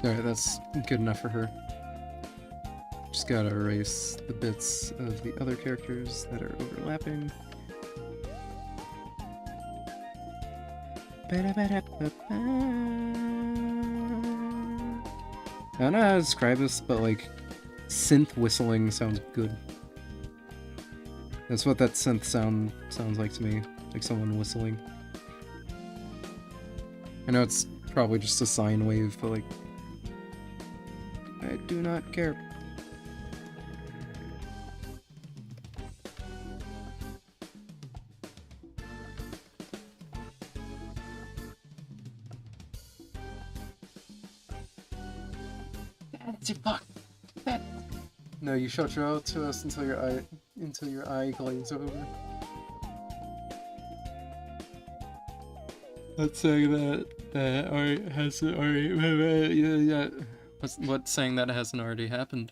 Alright, that's good enough for her. Just gotta erase the bits of the other characters that are overlapping. I don't know how to describe this, but like, synth whistling sounds good. That's what that synth sounds like to me. Like someone whistling. I know it's probably just a sine wave, but like, I do not care. Fuck. No, you shut your out to us until your eye glaze over. Not saying that art hasn't already. Yeah. What's saying that hasn't already happened?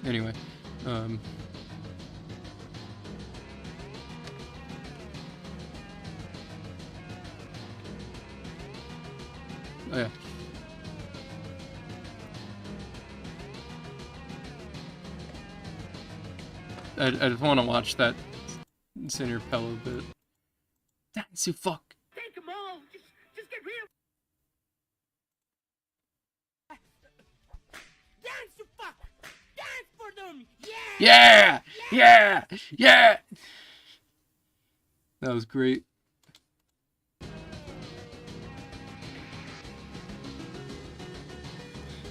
Anyway, oh yeah. I just want to watch that Senior Pello bit. Dance, you fuck. Take them all. Just get rid of. Dance, you fuck. Dance for them. Yeah. Yeah! That was great.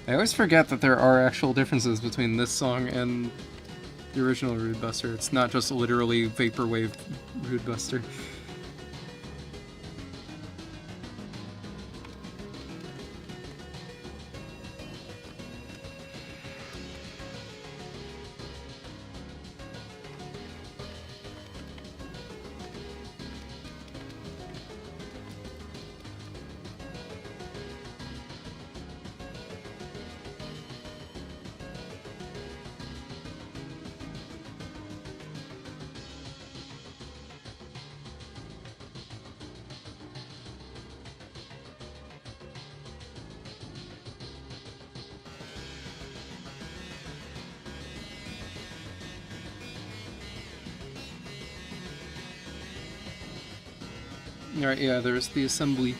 I always forget that there are actual differences between this song and the original Rude Buster. It's not just literally vaporwave Rude Buster. Alright, yeah, there's the assembly.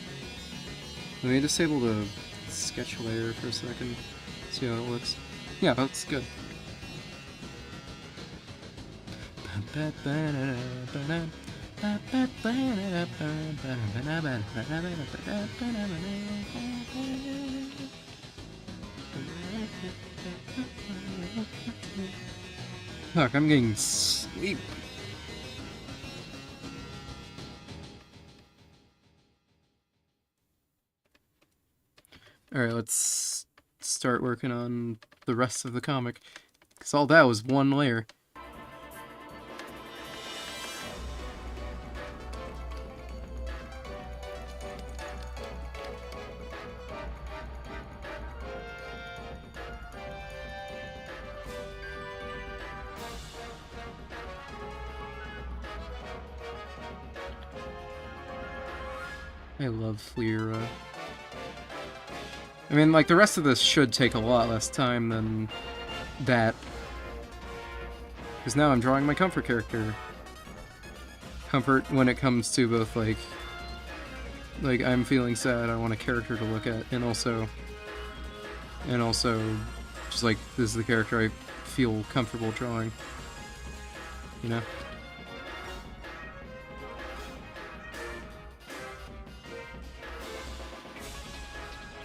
Let me disable the sketch layer for a second. See how it looks. Yeah, that's good. Fuck, I'm getting sleep. Alright, let's start working on the rest of the comic. Because all that was one layer. I love Fleera. I mean, like, the rest of this should take a lot less time than that. Because now I'm drawing my comfort character. Comfort when it comes to both, like, I'm feeling sad, I want a character to look at, and also, just like, this is the character I feel comfortable drawing. You know?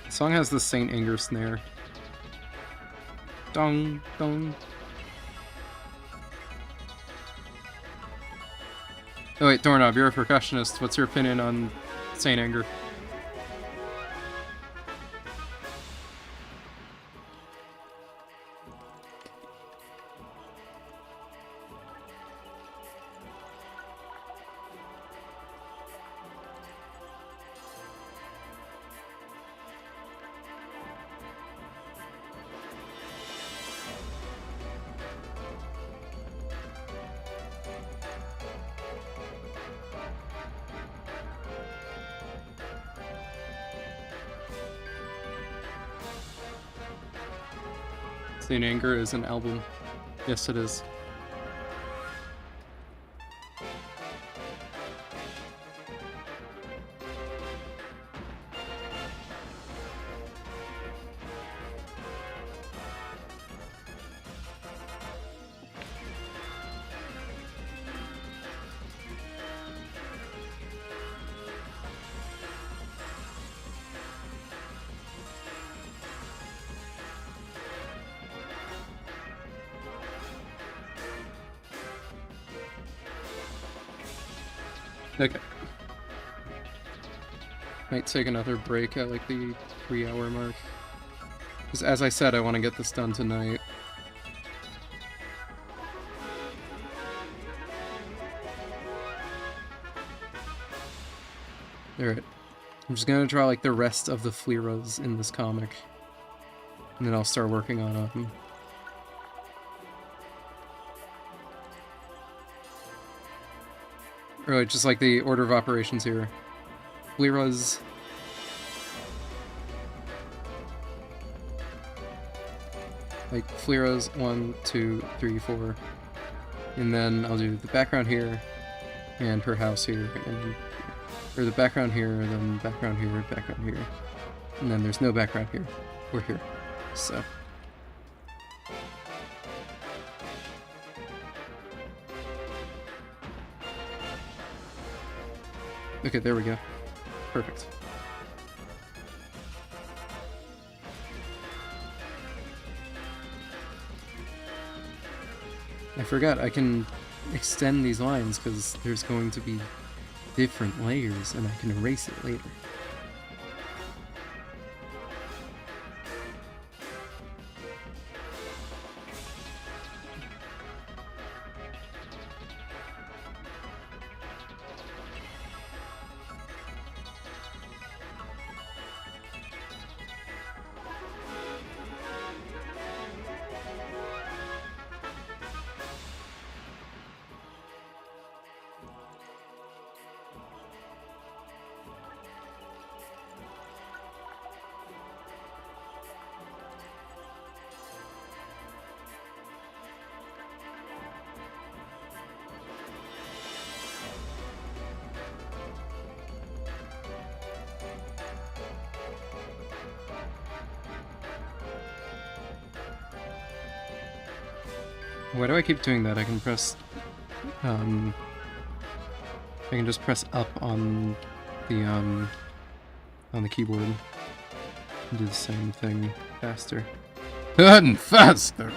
The song has the Saint Anger snare. Dong, dong. Oh wait, Doorknob, you're a percussionist. What's your opinion on Saint Anger? Saint Anger is an album. Yes, it is. Okay. Might take another break at like the 3-hour mark. Because as I said, I want to get this done tonight. Alright. I'm just gonna draw like the rest of the Fleeras in this comic. And then I'll start working on them. Or just like the order of operations here. Fleeras. Like Fleeras 1, 2, 3, 4. And then I'll do the background here, and her house here, and or the background here, then background here, background here. And then there's no background here. Or here. So. Okay, there we go. Perfect. I forgot I can extend these lines because there's going to be different layers and I can erase it later. Why do I keep doing that? I can press, I can just press up on the keyboard and do the same thing faster. And faster!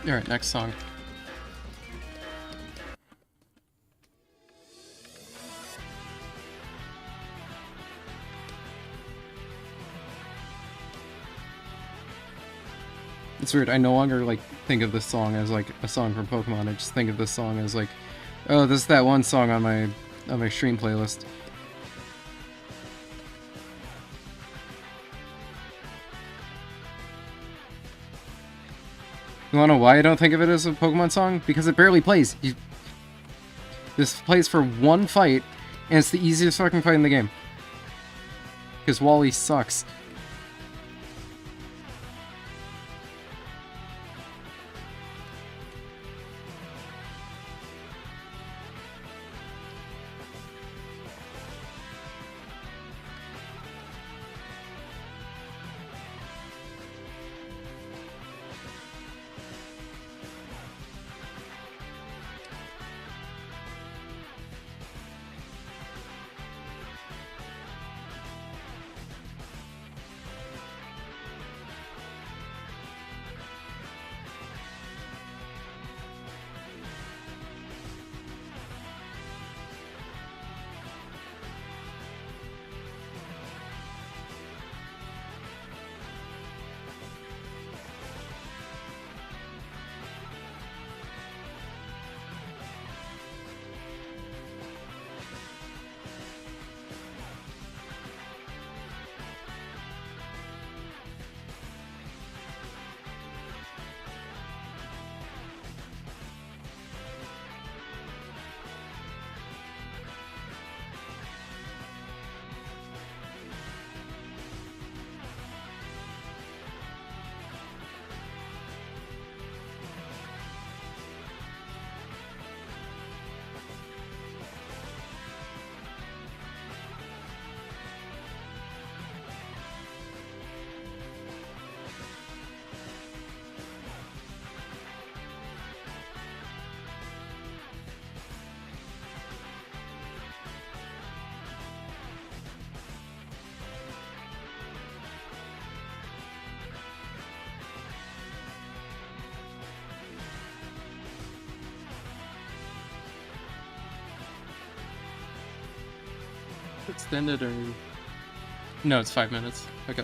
Alright, next song. It's weird, I no longer, like, think of this song as, like, a song from Pokemon. I just think of this song as, like, oh, this is that one song on my stream playlist. You wanna know why I don't think of it as a Pokemon song? Because it barely plays. This plays for one fight, and it's the easiest fucking fight in the game. Because Wally sucks. Extended or... No, it's 5 minutes. Okay.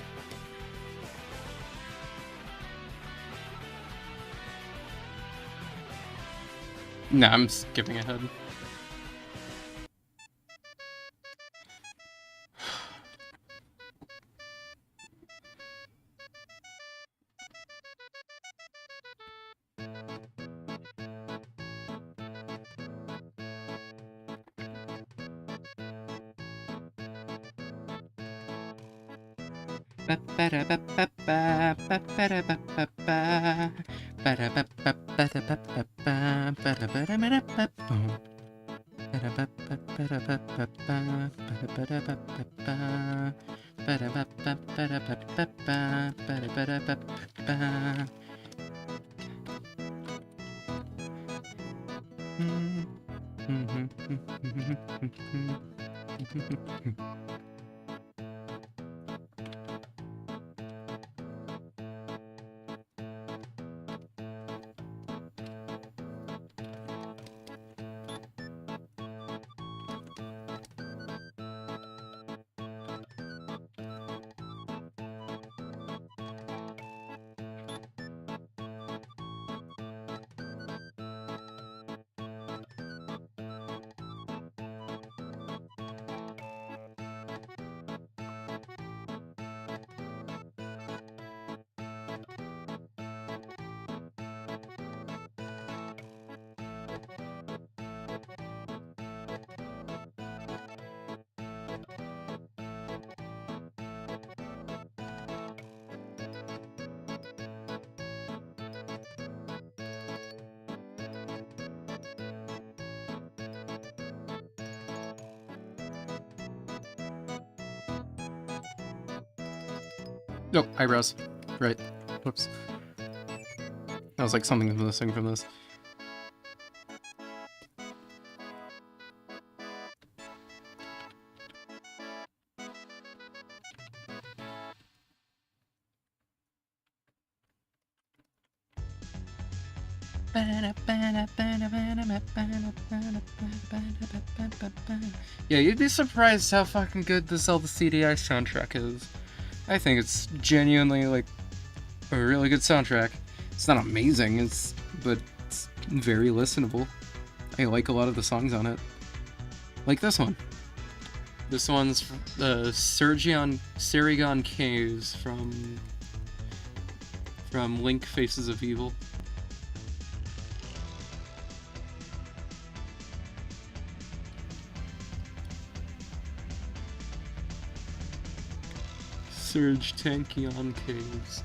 Nah, I'm skipping ahead. Nope, eyebrows. Right. Whoops. That was like something missing from this. Yeah, you'd be surprised how fucking good the Zelda CDI soundtrack is. I think it's genuinely, like, a really good soundtrack. It's not amazing, but it's very listenable. I like a lot of the songs on it. Like this one. This one's Saragon Caves from Link Faces of Evil. Surge Tankion Caves.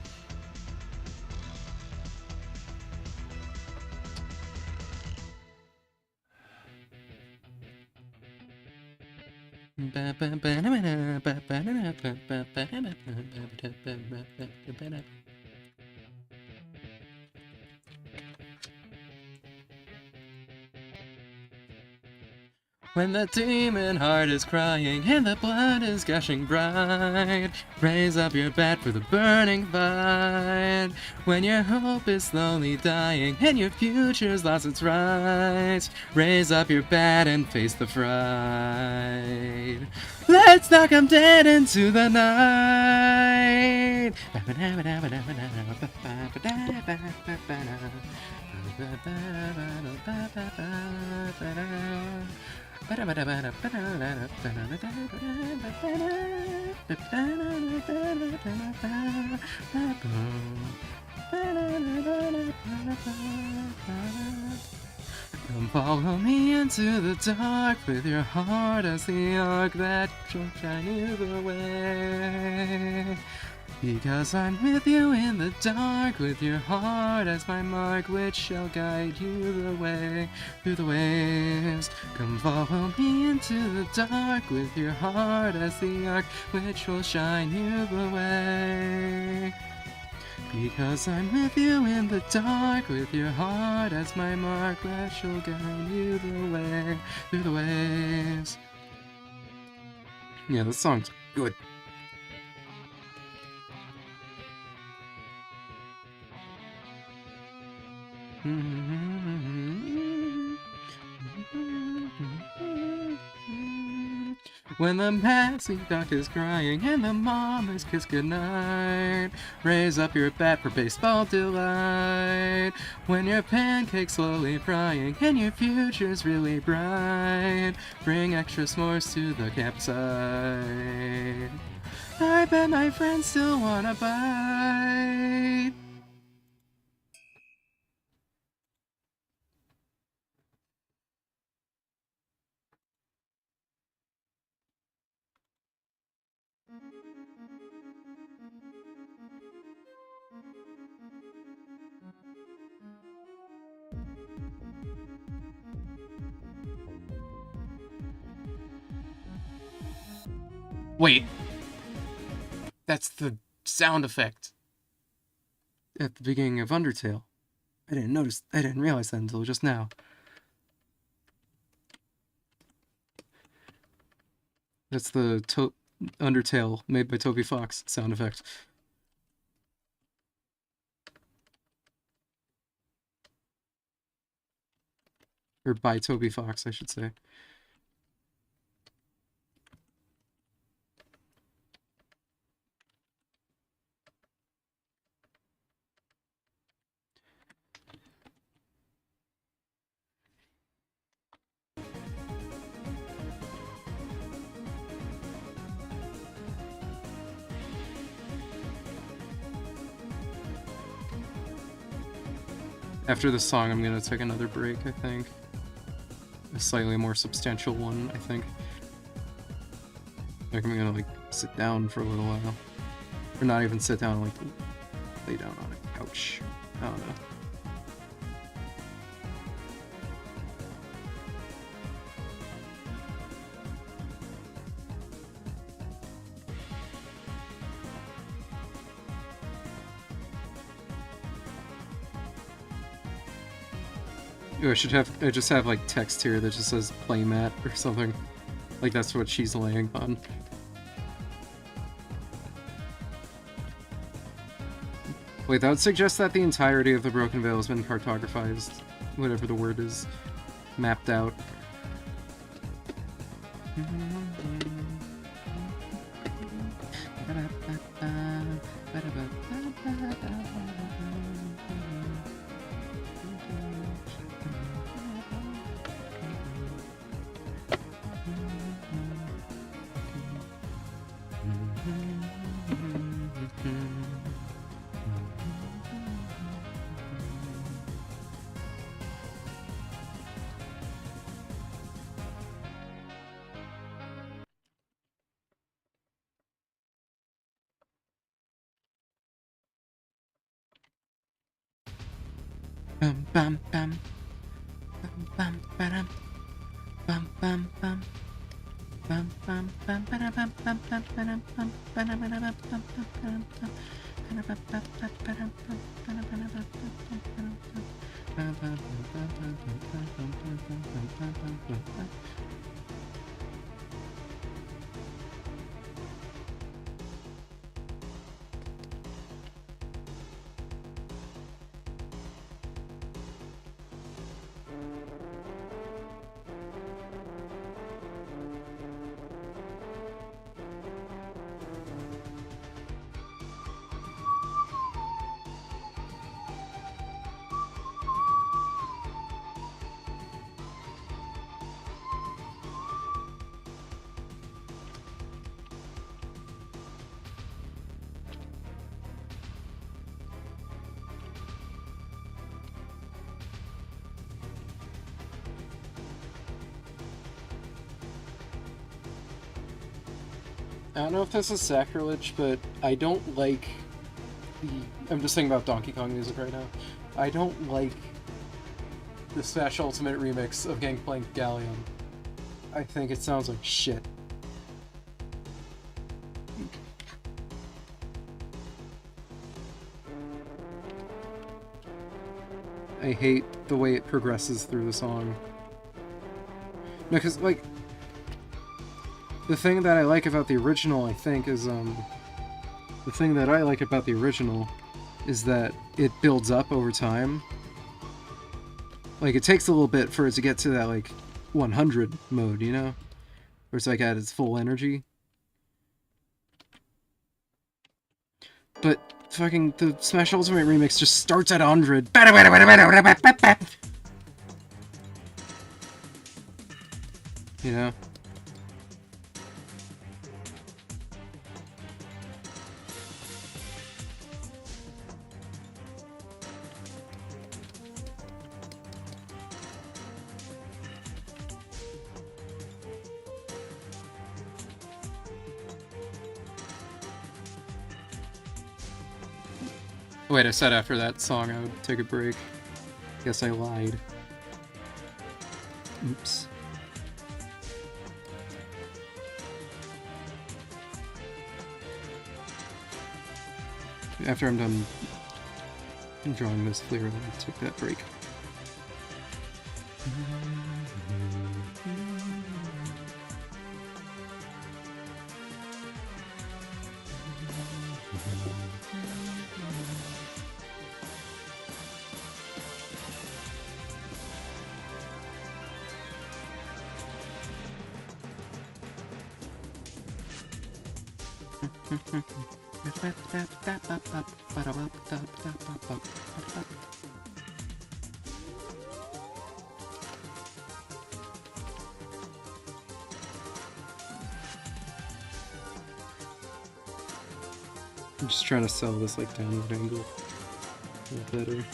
When the demon heart is crying and the blood is gushing bright, raise up your bat for the burning fight. When your hope is slowly dying and your future's lost its right, raise up your bat and face the fright. Let's knock 'em dead into the night. Come follow me into the dark with your heart as the arc that shall shine you the way. Because I'm with you in the dark, with your heart as my mark, which shall guide you the way through the waves. Come follow me into the dark, with your heart as the arc, which will shine you the way. Because I'm with you in the dark, with your heart as my mark, which shall guide you the way through the waves. Yeah, this song's good. When the maxi duck is crying and the mom is kissed goodnight, raise up your bat for baseball delight. When your pancake's slowly frying and your future's really bright, bring extra s'mores to the campsite. I bet my friends still wanna bite. Wait. That's the sound effect at the beginning of Undertale. I didn't realize that until just now. That's the Undertale made by Toby Fox sound effect. Or by Toby Fox, I should say. After this song, I'm gonna take another break, I think. A slightly more substantial one, I think. Like, I'm gonna, like, sit down for a little while. Or not even sit down, like, lay down on a couch. I don't know. Ooh, I just have like text here that just says playmat or something. Like that's what she's laying on. Wait, that would suggest that the entirety of the Broken Vale has been cartographized. Whatever the word is. Mapped out. Bum bum bum bum bum ba-dum. Bum bum bum bum bum bum ba-dum bum bum bum ba-dum bum ba-dum ba-dum bum bum ba-dum bum ba-dum bum bum ba-dum bum ba-dum ba-dum bum bum ba-dum bum. I don't know if this is sacrilege, but I don't like the... I'm just thinking about Donkey Kong music right now. I don't like the Smash Ultimate remix of Gangplank Galleon. I think it sounds like shit. I hate the way it progresses through the song. No, because, like... The thing that I like about the original, I think, is, the thing that I like about the original is that it builds up over time. Like, it takes a little bit for it to get to that, like, 100 mode, you know? Where it's, like, at its full energy. But, fucking, the Smash Ultimate remix just starts at 100. You know? Wait, I said after that song I would take a break. Guess I lied. Oops. After I'm done drawing this Fleer, I'll take that break. I'm just trying to sell this like downward angle a little better.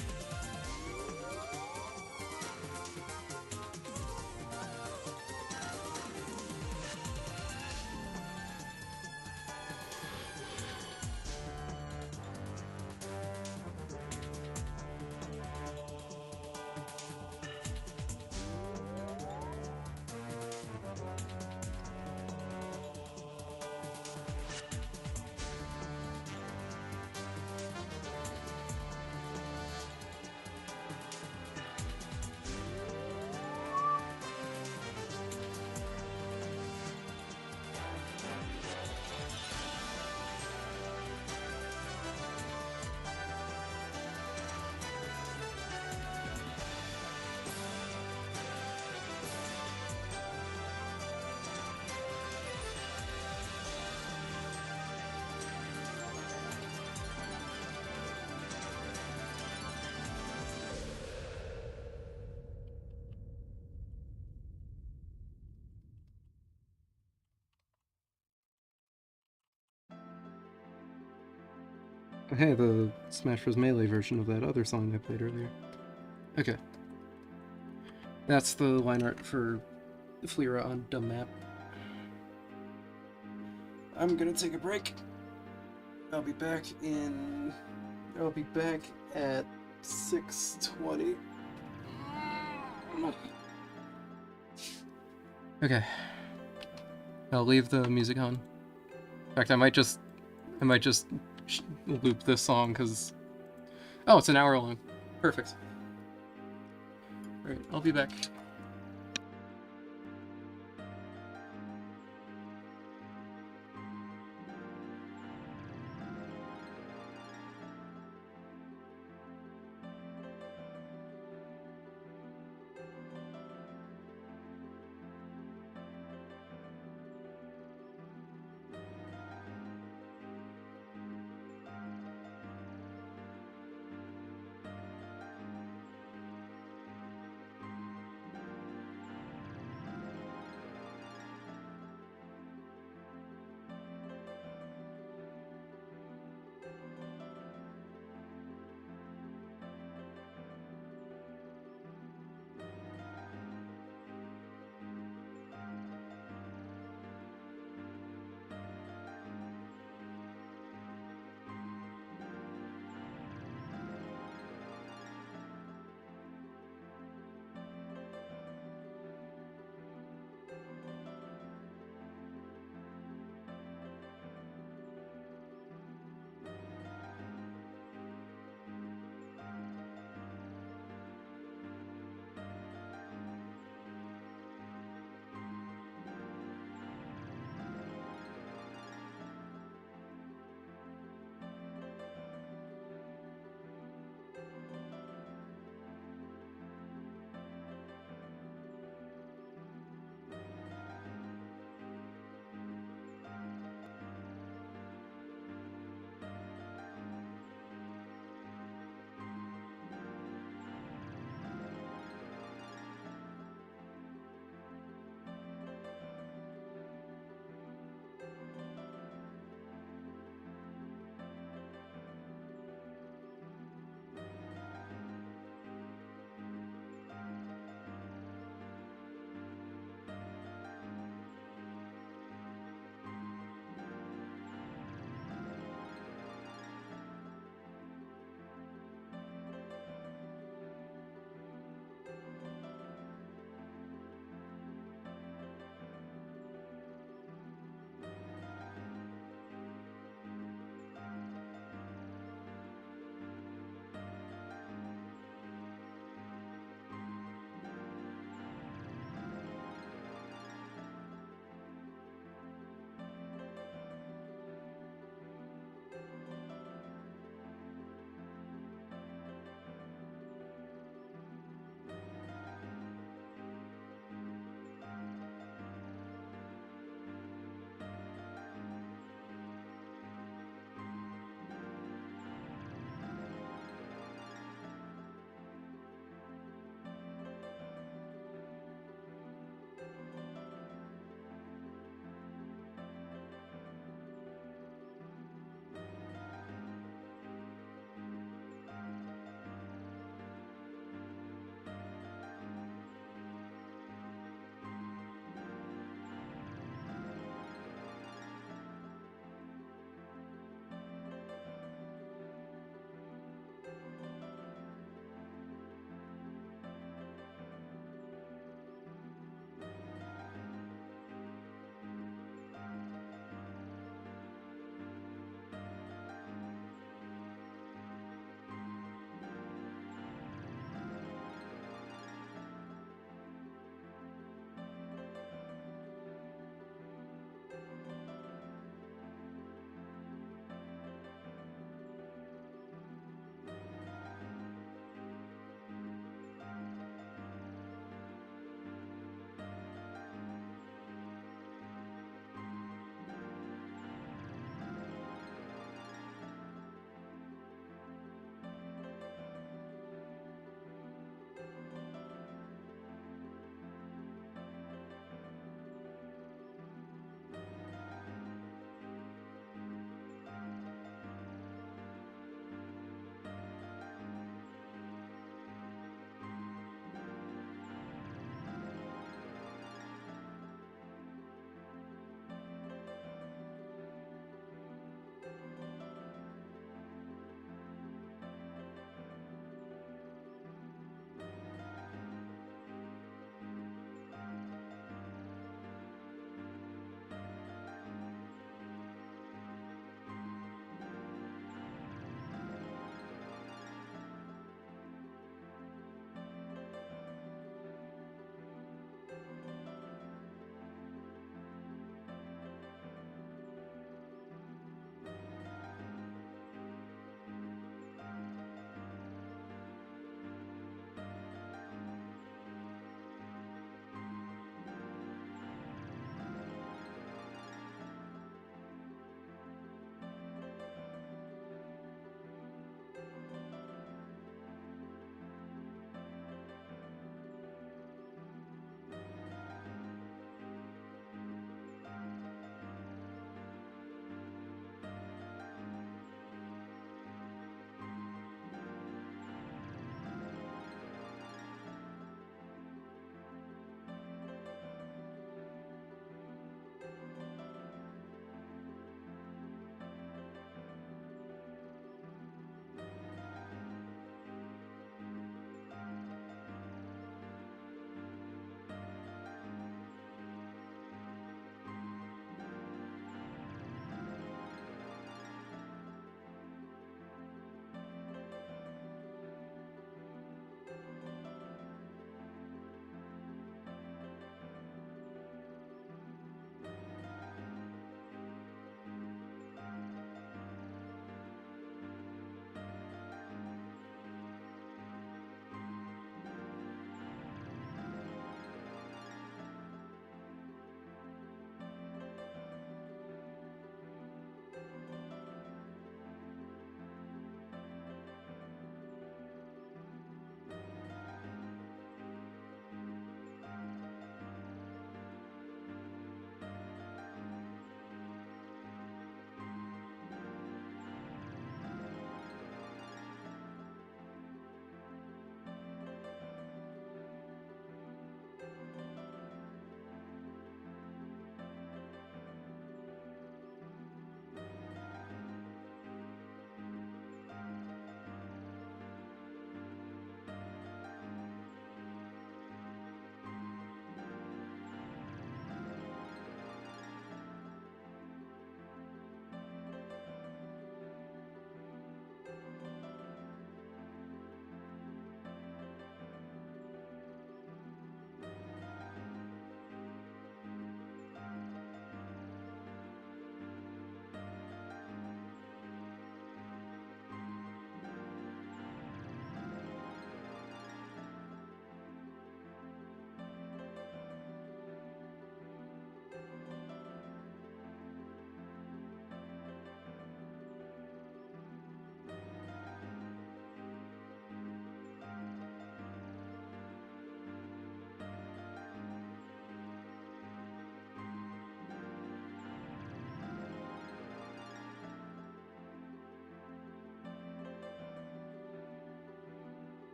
Hey, the Smash Bros. Melee version of that other song I played earlier. Okay. That's the line art for Fleera on Dumb Map. I'm gonna take a break. I'll be back at 6:20. Okay. I'll leave the music on. In fact, I might just loop this song because it's an hour long. Perfect. All right, I'll be back.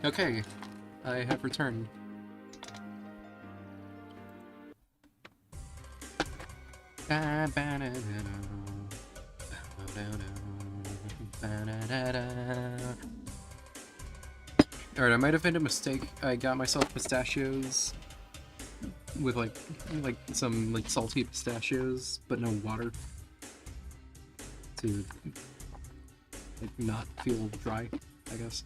Okay, I have returned. Alright, I might have made a mistake. I got myself pistachios with like some like salty pistachios, but no water to like not feel dry, I guess.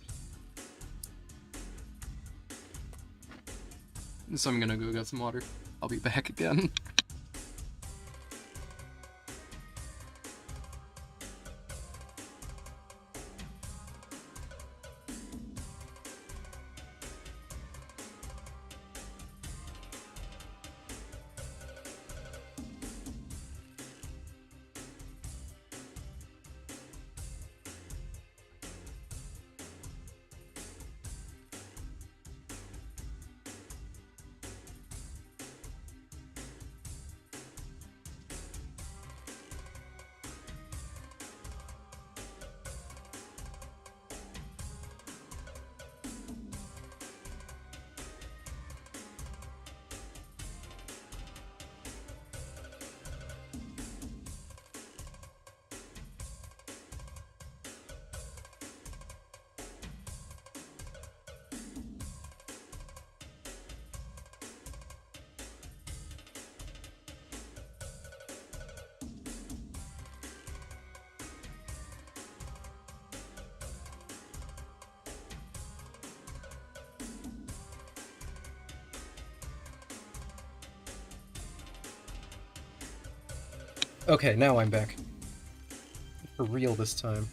So I'm gonna go get some water. I'll be back again. Okay, now I'm back. For real this time.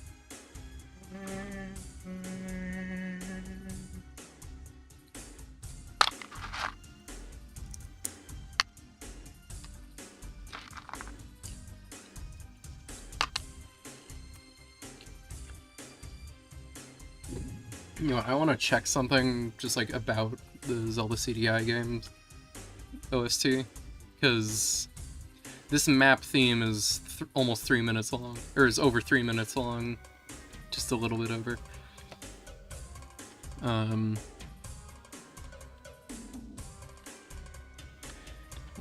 You know, I want to check something just like about the Zelda CDI games OST, because this map theme is almost 3 minutes long, or is over 3 minutes long, just a little bit over.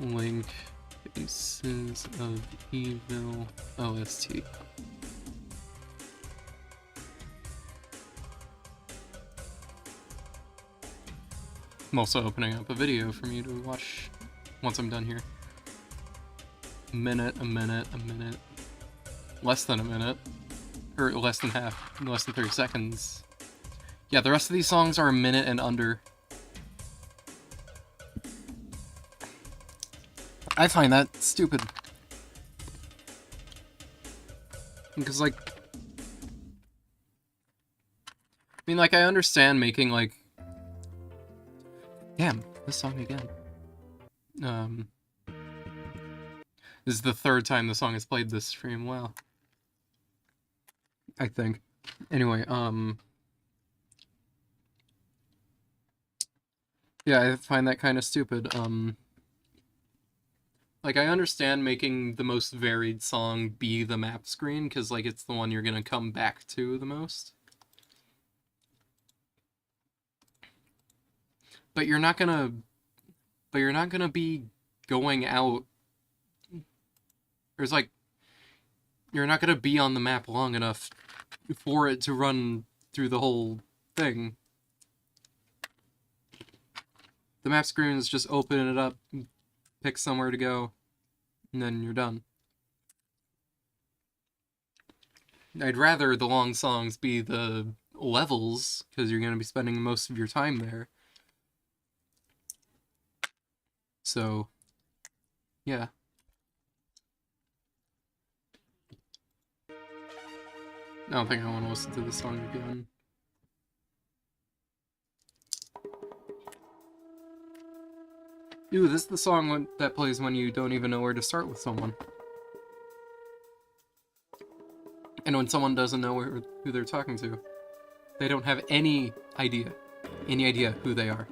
Link Faces of Evil OST. I'm also opening up a video for me to watch once I'm done here. A minute, less than a minute, or less than half, less than 30 seconds. Yeah, the rest of these songs are a minute and under. I find that stupid. Because, like, I mean, like, I understand making, like, damn, this song again. This is the third time the song has played this stream. Wow. I think. Anyway, yeah, I find that kind of stupid. Like, I understand making the most varied song be the map screen, because, like, it's the one you're gonna come back to the most. But you're not gonna be going out. There's like, you're not gonna be on the map long enough for it to run through the whole thing. The map screen is just open it up, pick somewhere to go, and then you're done. I'd rather the long songs be the levels, because you're gonna be spending most of your time there. So, yeah. I don't think I want to listen to this song again. Ooh, this is the song that plays when you don't even know where to start with someone. And when someone doesn't know who they're talking to. They don't have any idea who they are.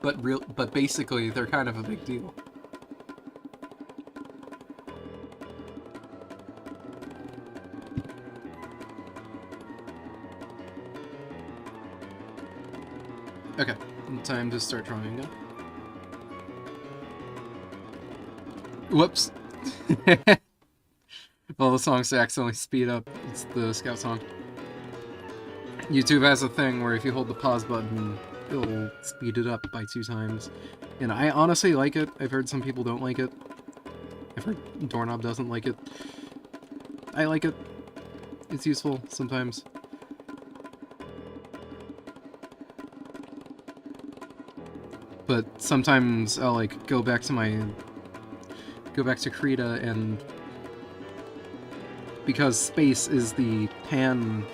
But basically, they're kind of a big deal. time to start drawing again. Whoops. All the songs to accidentally speed up. It's the Scout song. YouTube has a thing where if you hold the pause button, it'll speed it up by 2 times. And I honestly like it. I've heard some people don't like it. I've heard Doorknob doesn't like it. I like it. It's useful sometimes. But sometimes I'll like go back to Krita, and because space is the pan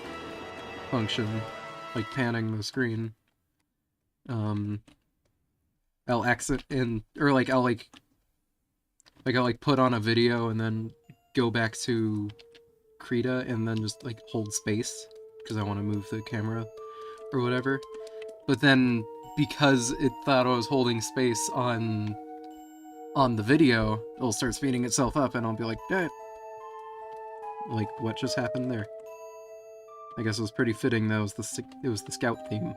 function, like panning the screen, I'll exit in, or I'll put on a video and then go back to Krita and then just like hold space because I want to move the camera or whatever. But then because it thought I was holding space on the video, it'll start speeding itself up and I'll be like, eh. Like, what just happened there? I guess it was pretty fitting that it was the Scout theme.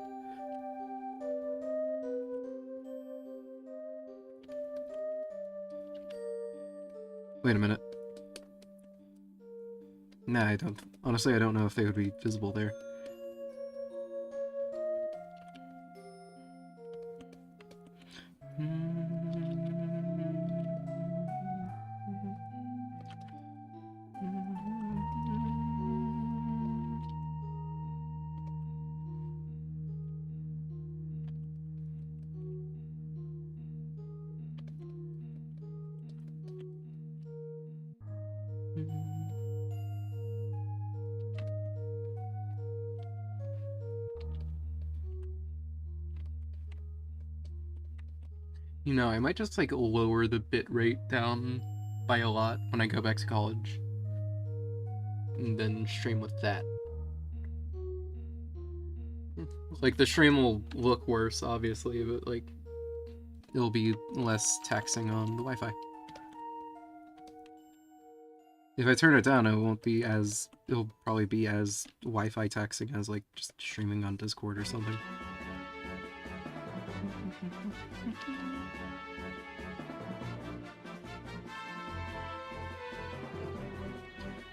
Wait a minute. Nah, I don't. Honestly, I don't know if they would be visible there. You know, I might just, like, lower the bitrate down by a lot when I go back to college. And then stream with that. Like, the stream will look worse, obviously, but, like, it'll be less taxing on the Wi-Fi. If I turn it down, it won't be as... It'll probably be as Wi-Fi taxing as, like, just streaming on Discord or something.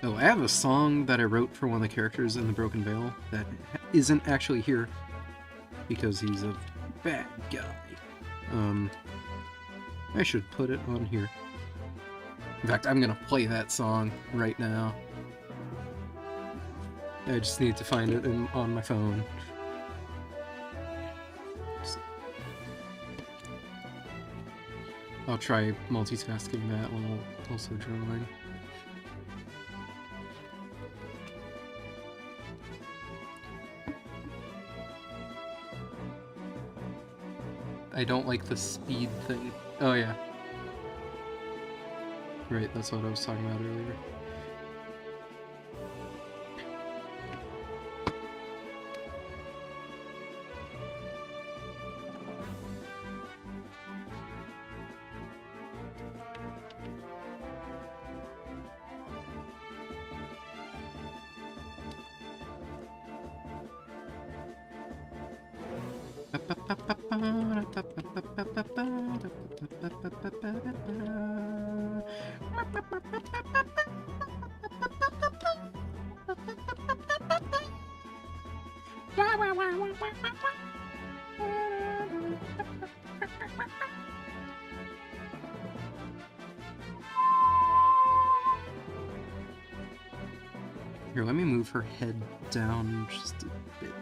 Oh, I have a song that I wrote for one of the characters in The Broken Veil that isn't actually here because he's a bad guy. I should put it on here. In fact, I'm gonna play that song right now. I just need to find it on my phone. I'll try multitasking that while also drawing. I don't like the speed thing. Oh yeah. Right, that's what I was talking about earlier. Here, let me move her head down just a bit.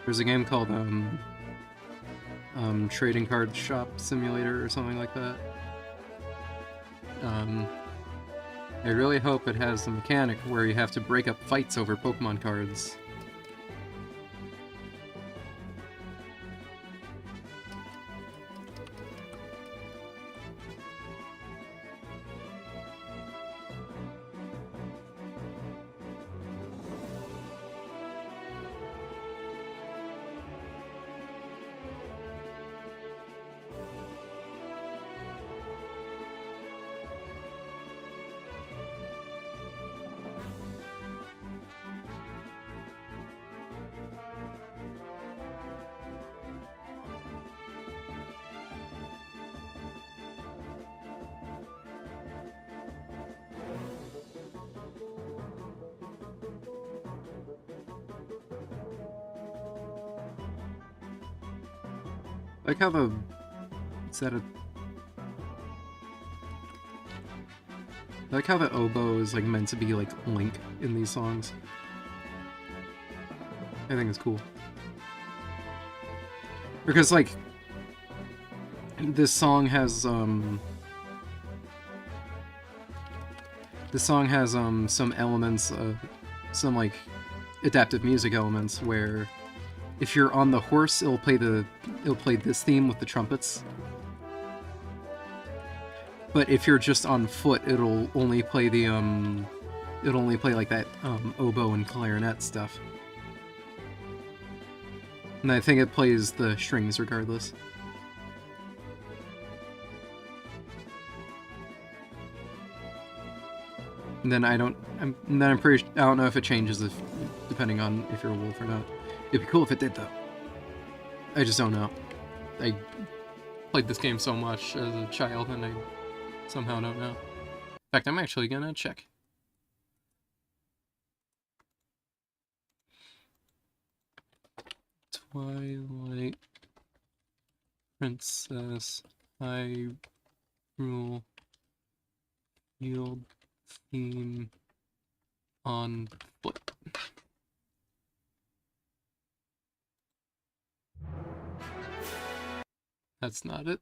There's a game called Trading Card Shop Simulator or something like that. I really hope it has the mechanic where you have to break up fights over Pokemon cards. Like how the... Is that a... I like how the oboe is like meant to be like Link in these songs. I think it's cool. Because like... This song has some elements of... Some like adaptive music elements where if you're on the horse, it'll play this theme with the trumpets. But if you're just on foot, it'll only play the like that oboe and clarinet stuff. And I think it plays the strings regardless. And then I don't know if it changes depending on if you're a wolf or not. It'd be cool if it did, though. I just don't know. I played this game so much as a child, and I somehow don't know. In fact, I'm actually gonna check. Twilight Princess Hyrule Field theme on foot. That's not it.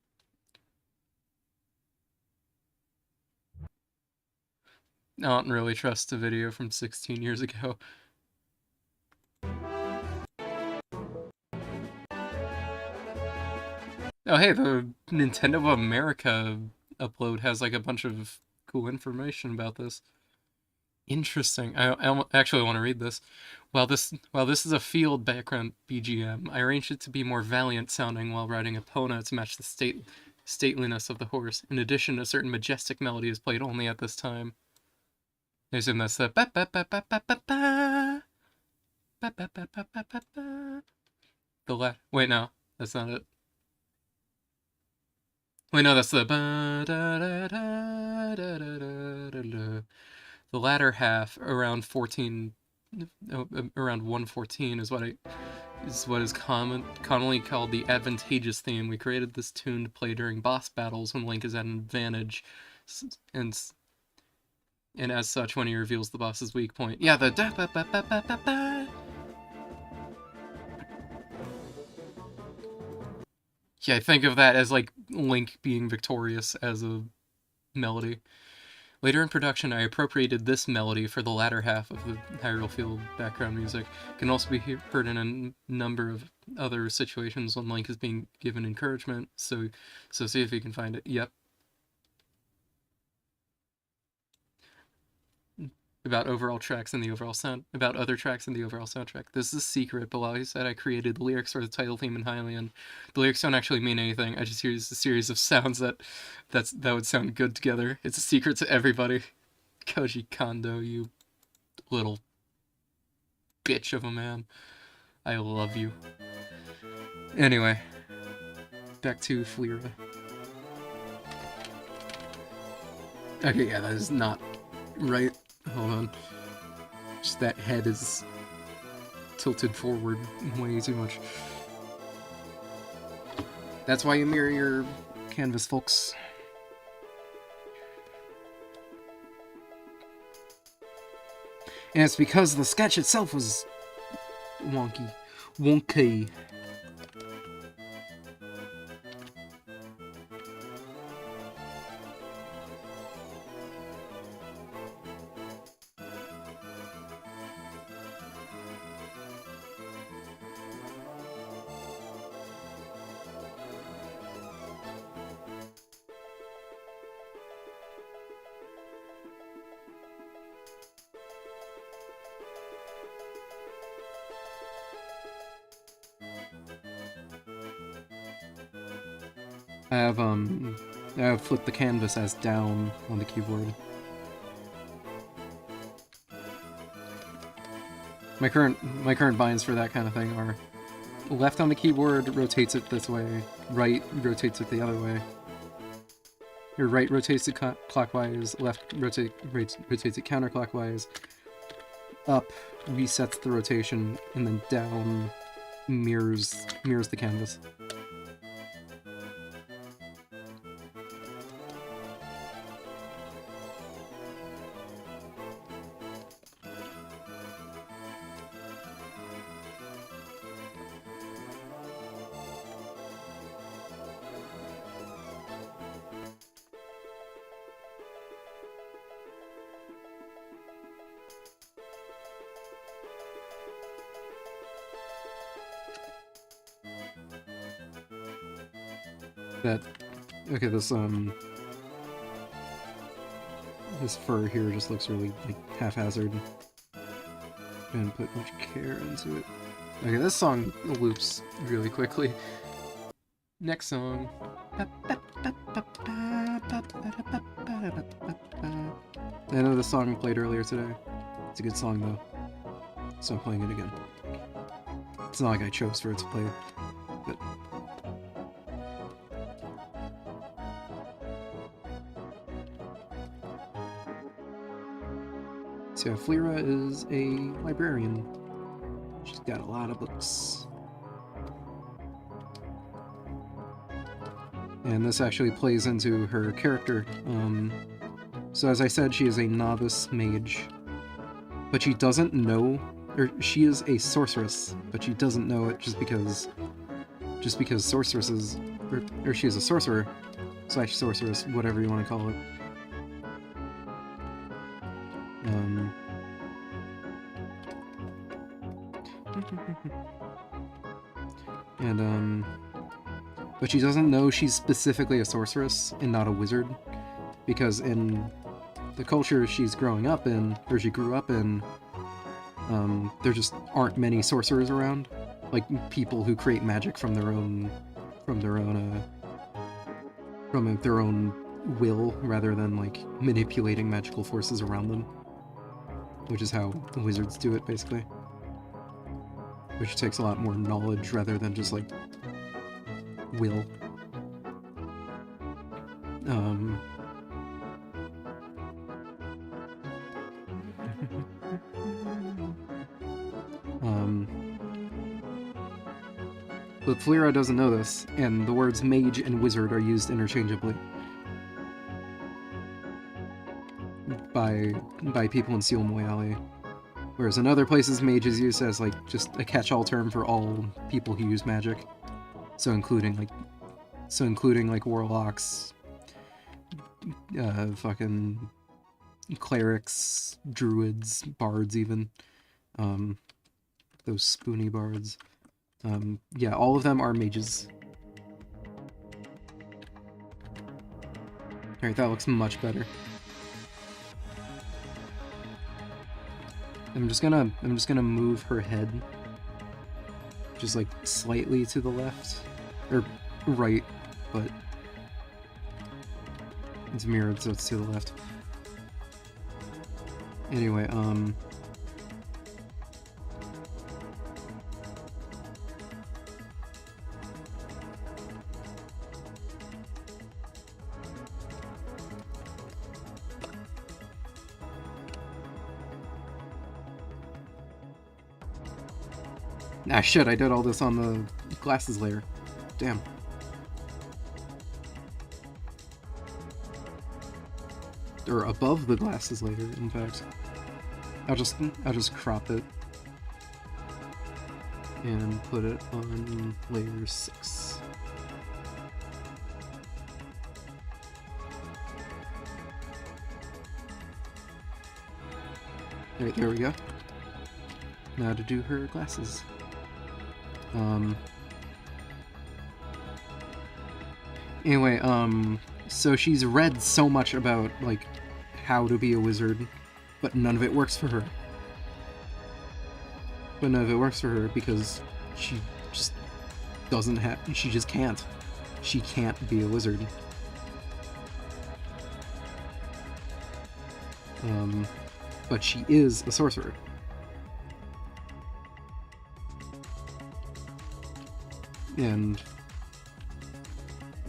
I don't really trust a video from 16 years ago. Oh hey, the Nintendo of America upload has like a bunch of cool information about this. Interesting. I actually want to read this. While this is a field background BGM, I arranged it to be more valiant sounding while riding Epona to match the stateliness of the horse. In addition, a certain majestic melody is played only at this time. I assume that's the ba ba ba ba ba ba ba ba ba ba ba ba ba ba. Wait, no, that's not it. Wait, no, that's the ba da da da da da da da. The latter half, around 114, is what is commonly called the advantageous theme. We created this tune to play during boss battles when Link is at an advantage, and as such, when he reveals the boss's weak point. Yeah, the da ba ba ba ba ba ba. Yeah, I think of that as like Link being victorious as a melody. Later in production, I appropriated this melody for the latter half of the Hyrule Field background music. It can also be heard in a number of other situations when Link is being given encouragement, so see if you can find it. Yep. About other tracks in the overall soundtrack. This is a secret, but while he said I created the lyrics for the title theme in Hylian, the lyrics don't actually mean anything. I just use a series of sounds that would sound good together. It's a secret to everybody. Koji Kondo, you little bitch of a man. I love you. Anyway, back to Fleera. Okay, yeah, that is not right. Hold on. Just that head is tilted forward way too much. That's why you mirror your canvas, folks. And it's because the sketch itself was wonky. Wonky. I have flipped the canvas as down on the keyboard. My current binds for that kind of thing are left on the keyboard rotates it this way, right rotates it the other way. Your right rotates it clockwise, left rotates it counterclockwise, up resets the rotation, and then down mirrors the canvas. Okay, this fur here just looks really like haphazard. Didn't put much care into it. Okay, this song loops really quickly. Next song. I know the song played earlier today. It's a good song though, so I'm playing it again. It's not like I chose for it to play, but. So Flyra is a librarian. She's got a lot of books. And this actually plays into her character. So as I said, she is a novice mage. But she doesn't know, or she is a sorceress, but she doesn't know it just because sorceresses, or she is a sorcerer, / sorceress, whatever you want to call it. But she doesn't know she's specifically a sorceress and not a wizard, because in the culture she's growing up in, or she grew up in, there just aren't many sorcerers around, like people who create magic from their own will, rather than like manipulating magical forces around them, which is how the wizards do it basically, which takes a lot more knowledge rather than just like will. But Flyra doesn't know this, and the words mage and wizard are used interchangeably by people in Seal Moyali. Whereas in other places, mage is used as like just a catch-all term for all people who use magic. So including like warlocks, fucking clerics, druids, bards even. Those spoony bards. Yeah, all of them are mages. Alright, that looks much better. I'm just gonna move her head just like slightly to the left or right, but it's mirrored, so it's to the left. Anyway, ah, shit, I did all this on the glasses layer. Damn. Or above the glasses layer, in fact. I'll just crop it. and put it on layer 6. Alright, there we go. Now to do her glasses. Anyway, so she's read so much about, like, how to be a wizard, but none of it works for her. But none of it works for her because she just doesn't have, she just can't. She can't be a wizard. But she is a sorcerer. And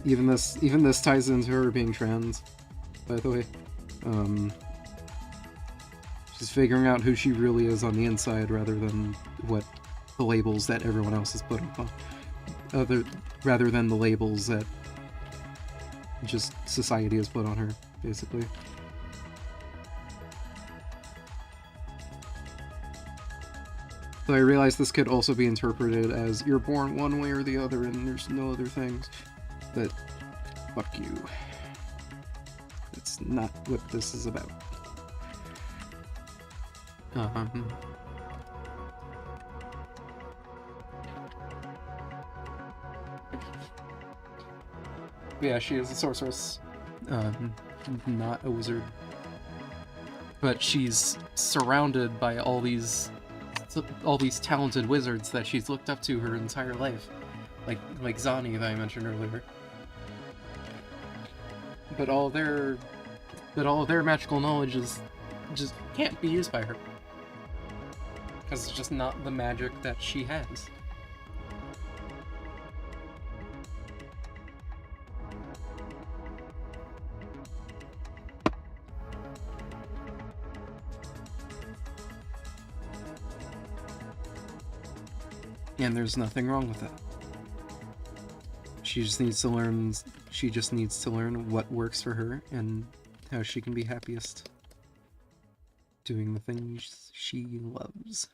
even this ties into her being trans, by the way. She's figuring out who she really is on the inside rather than what the labels that everyone else has put on. Rather than the labels that just society has put on her, basically. So I realize this could also be interpreted as you're born one way or the other and there's no other things. But fuck you. That's not what this is about. Yeah, she is a sorceress. Not a wizard. But she's surrounded by all these talented wizards that she's looked up to her entire life. Like Zani that I mentioned earlier. But all their magical knowledge just can't be used by her. Because it's just not the magic that she has. And there's nothing wrong with that. She just needs to learn what works for her and how she can be happiest doing the things she loves.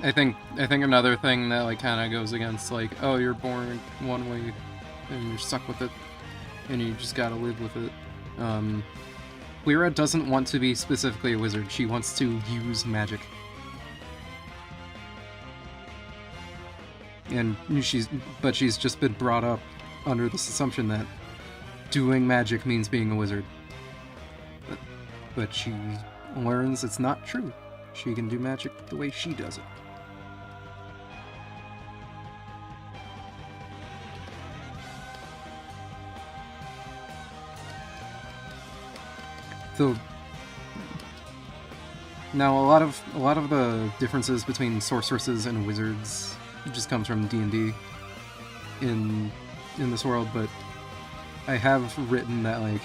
I think another thing that like kind of goes against like, oh, you're born one way and you're stuck with it and you just gotta live with it. Lyra doesn't want to be specifically a wizard. She wants to use magic. And she's just been brought up under this assumption that doing magic means being a wizard. But she learns it's not true. She can do magic the way she does it. So now a lot of the differences between sorceresses and wizards just comes from D&D in this world, but I have written that like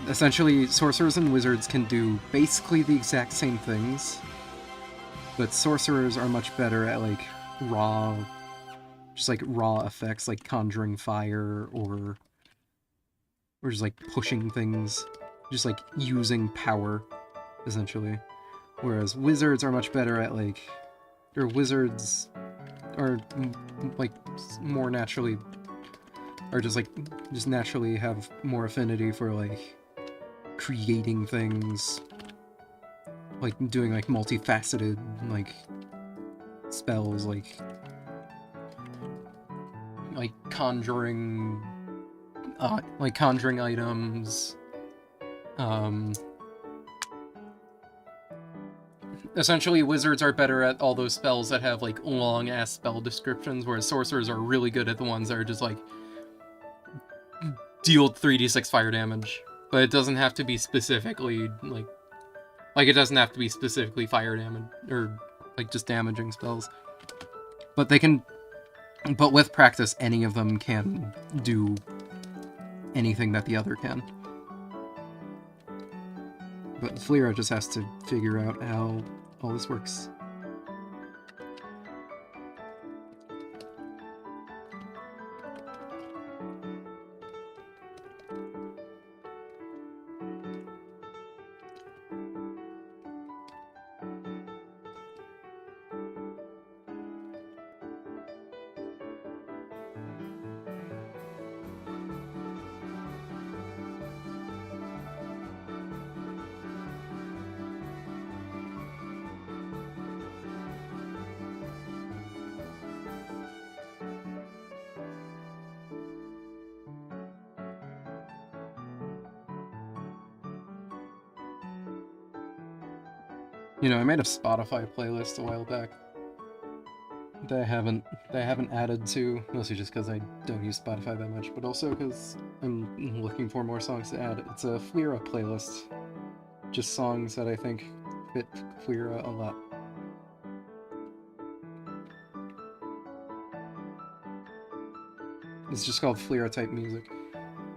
essentially sorcerers and wizards can do basically the exact same things, but sorcerers are much better at like raw just like raw effects like conjuring fire or just like pushing things, just like using power, essentially. Whereas wizards are much better at like, or wizards are like more naturally, or just like, just naturally have more affinity for like creating things, like doing like multifaceted like spells, like conjuring items. Essentially, wizards are better at all those spells that have like long ass spell descriptions, whereas sorcerers are really good at the ones that are just like deal 3d6 fire damage, but it doesn't have to be specifically like it doesn't have to be specifically fire damage or like just damaging spells. But they can, but with practice, any of them can do anything that the other can. But Flyra just has to figure out how all this works. You know, I made a Spotify playlist a while back that I haven't added to, mostly just because I don't use Spotify that much, but also because I'm looking for more songs to add. It's a Flyra playlist, just songs that I think fit Flyra a lot. It's just called Flyra type music.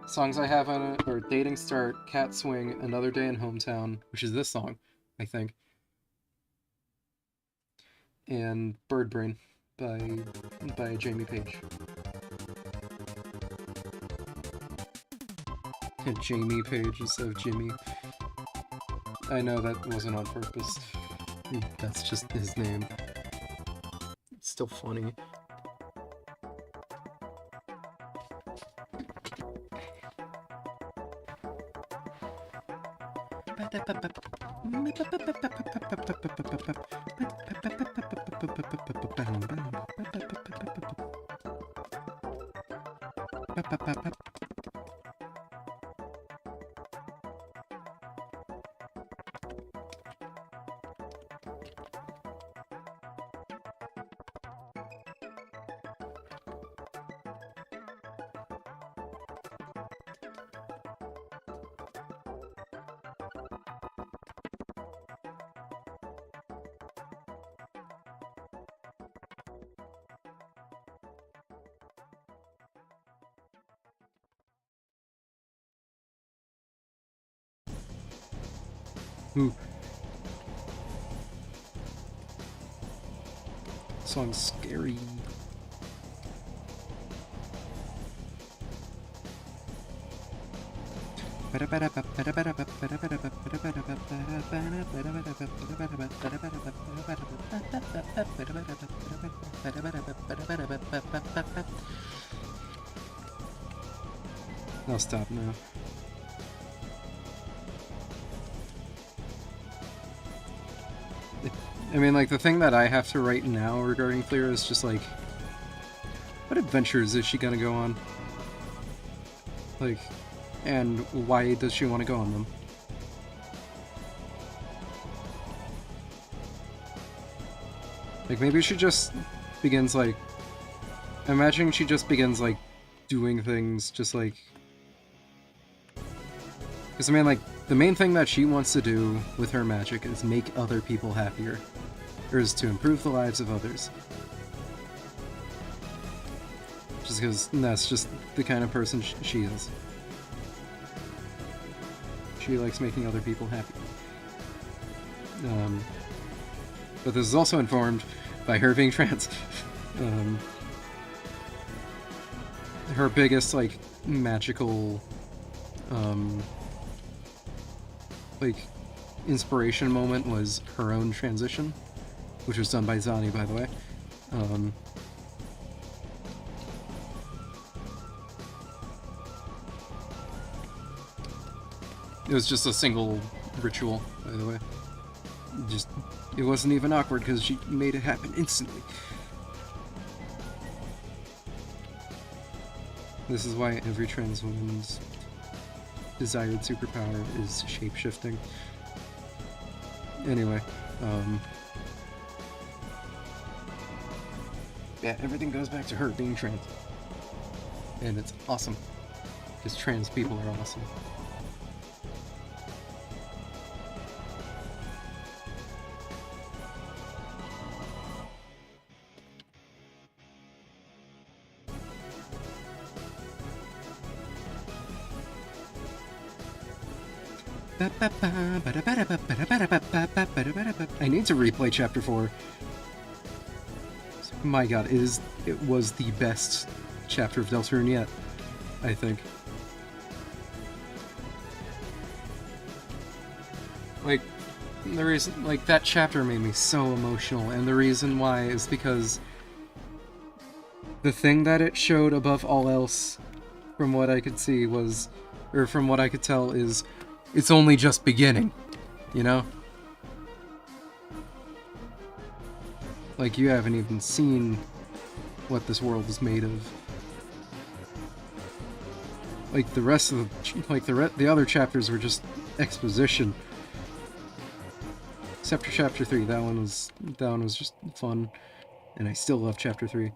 Songs I have on it are Dating Start, Cat Swing, Another Day in Hometown, which is this song, I think, and Bird Brain by Jamie Page. And Jamie Page instead of Jimmy. I know that wasn't on purpose. That's just his name. It's still funny. Ooh. Song's scary. I'll stop now. I mean, like, the thing that I have to write now regarding Flyra is just, like, what adventures is she gonna go on? Like, and why does she want to go on them? Like, maybe she just begins, like, I'm imagining she just begins, like, doing things just, like, because, I mean, like, the main thing that she wants to do with her magic is make other people happier. Or is to improve the lives of others. Just because that's just the kind of person she is. She likes making other people happy. But this is also informed by her being trans. her biggest, like, magical, like, inspiration moment was her own transition, which was done by Zani, by the way. It was just a single ritual, by the way. It wasn't even awkward because she made it happen instantly. This is why every trans woman's desired superpower is shape-shifting. Anyway, yeah, everything goes back to her being trans. And it's awesome. Because trans people are awesome. I need to replay Chapter 4. My god, it was the best chapter of Deltarune yet, I think. Like, the reason, like, that chapter made me so emotional, and the reason why is because the thing that it showed above all else, from what I could see, was, or from what I could tell, is it's only just beginning, you know? Like, you haven't even seen what this world is made of. Like, the rest of the other chapters were just exposition. Except for Chapter 3, that one was just fun, and I still love Chapter 3.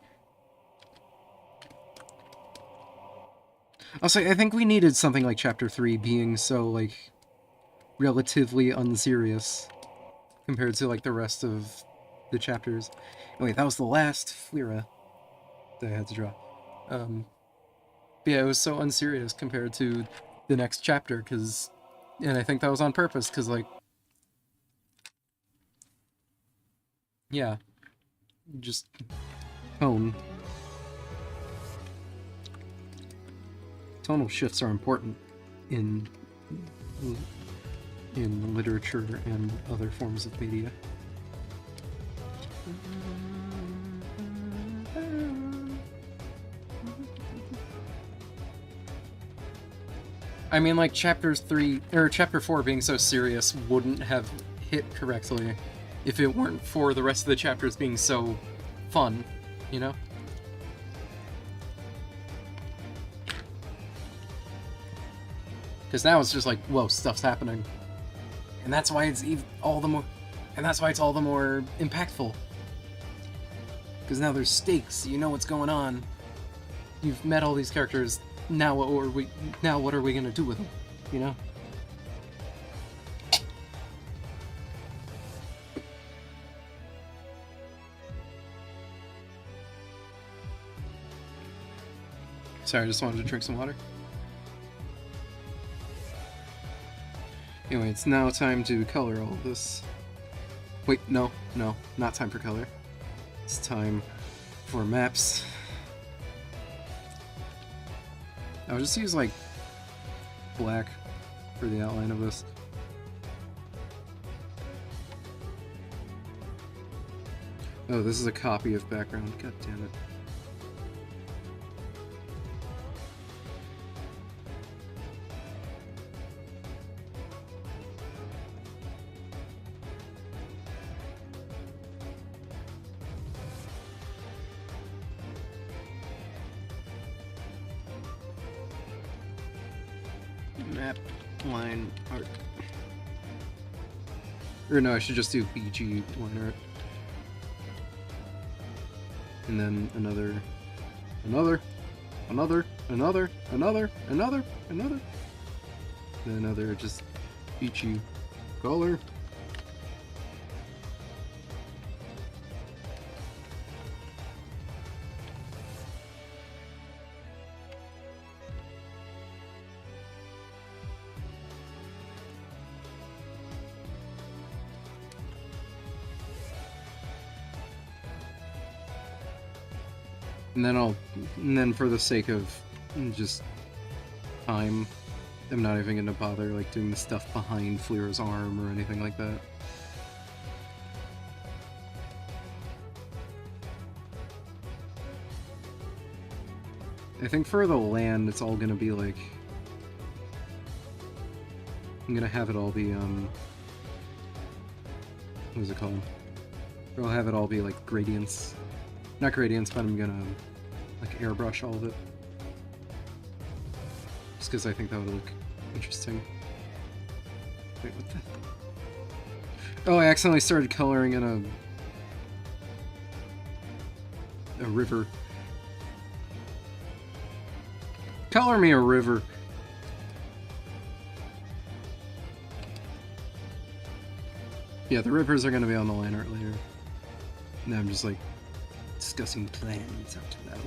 Also, I think we needed something like Chapter 3 being so, like, relatively unserious compared to, like, the rest of the chapters. Wait, that was the last Flyra that I had to draw. But yeah, it was so unserious compared to the next chapter, and I think that was on purpose, because, like, yeah, just tone. Tonal shifts are important in literature and other forms of media. I mean, like, Chapter 4 being so serious wouldn't have hit correctly if it weren't for the rest of the chapters being so fun, you know? Because now it's just like, whoa, stuff's happening. And that's why it's all the more impactful. Because now there's stakes, you know what's going on. You've met all these characters, now what are we gonna do with them? You know? Sorry, I just wanted to drink some water. Anyway, it's now time to color all of this. Wait, no, not time for color. It's time for maps. I'll just use, like, black for the outline of this. Oh, this is a copy of background. God damn it. Map line art. Or no, I should just do BG line art. And then another, then another just BG color. And then for the sake of just time, I'm not even gonna bother like doing the stuff behind Fleer's arm or anything like that. I think for the land, it's all gonna be like... I'm gonna have it all be, what is it called? I'll have it all be like gradients. Not gradients, but I'm gonna like airbrush all of it. Just because I think that would look interesting. Wait, what the... Oh, I accidentally started coloring in a river. Color me a river. Yeah, the rivers are gonna be on the line art later. Now I'm just like discussing plans out loud.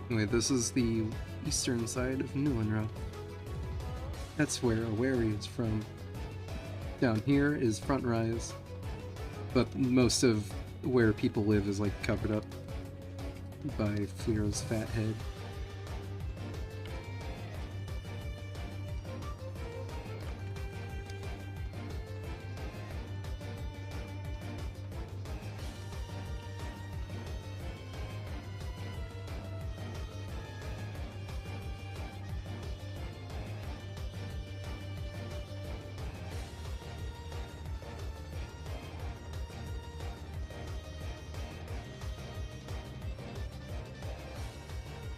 Wait, this is the eastern side of Newlandra. That's where Awari is from. Down here is Frontrise, but most of where people live is like covered up by Fleer's fat head.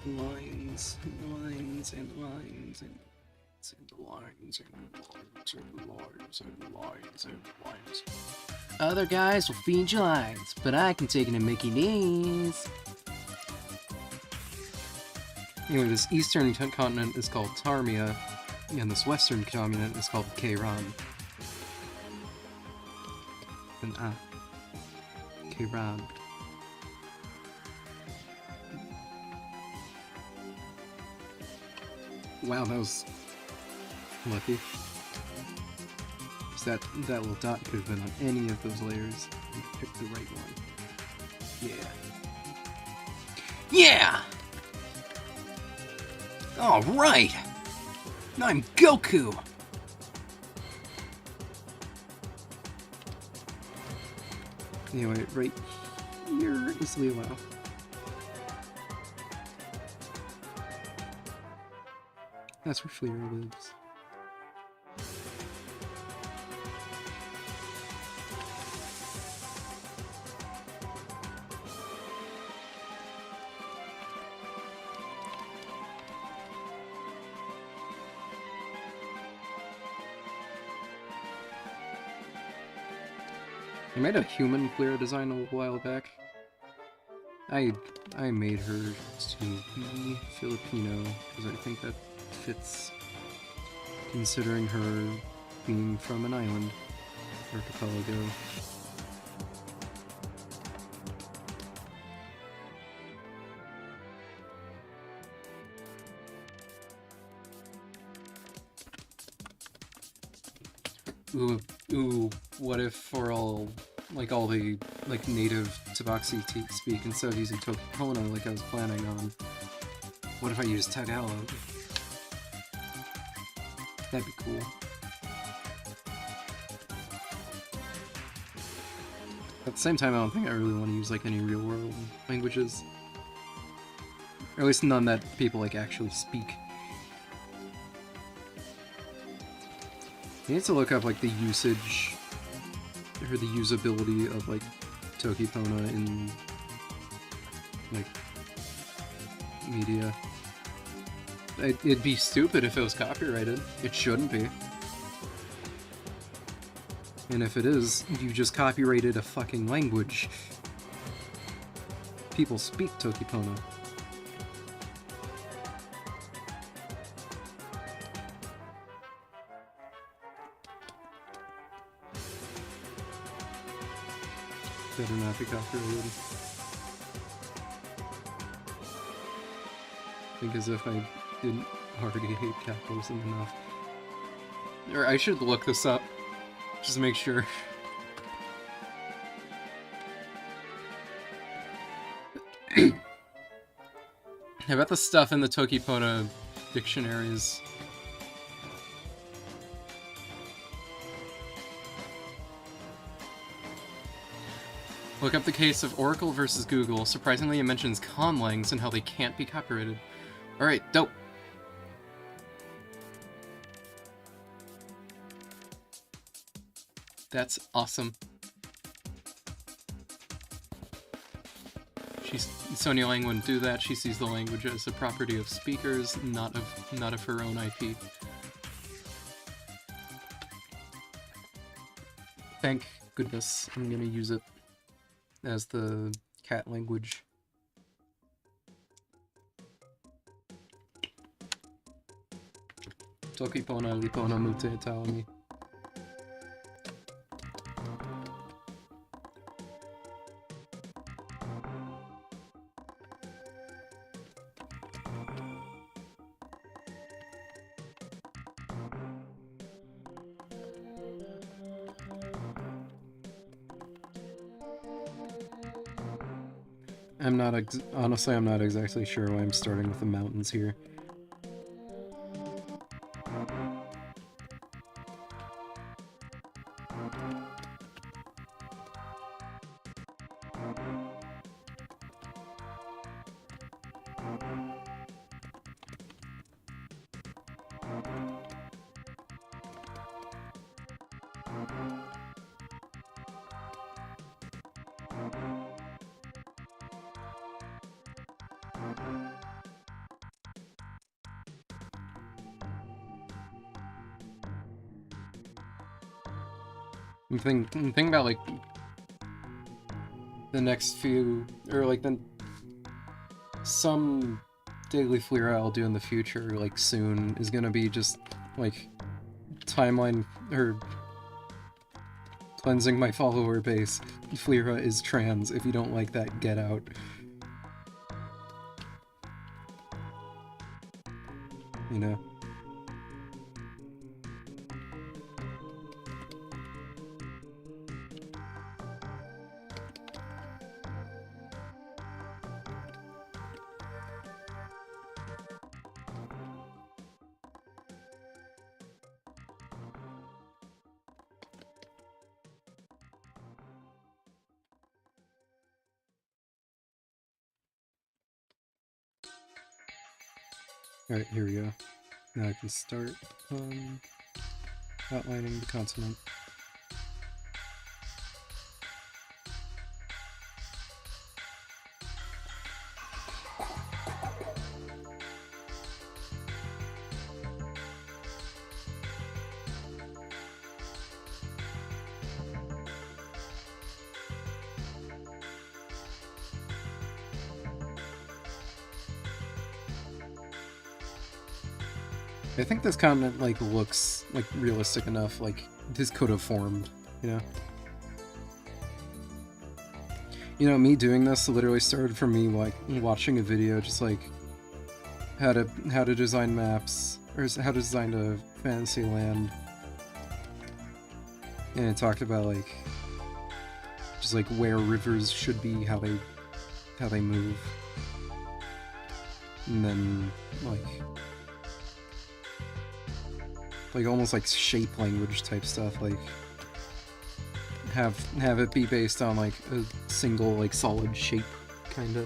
Lines, lines, and lines, and lines, and lines, and lines, and lines, and lines. Other guys will feed you lines, but I can take it in Mickey D's. Anyway, this eastern continent is called Tarmia, and this western continent is called Kairan. And Kairan. Wow, that was lucky. That little dot could have been on any of those layers. You picked the right one. Yeah. Yeah! Alright! I'm Goku! Anyway, right here is Lilo. That's where Fleer lives. I made a human Fleer design a while back. I made her to be Filipino because I think that fits, considering her being from an island, archipelago. Ooh, what if for all the native Tabaxi speak, instead of using Tokipono like I was planning on, what if I used Tagalog? That'd be cool. At the same time, I don't think I really want to use like any real world languages. Or at least none that people like actually speak. You need to look up like the usage or the usability of like Tokipona in like media. It'd be stupid if it was copyrighted. It shouldn't be. And if it is, you just copyrighted a fucking language. People speak Tokipona. Better not be copyrighted. I think as if I didn't already hate capitalism enough. Or I should look this up, just to make sure. I bet the stuff in the Tokipona dictionaries. Look up the case of Oracle versus Google. Surprisingly, it mentions conlangs and how they can't be copyrighted. Alright, dope. That's awesome. Sonia Lang wouldn't do that. She sees the language as a property of speakers, not of her own IP. Thank goodness I'm gonna use it as the cat language. Tokipona, Lipona, Mute, Talami. Honestly, I'm not exactly sure why I'm starting with the mountains here. I'm thinking about like the next few, or like some daily Fleera I'll do in the future, like soon, is gonna be just like timeline or cleansing my follower base. Fleera is trans. If you don't like that, get out. You know. Alright, here we go. Now I can start outlining the consonant. I think this comment, like, looks, like, realistic enough, like, this could have formed, you know? You know, me doing this literally started from me, like, watching a video, just, like, how to design maps, or how to design a fantasy land. And it talked about, like, just, like, where rivers should be, how they move. And then, like almost like shape language type stuff, like have it be based on like a single like solid shape, kinda.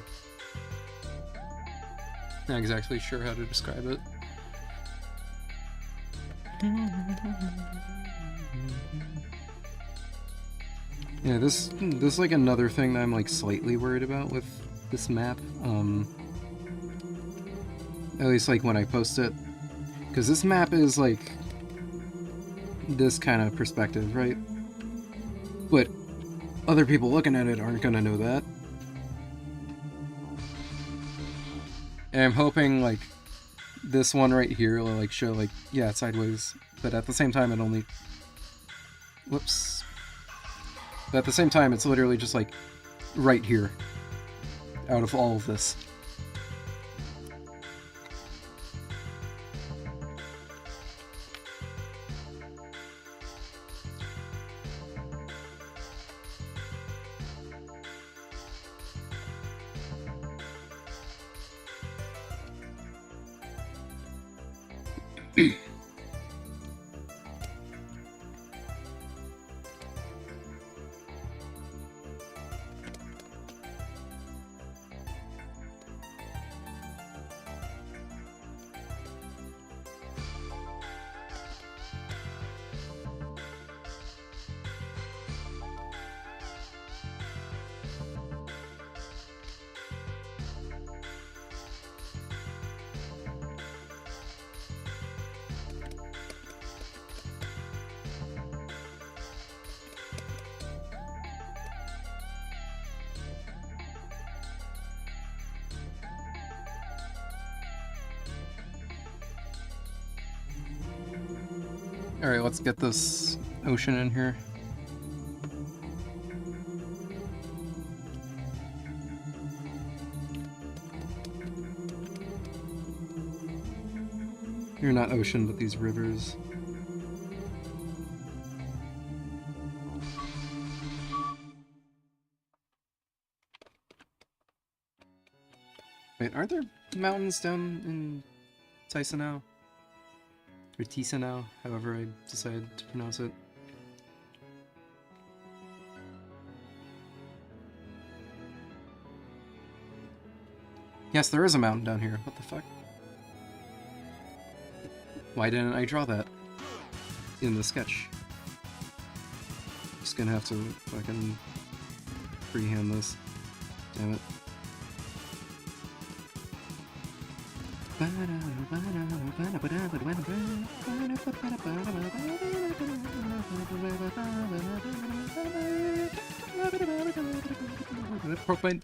Not exactly sure how to describe it. Yeah, this is like another thing that I'm like slightly worried about with this map. At least like when I post it, because this map is like this kind of perspective, right? But other people looking at it aren't gonna know that. And I'm hoping, like, this one right here will, like, show, like, yeah, it's sideways. But at the same time, it only... Whoops. But at the same time, it's literally just, like, right here. Out of all of this. Alright, let's get this ocean in here. You're not ocean, but these rivers. Wait, aren't there mountains down in Taisanao? Or Tisanao, however I decide to pronounce it. Yes, there is a mountain down here. What the fuck? Why didn't I draw that in the sketch? Just gonna have to fucking freehand this. Damn it. Propane.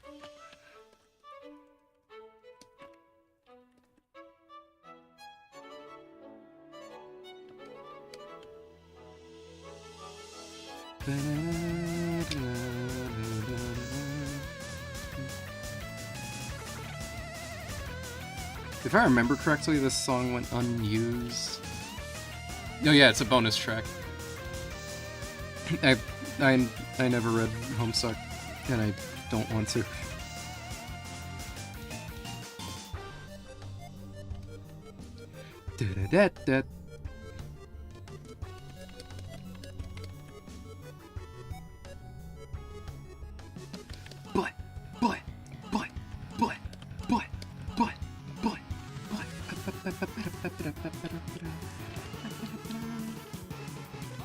If I remember correctly, this song went unused. Oh yeah, it's a bonus track. I never read Homestuck, and I don't want to. Da-da-da-da.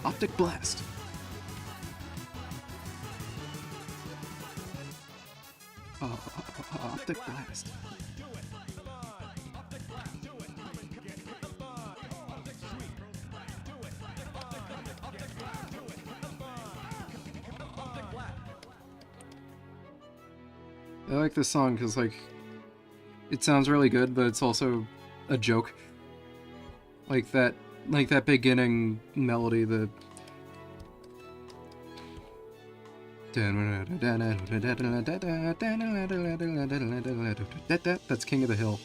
Optic Blast. Optic Blast. I like this song because, like, it sounds really good, but it's also a joke. Like that beginning melody, that's King of the Hill.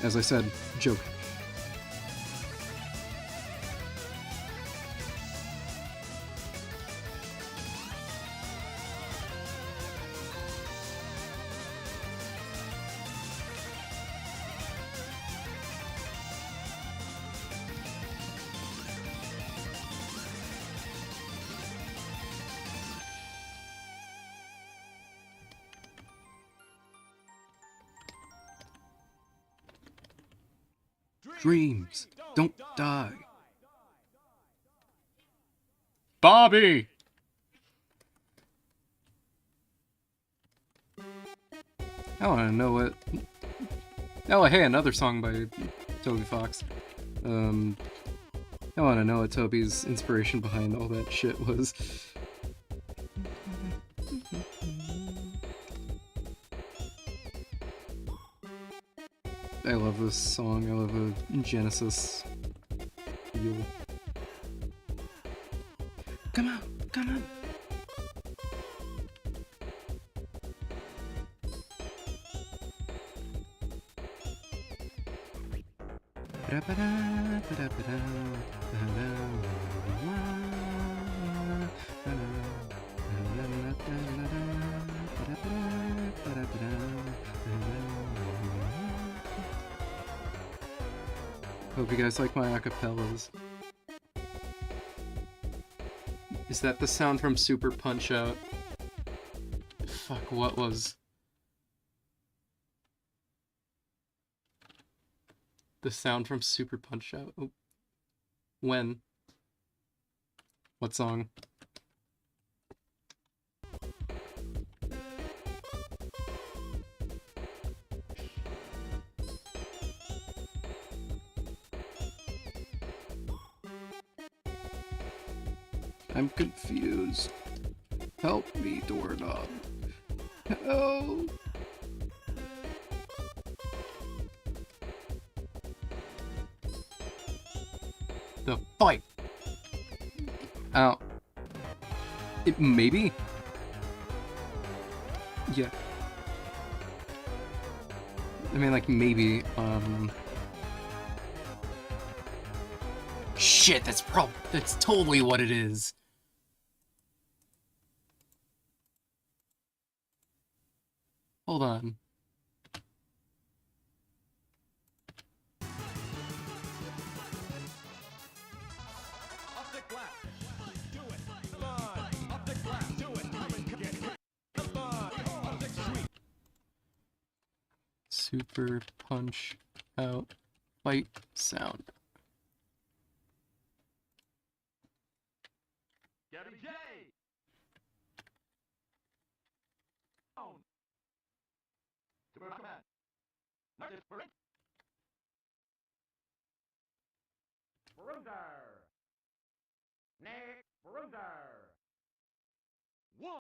As I said, joke. Dreams don't die. Bobby! I want to know what... Oh, hey, another song by Toby Fox. I want to know what Toby's inspiration behind all that shit was. I love this song. I love the Genesis feel. Come on, come on. Hope you guys like my acapellas. Is that the sound from Super Punch-Out? Fuck, what was... the sound from Super Punch-Out? Oh. When? What song? I'm confused. Help me, doorknob. Help! The fight! Oh. Maybe? Yeah. I mean, like, maybe, Shit, that's totally what it is. Hold on. Super Punch Out fight sound. Gabby J! Super Command. Notice for it. Brundar. Nick Brundar. 1,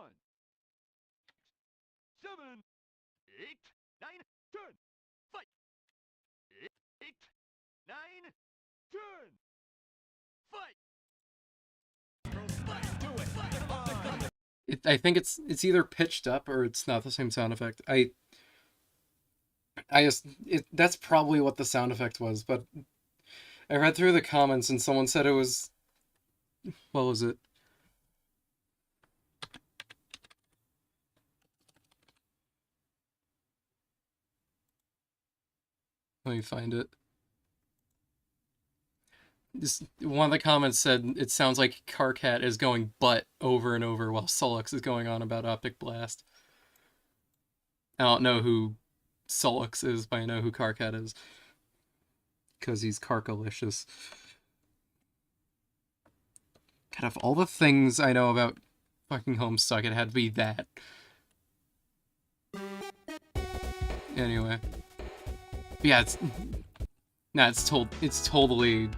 7, 8, 9, turn. Fight. 8, 9, turn. Fight. I think it's either pitched up or it's not the same sound effect. That's probably what the sound effect was, but I read through the comments and someone said it was... What was it? Let me find it. One of the comments said it sounds like Karkat is going butt over and over while Solix is going on about Optic Blast. I don't know who Solix is, but I know who Karkat is. Because he's Karkalicious. God, of all the things I know about fucking Homestuck, it had to be that. Anyway. Yeah, it's totally,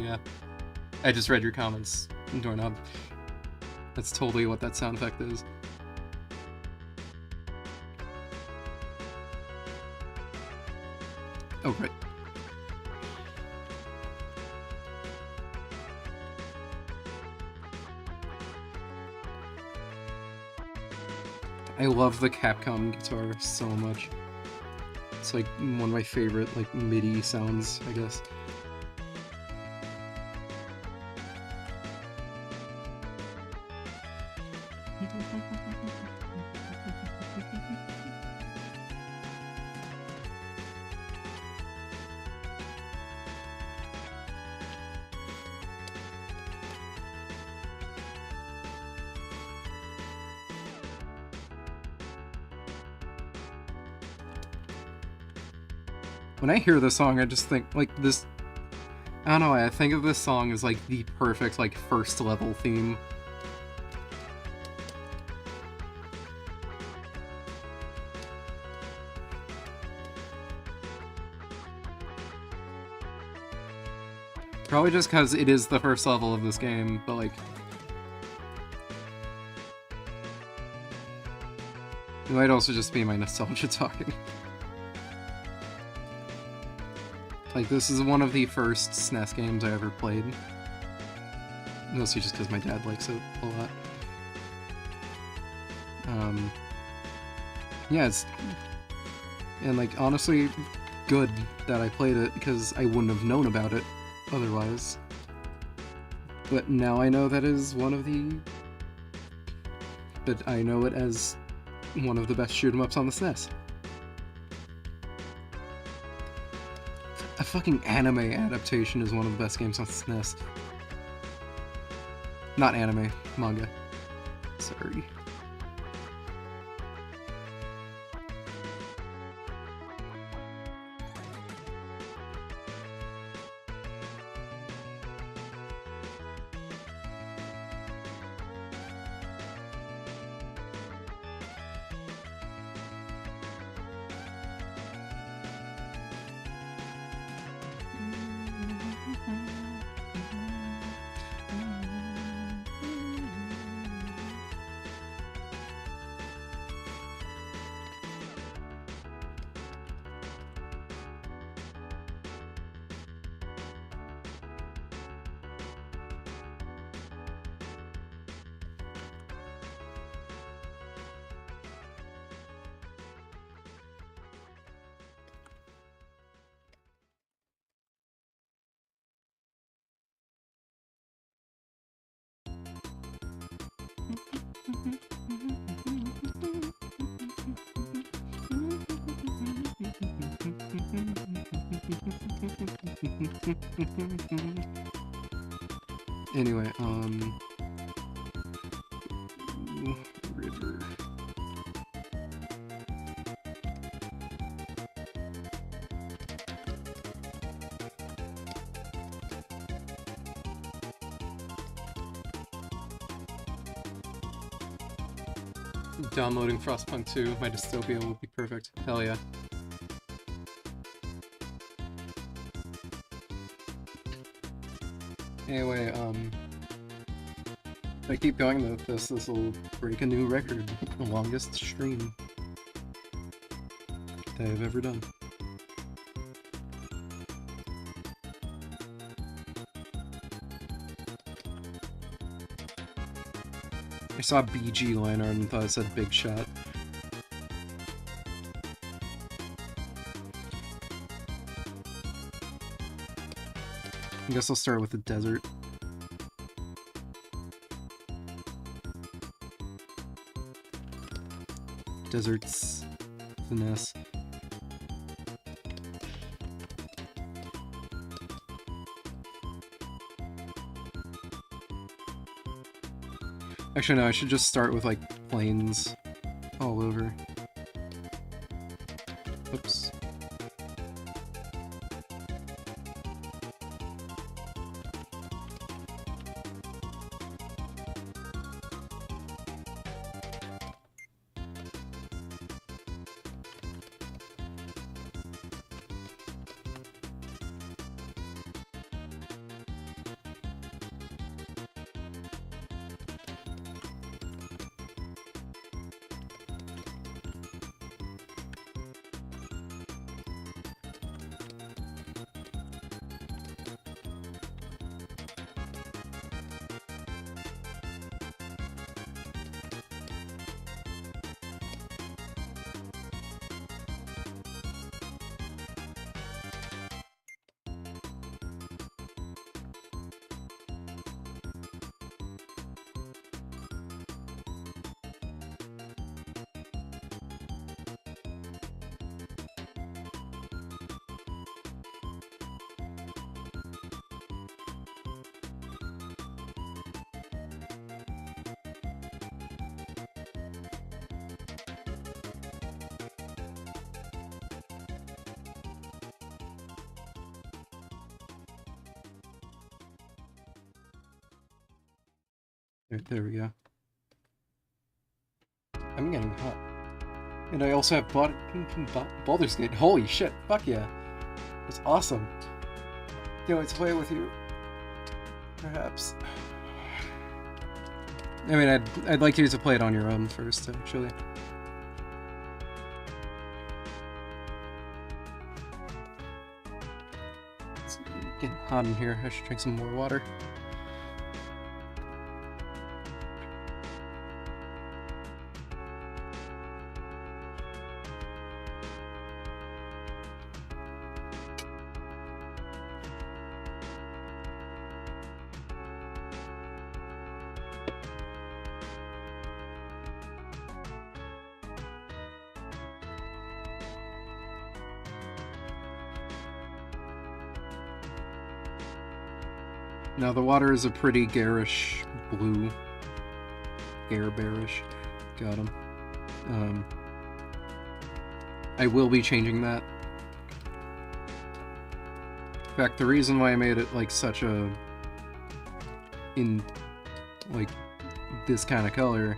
yeah. I just read your comments, Doorknob. That's totally what that sound effect is. Oh, right. I love the Capcom guitar so much. It's like one of my favorite like MIDI sounds, I guess. When I hear this song, I just think, like, this... I don't know why, I think of this song as, like, the perfect, like, first level theme. Probably just because it is the first level of this game, but like... It might also just be my nostalgia talking. Like, this is one of the first SNES games I ever played. Mostly just because my dad likes it a lot. Yeah, it's... And, like, honestly, good that I played it, because I wouldn't have known about it otherwise. But now I know that is one of the... But I know it as one of the best shoot-'em-ups on the SNES. A fucking anime adaptation is one of the best games on the SNES. Not anime, manga. Sorry. Anyway, river. Downloading Frostpunk 2, my dystopia will be perfect. Hell yeah. Anyway, if I keep going with this will break a new record. The longest stream that I've ever done. I saw BG line art and thought it said Big Shot. I guess I'll start with the desert. Desert's finesse. Actually, no, I should just start with, like, plains all over. Oops. There we go. I'm getting hot. And I also have Baldur's Gate. Holy shit, fuck yeah. That's awesome. Can't wait to play it with you. perhaps. I mean, I'd like you to play it on your own first, actually. It's getting hot in here. I should drink some more water. Now the water is a pretty garish blue. Gare-bearish. Got him. I will be changing that. In fact, the reason why I made it like such a... in like this kind of color,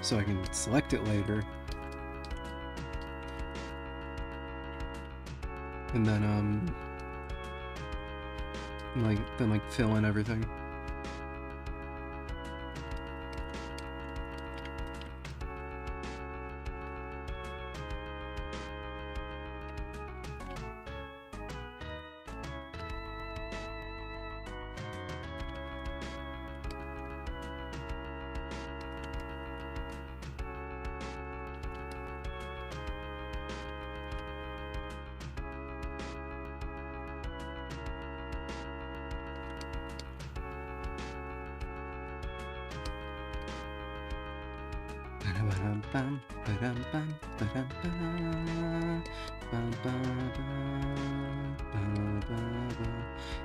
so I can select it later. And then like fill in everything.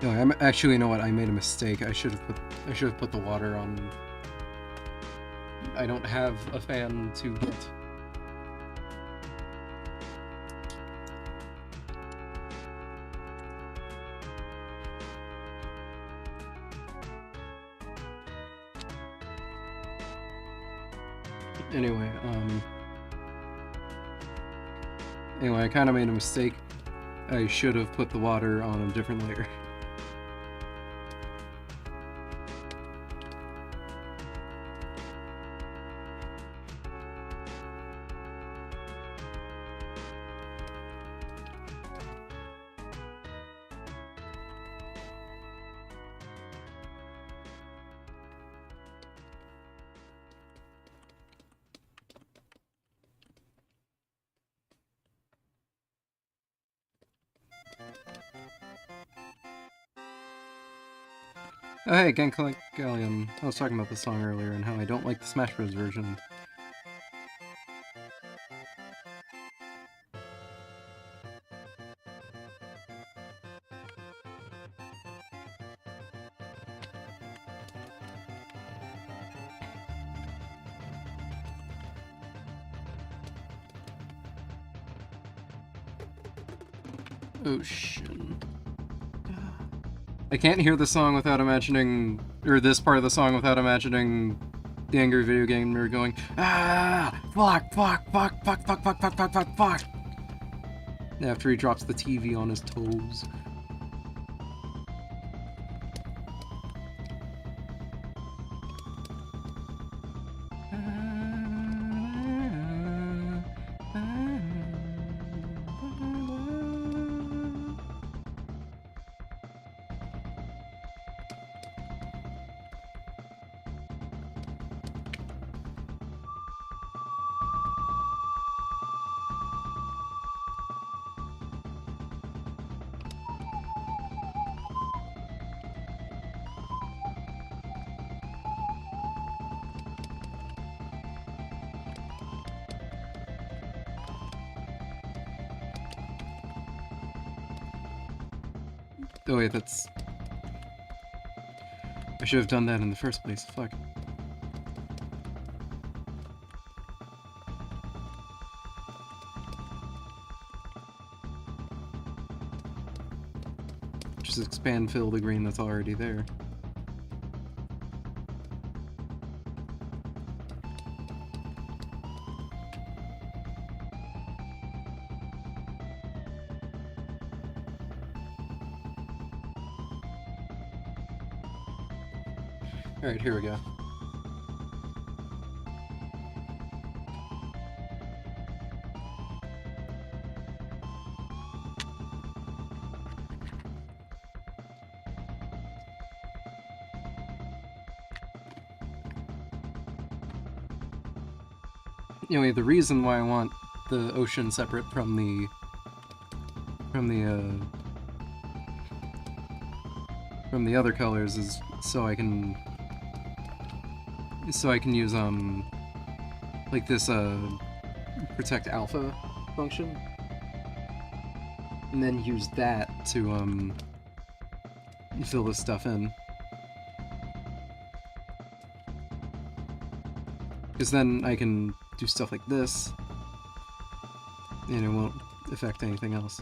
No, I'm actually, you know what? I made a mistake. I should have put the water on. I don't have a fan to get. Anyway, I kind of made a mistake. I should have put the water on a different layer. Oh hey, Gangplank Galleon. I was talking about this song earlier and how I don't like the Smash Bros. Version. Oh shit. I can't hear the song without imagining, or this part of the song without imagining the angry video gamer going, ah, fuck, fuck, fuck, fuck, fuck, fuck, fuck, fuck, fuck, fuck, after he drops the TV on his toes. Oh wait, that's... I should have done that in the first place, fuck. Just expand fill the green that's already there. Alright, here we go. Anyway, the reason why I want the ocean separate from the other colors is so I can use like this protect alpha function, and then use that to fill this stuff in. Because then I can do stuff like this, and it won't affect anything else.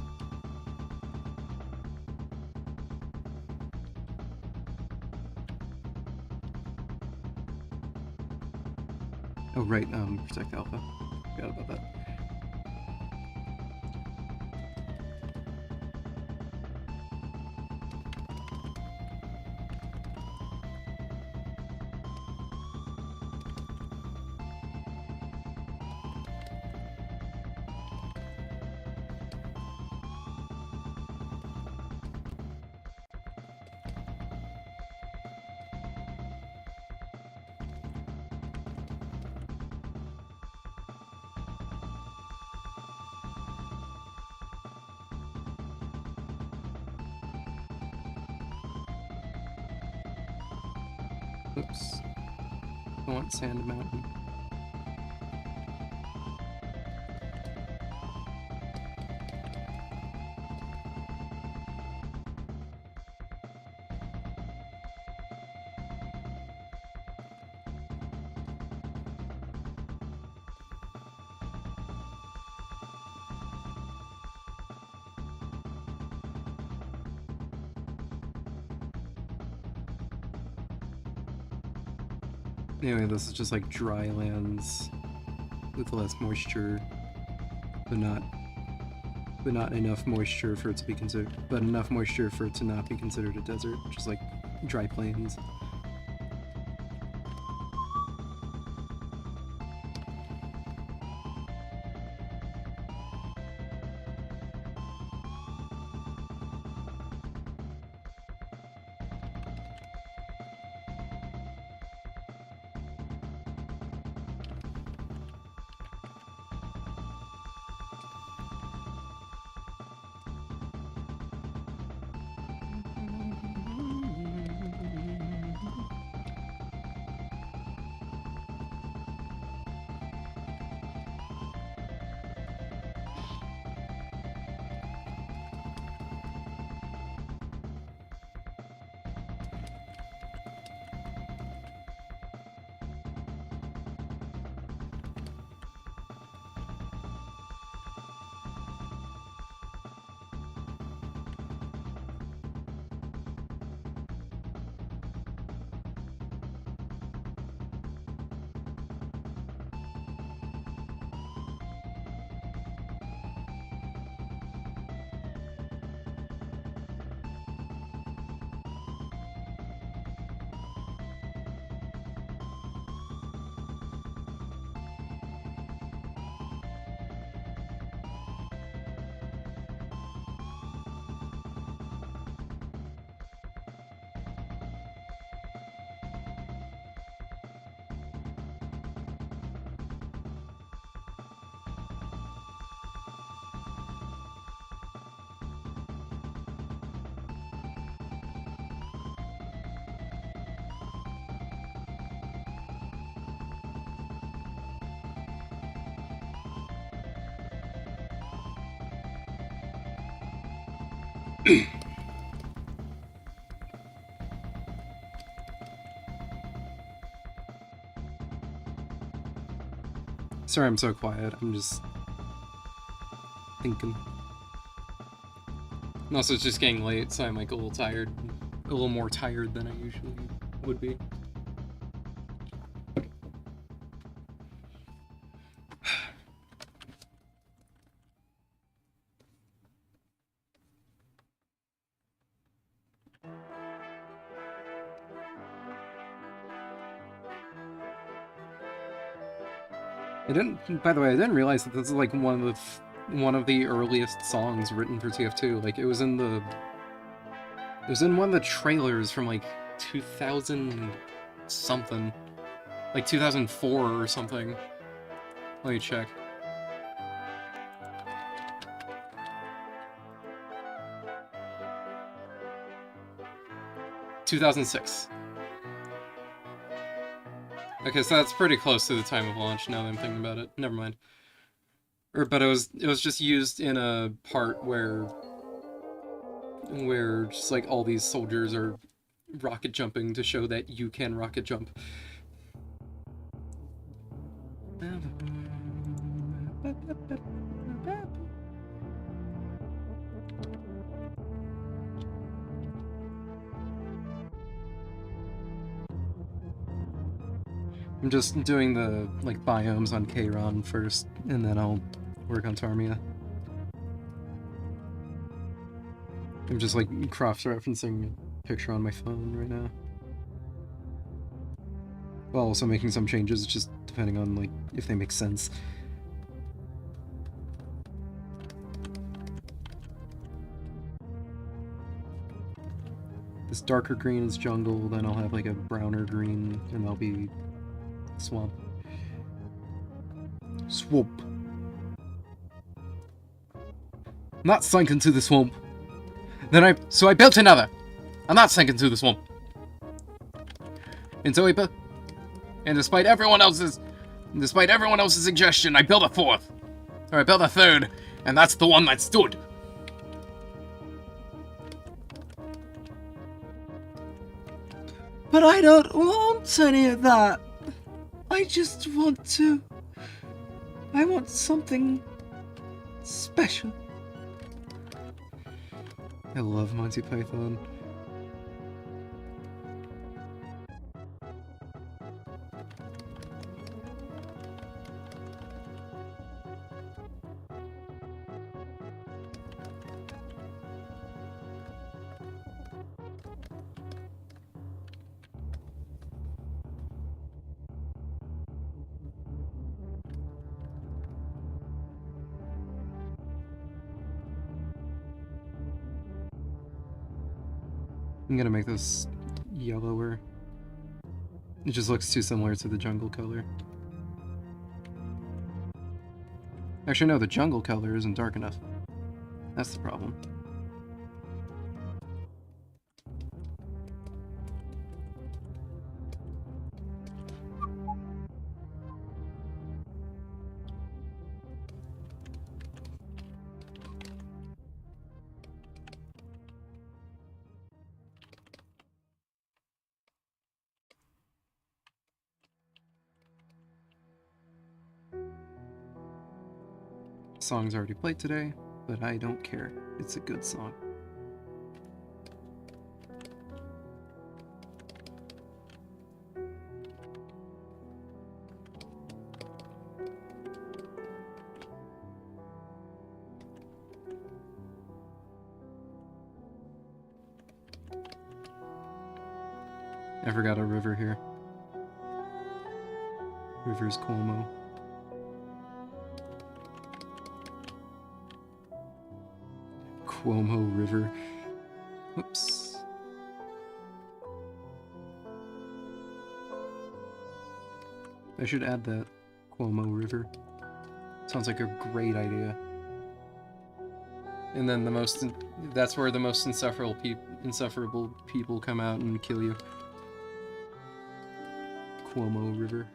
Oh right, protect alpha. Forgot about that. Oops. I want Sand Mountain. Anyway, this is just like dry lands with less moisture, but not enough moisture for it to be considered, but enough moisture for it to not be considered a desert, just like dry plains. Sorry I'm so quiet, I'm just thinking. And also it's just getting late, so I'm like a little tired. A little more tired than I usually would be. I didn't. By the way, I didn't realize that this is like one of the earliest songs written for TF2. Like it was in one of the trailers from like 2000 something, like 2004 or something. Let me check. "2006. Okay, so that's pretty close to the time of launch, now that I'm thinking about it. Never mind. But it was just used in a part where just like all these soldiers are rocket jumping to show that you can rocket jump. I'm just doing the like biomes on Kayron first, and then I'll work on Tarmia. I'm just like cross-referencing a picture on my phone right now. While also making some changes, just depending on like if they make sense. This darker green is jungle, then I'll have like a browner green, and that'll be swamp. Swamp. Not sunk into the swamp. So I built another. I'm not sunk into the swamp. And despite everyone else's suggestion, I built a fourth. Or I built a third, and that's the one that stood. But I don't want any of that. I just want to... I want something special. I love Monty Python. I'm gonna make this yellower. It just looks too similar to the jungle color. Actually, no, the jungle color isn't dark enough. That's the problem. Song's already played today, but I don't care. It's a good song. I forgot a river here. River's Cuomo. Cuomo River. Whoops. I should add that. Cuomo River. Sounds like a great idea. And then that's where the most insufferable people come out and kill you. Cuomo River.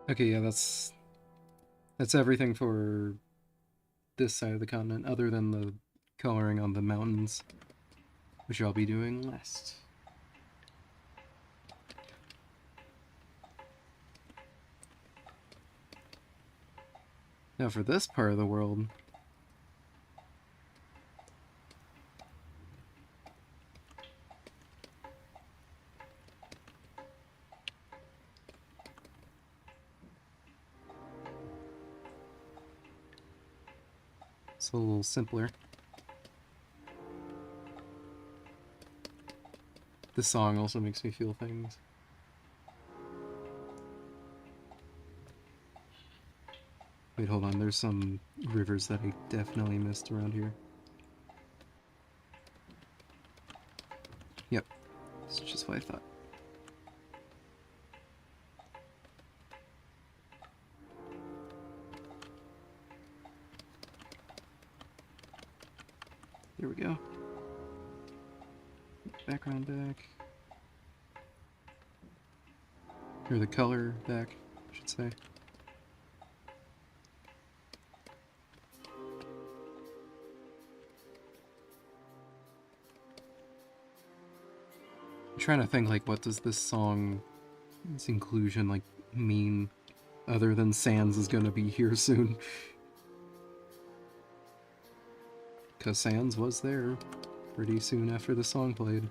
Okay, yeah, that's everything for this side of the continent, other than the coloring on the mountains, which I'll be doing last. Now for this part of the world, it's a little simpler. This song also makes me feel things. Wait, hold on, there's some rivers that I definitely missed around here. Yep, that's just what I thought. There we go. Background back. Or the color back, I should say. I'm trying to think, like, what does this song, this inclusion, like, mean, other than Sans is gonna be here soon. Because Sans was there pretty soon after the song played.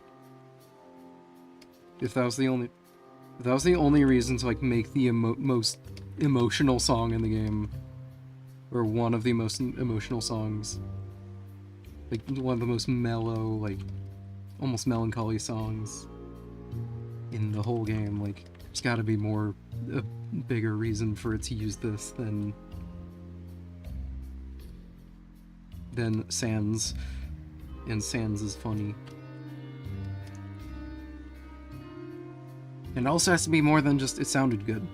If that was the only reason to, like, make the most emotional song in the game, or one of the most emotional songs, like, one of the most mellow, like, almost melancholy songs in the whole game, like, there's gotta be a bigger reason for it to use this than Sans, and Sans is funny. And it also has to be more than just it sounded good.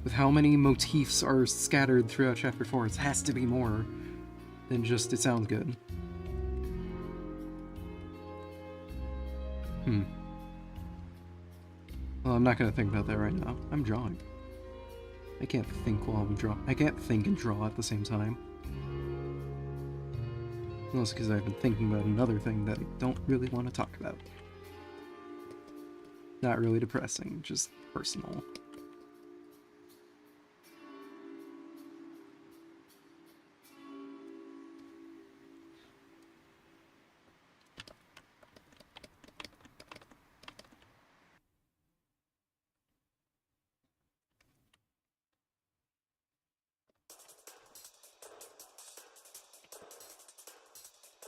With how many motifs are scattered throughout Chapter 4, it has to be more than just it sounds good. Well, I'm not gonna think about that right now. I'm drawing. I can't think while I'm drawing. I can't think and draw at the same time. Mostly because I've been thinking about another thing that I don't really want to talk about. Not really depressing, just personal.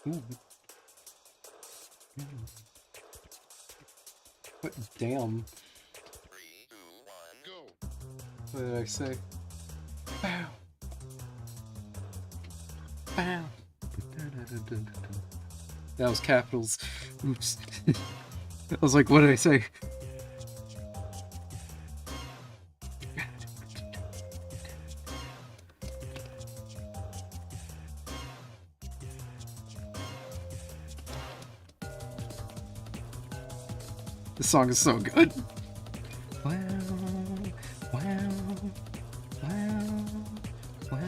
Ooh. What? Damn. 3, 2, 1, go. What did I say? Bow. Bow. That was capitals. Oops. I was like, what did I say? This song is so good. Wow, wow, wow, wow.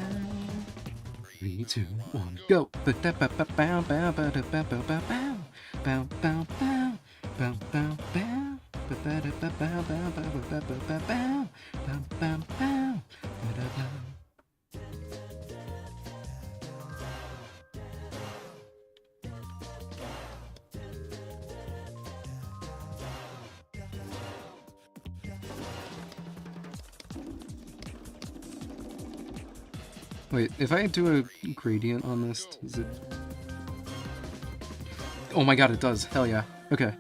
3, 2, 1, go. Bow, bow, bow, bow, bow, bow, bow, bow, bow, bow, bow, bow, bow, bow, bow, bow. Wait, if I do a gradient on this, is it... Oh my god, it does. Hell yeah. Okay.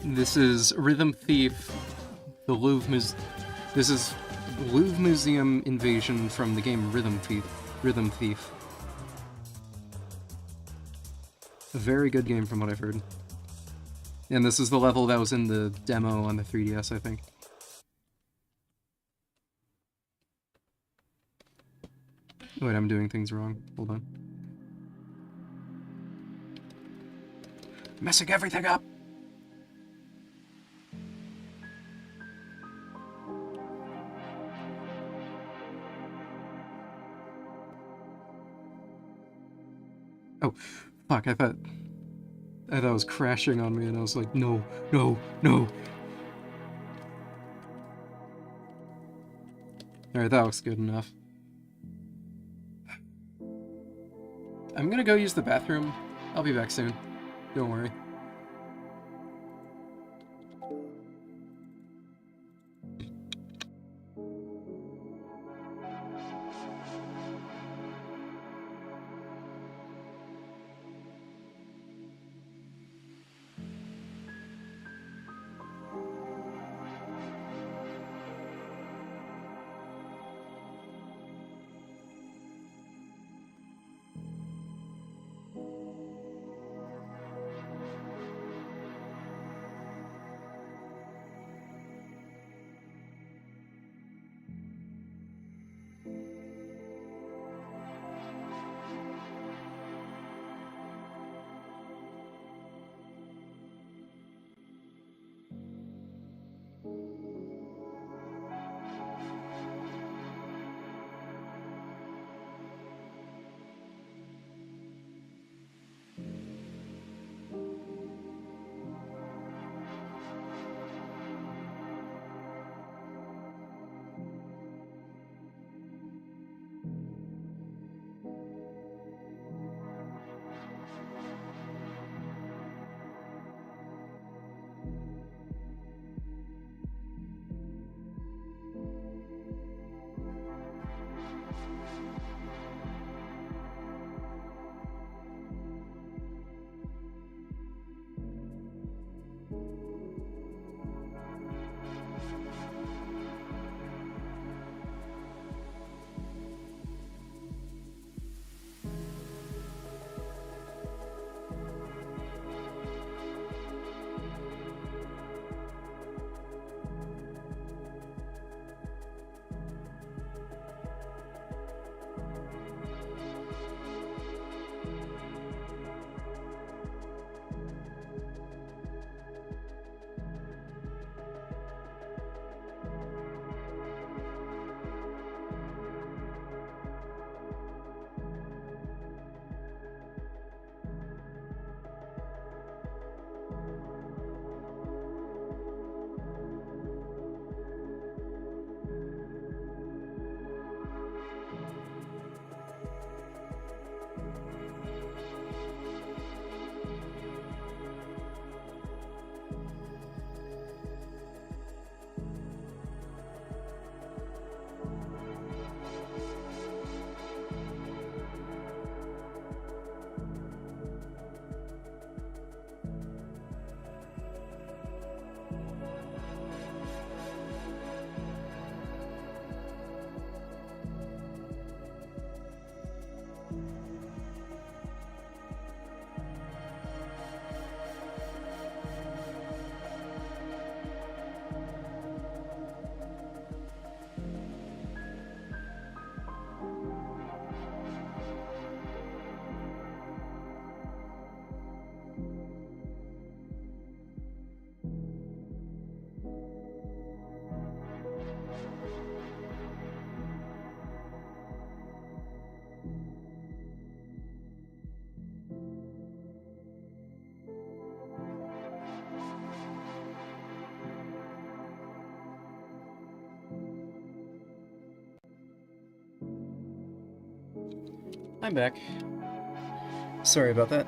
This is Rhythm Thief, the Louvre this is Louvre Museum invasion from the game Rhythm Thief. A very good game from what I've heard. And this is the level that was in the demo on the 3DS, I think. Wait, I'm doing things wrong. Hold on. Messing everything up! Oh, fuck, I thought it was crashing on me and I was like, no, no, no. Alright, that looks good enough. I'm gonna go use the bathroom. I'll be back soon. Don't worry. I'm back. Sorry about that.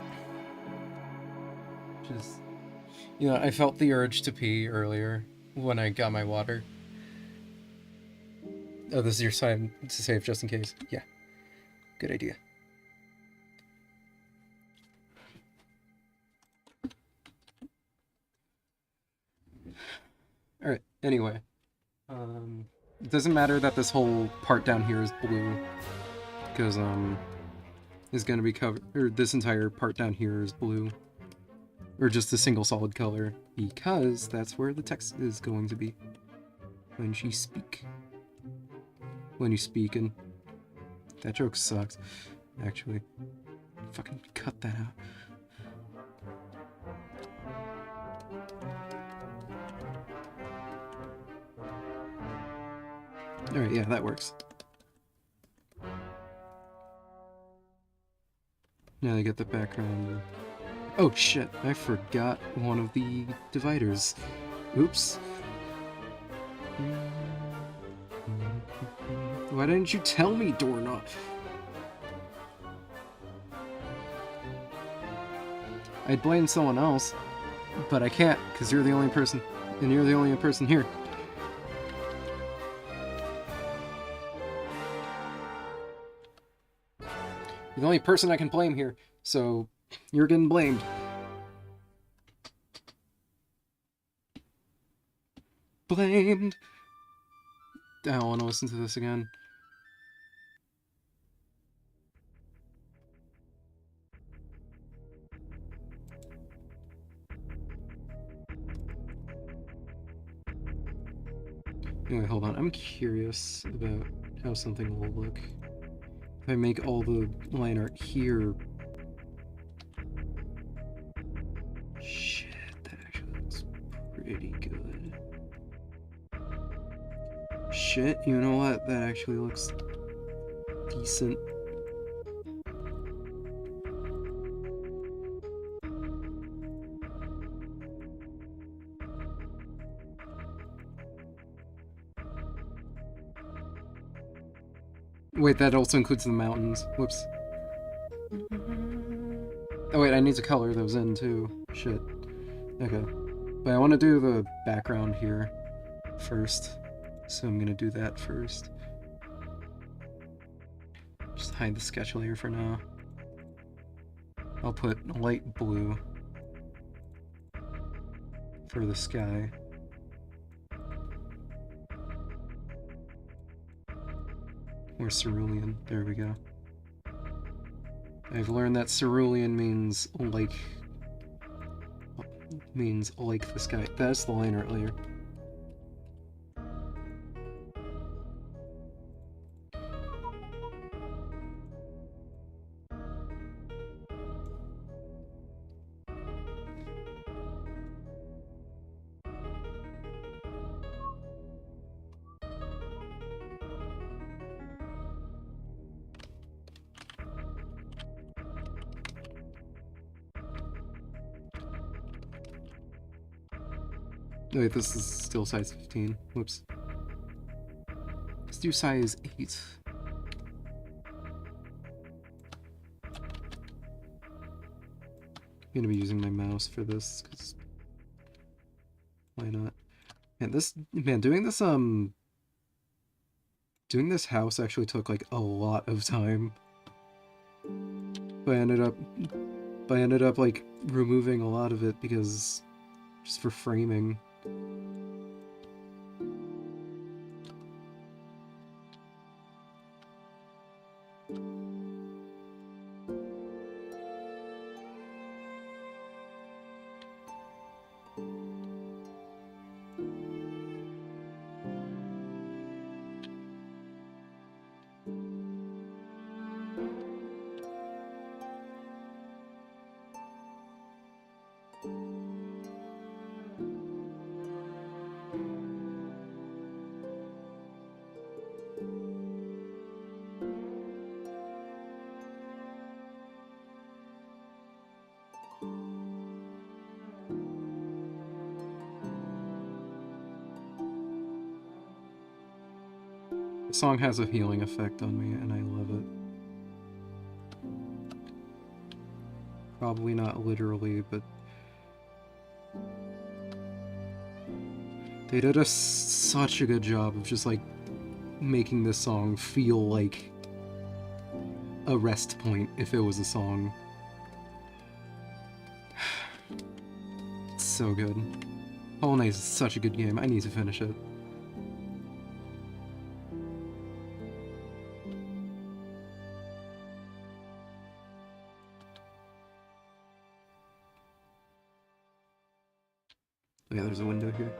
Just, I felt the urge to pee earlier when I got my water. Oh, this is your time to save just in case. Yeah. Good idea. Alright, anyway. It doesn't matter that this whole part down here is blue. Because, is gonna be covered, or this entire part down here is blue. Or just a single solid color. Because that's where the text is going to be. When you speak. And That joke sucks. Actually, fucking cut that out. Alright, yeah, that works. Now I get the background. Oh shit, I forgot one of the dividers. Oops. Why didn't you tell me, doorknob? I'd blame someone else, but I can't, because you're the only person, and you're the only person here. You're the only person I can blame here, so you're getting blamed. Blamed! I don't want to listen to this again. Anyway, hold on. I'm curious about how something will look. If I make all the line art here... Shit, that actually looks pretty good. Shit, you know what? That actually looks decent. Wait, that also includes the mountains. Whoops. Oh wait, I need to color those in too. Shit. Okay. But I want to do the background here first. So I'm gonna do that first. Just hide the sketch layer for now. I'll put light blue for the sky. Or cerulean. There we go. I've learned that cerulean means like the sky. That's the line art layer. Wait, this is still size 15. Whoops. Let's do size 8. I'm gonna be using my mouse for this, because why not? Doing this house actually took like a lot of time. But I ended up like removing a lot of it because just for framing. The song has a healing effect on me, and I love it. Probably not literally, but they did such a good job of just like making this song feel like a rest point if it was a song. It's so good. Hollow Knight is such a good game. I need to finish it. Yeah, there's a window here.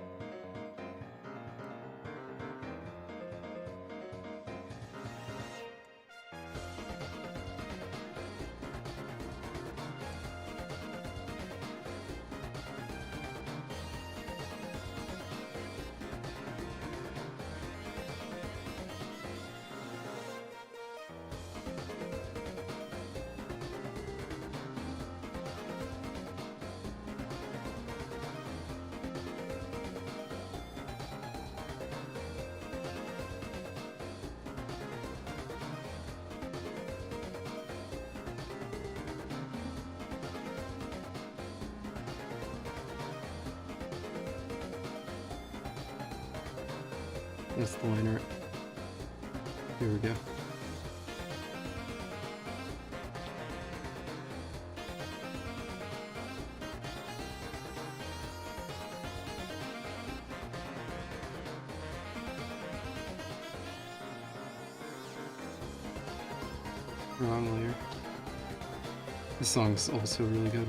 That's the line art. Here we go. Wrong layer. This song's also really good.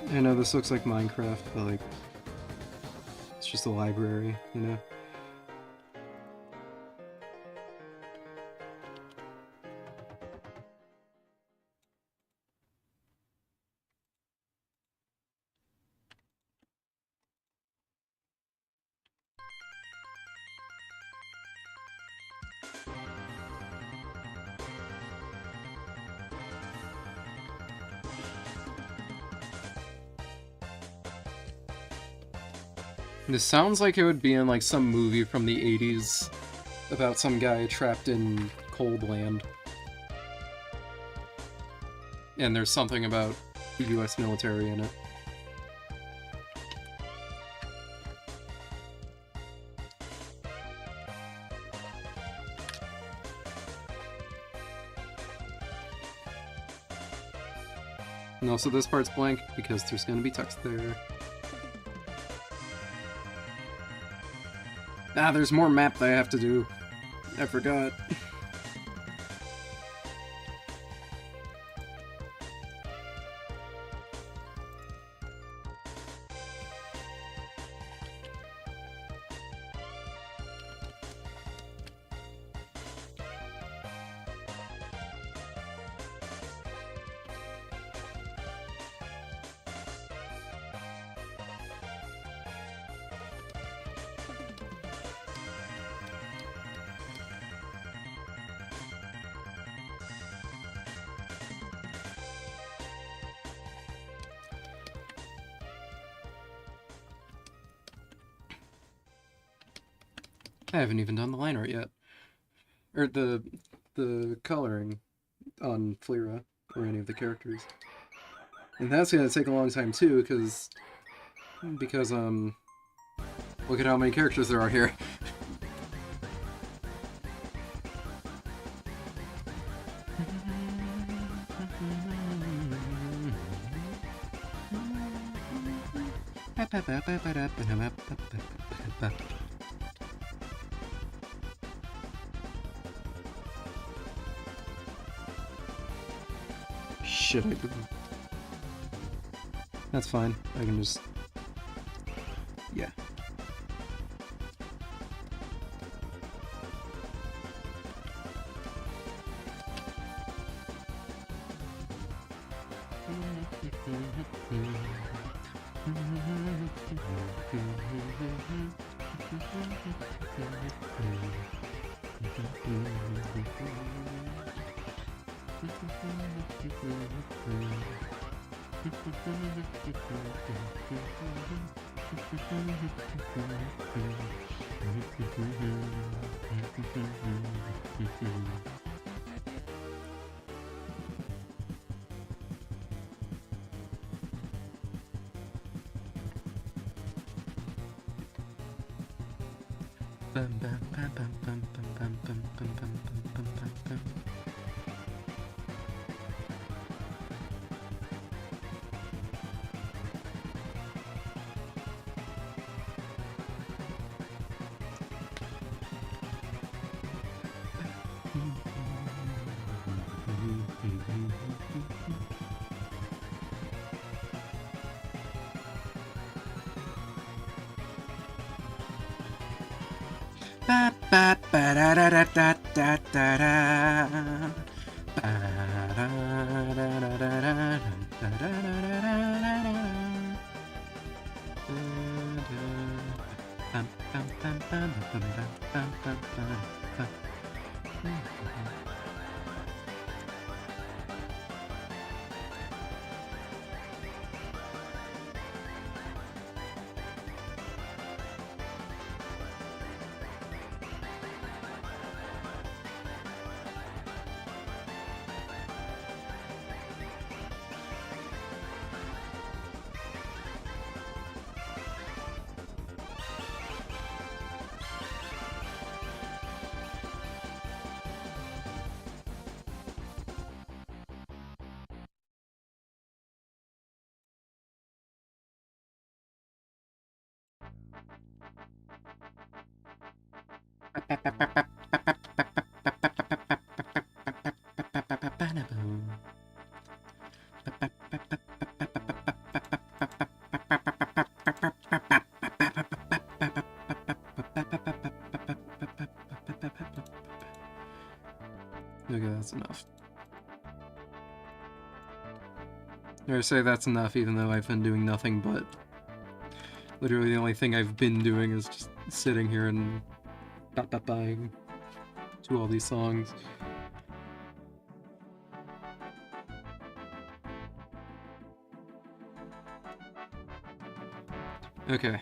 I know this looks like Minecraft, but like, it's just a library, you know? This sounds like it would be in like some movie from the 80s about some guy trapped in cold land. And there's something about the US military in it. And also this part's blank because there's gonna be text there. Ah, there's more map that I have to do. I forgot. I haven't even done the line art yet. Or the coloring on Fleera, or any of the characters. And that's gonna take a long time too, because look at how many characters there are here. Shit, I didn't. That's fine. I can just... yeah. Ba ba ba da da da da da da da. Ba da da da da da da da da da. Bum bum bum bum bum bum bum bum. Okay, that's enough. Or I say that's enough, even though I've been doing nothing but... Literally the only thing I've been doing is just sitting here and... bang to all these songs. Okay.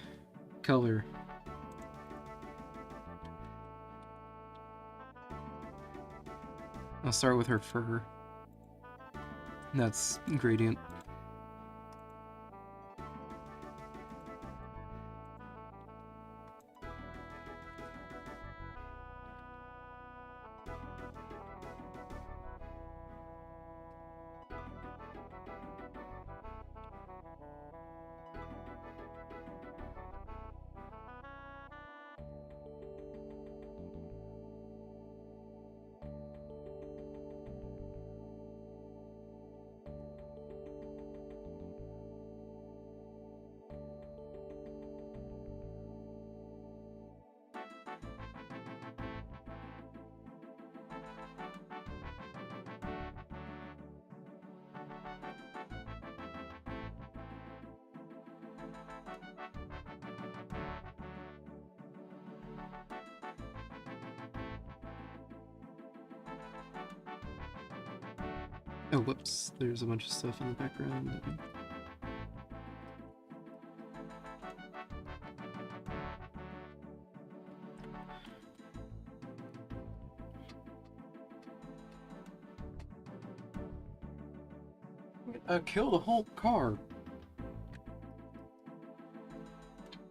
Color. I'll start with her fur. That's gradient. Oh, whoops. There's a bunch of stuff in the background. I killed a whole car.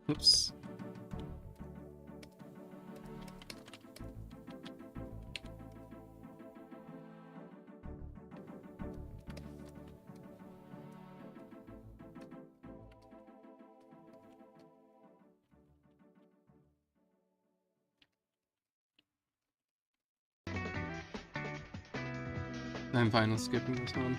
Oops. I'm fine with skipping this one.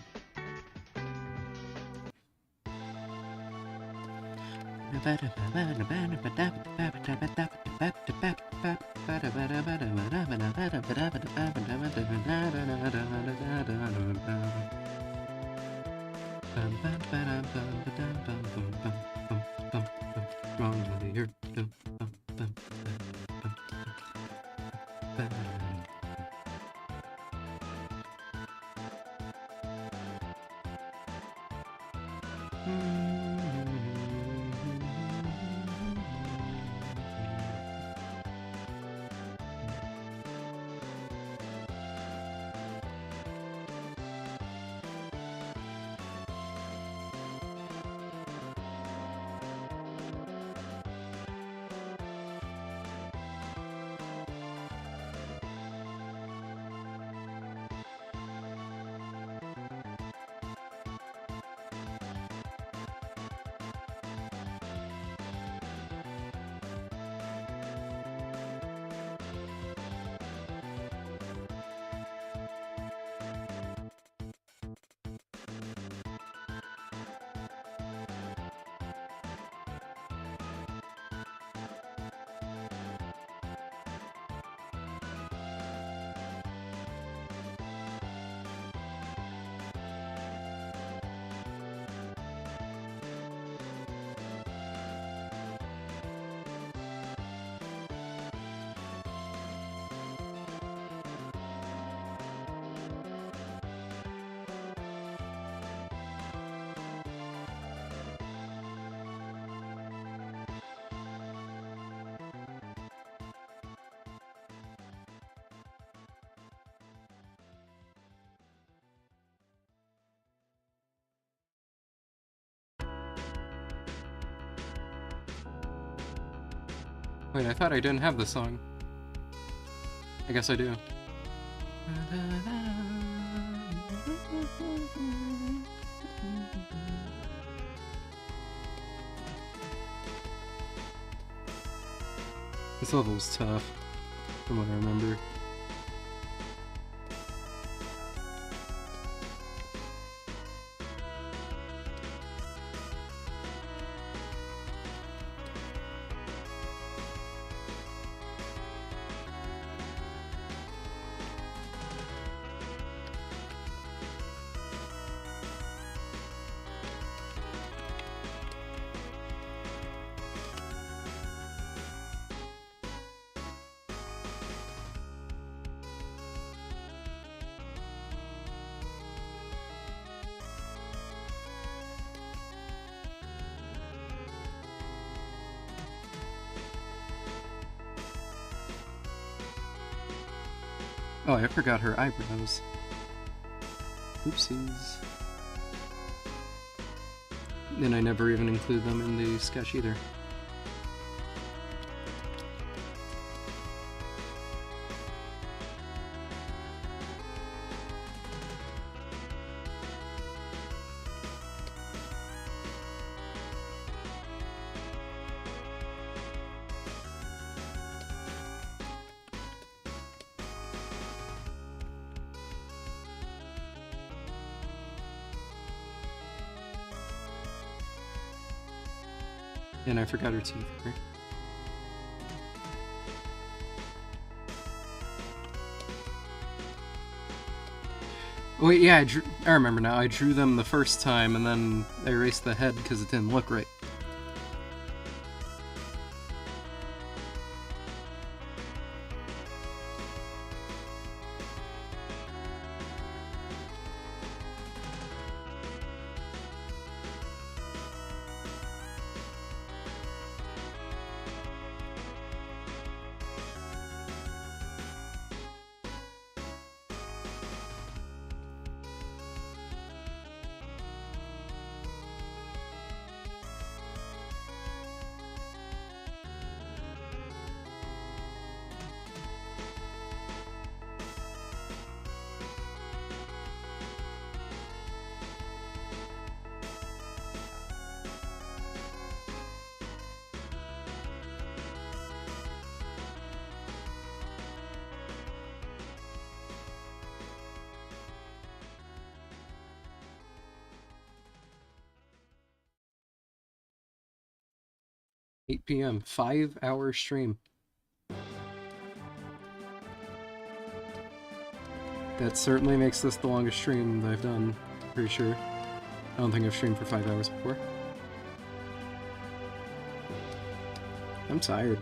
Wait, I thought I didn't have this song. I guess I do. This level's tough, from what I remember. Oh, I forgot her eyebrows. Oopsies. And I never even include them in the sketch either. And I forgot her teeth here. Oh, wait, yeah, I remember now. I drew them the first time, and then I erased the head because it didn't look right. PM, 5-hour stream. That certainly makes this the longest stream that I've done, pretty sure. I don't think I've streamed for 5 hours before. I'm tired.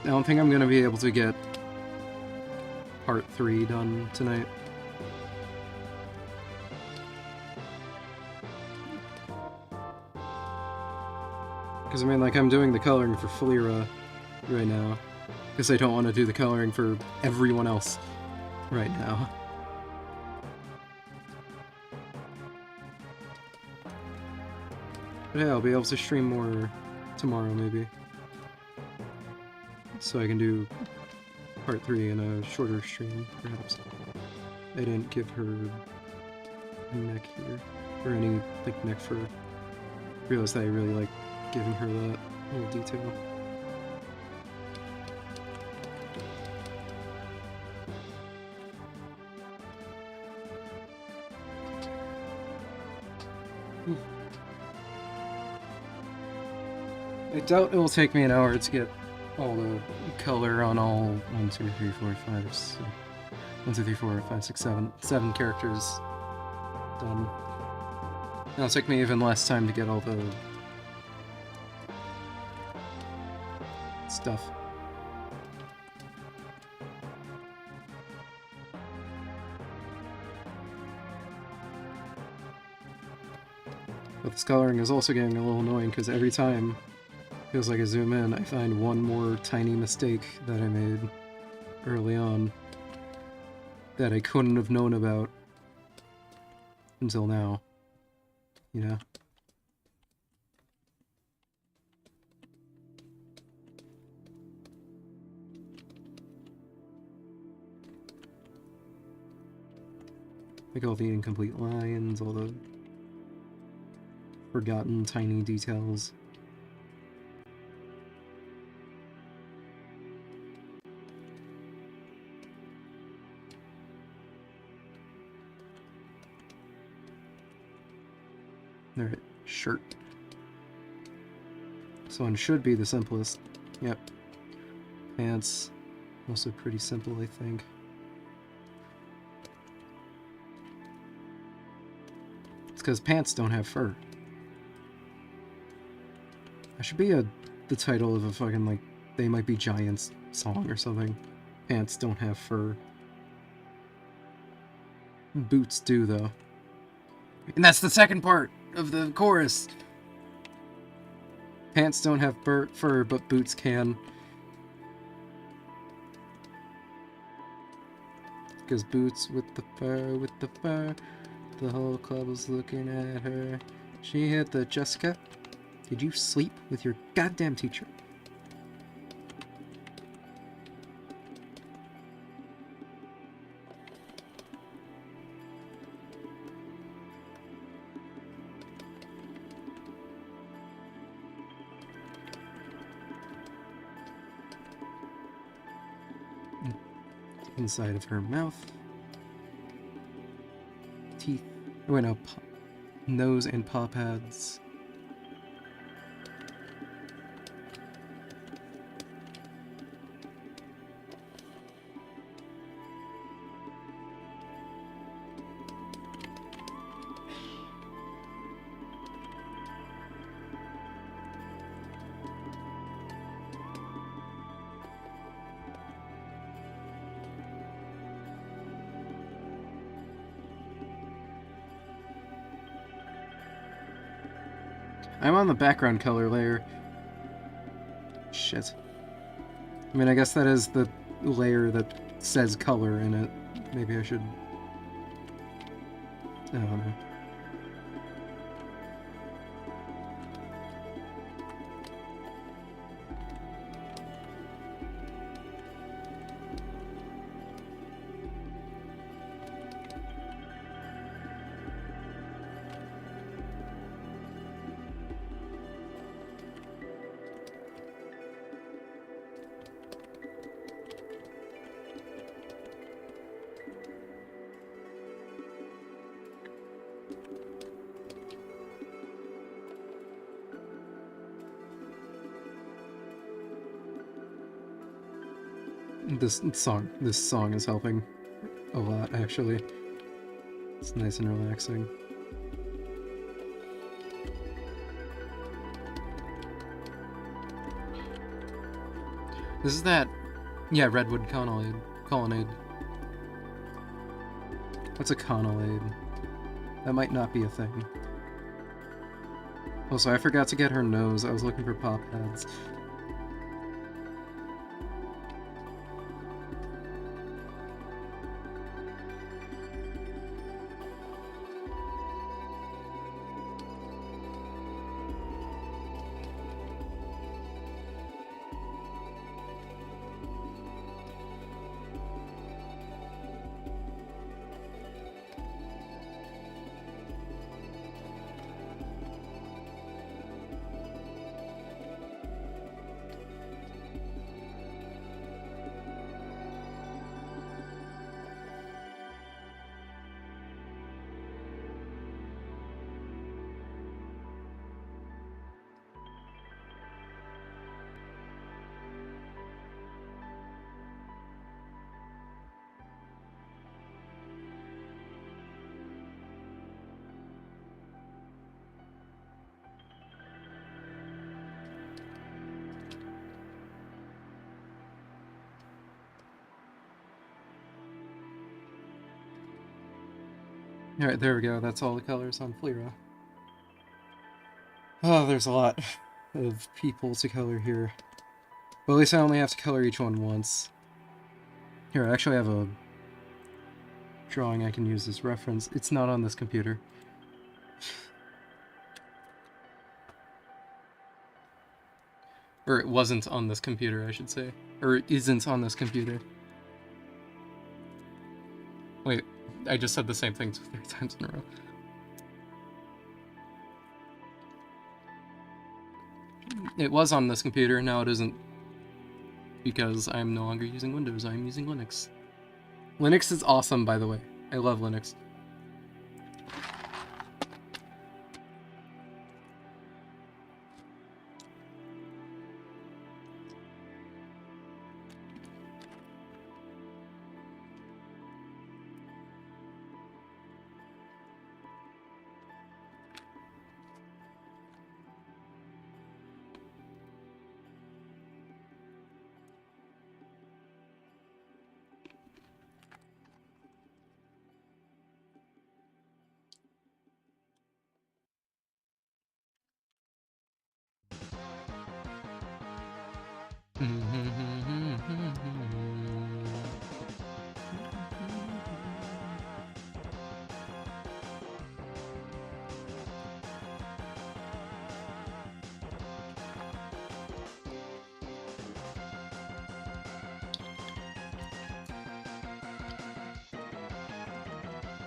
I don't think I'm gonna be able to get part 3 done tonight. Because, I mean, like, I'm doing the coloring for Fleera right now. Because I don't want to do the coloring for everyone else right now. But yeah, I'll be able to stream more tomorrow, maybe. So I can do part 3 in a shorter stream, perhaps. I didn't give her a neck here. Or any, like, neck fur. Realized that I really like giving her that little detail. I doubt it will take me an hour to get all the color on all 1, 2, 3, 4, 5, 6, 1, 2, 3, 4, 5, 6, 7 characters done. It'll take me even less time to get all the stuff. But this coloring is also getting a little annoying because every time feels like I zoom in, I find one more tiny mistake that I made early on that I couldn't have known about until now, you know? Like all the incomplete lines, all the forgotten tiny details. Alright, shirt. This one should be the simplest. Yep. Pants. Also pretty simple, I think. It's because pants don't have fur. That should be the title of a fucking, like, They Might Be Giants song or something. Pants don't have fur. Boots do, though. And that's the second part of the chorus! Pants don't have fur, but boots can. Because boots with the fur. The whole club was looking at her. She hit the Jessica. Did you sleep with your goddamn teacher? Inside of her mouth. Teeth. Oh, wait, no. Nose and paw pads. I'm on the background color layer. Shit. I mean, I guess that is the layer that says color in it. Maybe I should... I don't know. This song is helping a lot, actually. It's nice and relaxing. This is that... Yeah, Redwood Colonnade. What's a colonnade? That might not be a thing. Also, I forgot to get her nose. I was looking for pop pads. Alright, there we go. That's all the colors on Fleera. Oh, there's a lot of people to color here. But at least I only have to color each one once. Here, I actually have a drawing I can use as reference. It's not on this computer. Or it wasn't on this computer, I should say. Or it isn't on this computer. Wait, I just said the same thing 3 times in a row. It was on this computer, now it isn't. Because I'm no longer using Windows, I'm using Linux. Linux is awesome, by the way. I love Linux.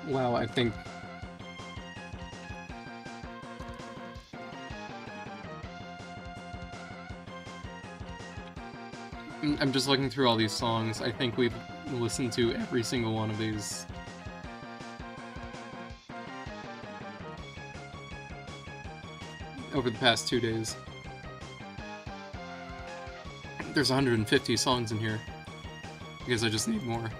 Wow, I think... I'm just looking through all these songs. I think we've listened to every single one of these. Over the past 2 days. There's 150 songs in here. Because I just need more.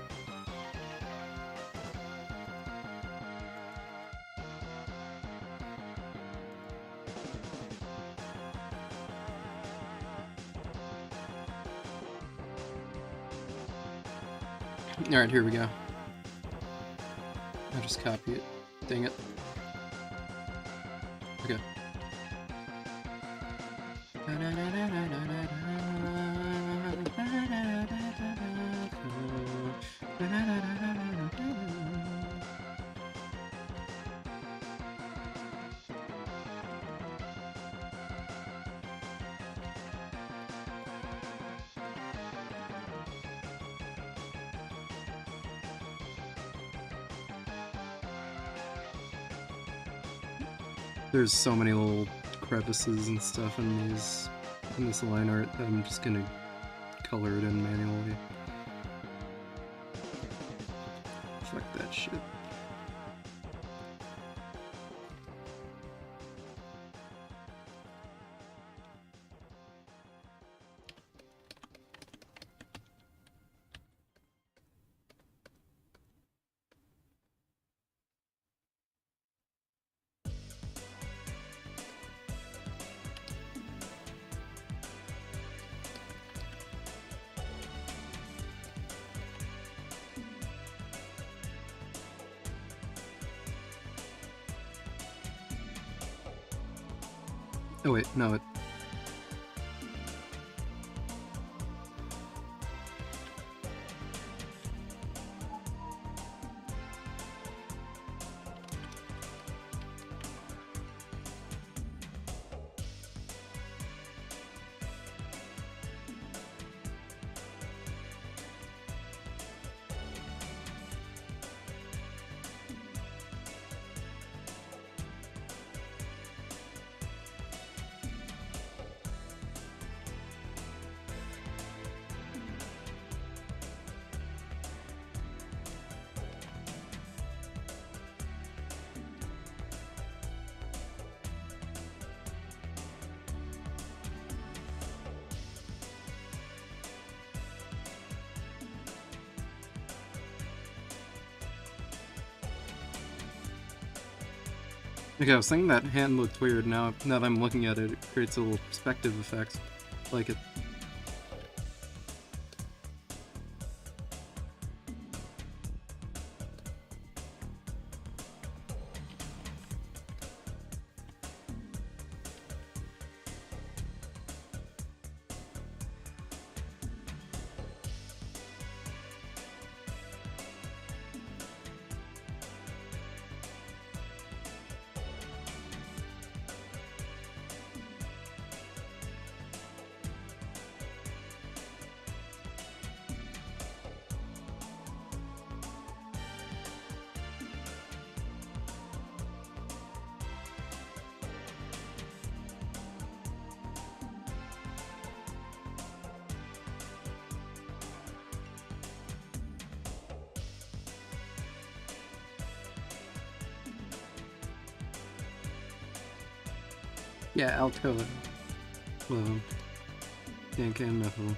Alright, here we go. I'll just copy it. Dang it. Okay. There's so many little crevices and stuff in this line art that I'm just gonna color it in manually. Fuck that shit. Oh wait, no, it... Okay, I was thinking that hand looked weird. Now that I'm looking at it, it creates a little perspective effect. Like it. Yeah, Alcoa. Love him. Can't get enough of him.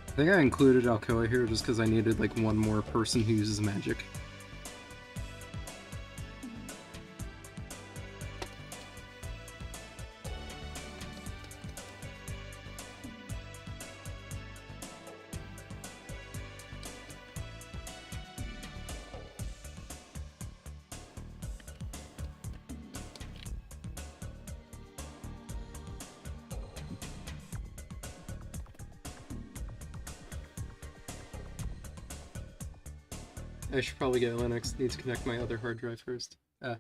I think I included Alcoa here just because I needed like one more person who uses magic. I should probably get Linux. Need to connect my other hard drive first. You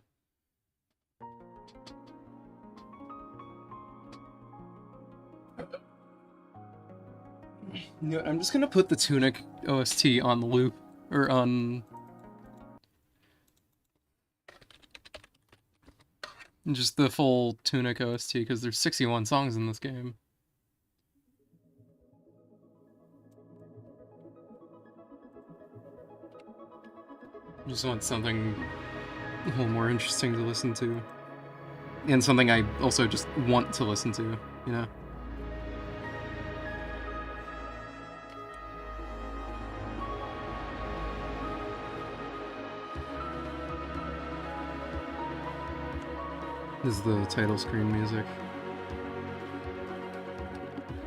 know what, I'm just gonna put the Tunic OST on the loop, or on... just the full Tunic OST, because there's 61 songs in this game. Just want something a little more interesting to listen to. And something I also just want to listen to, you know? This is the title screen music.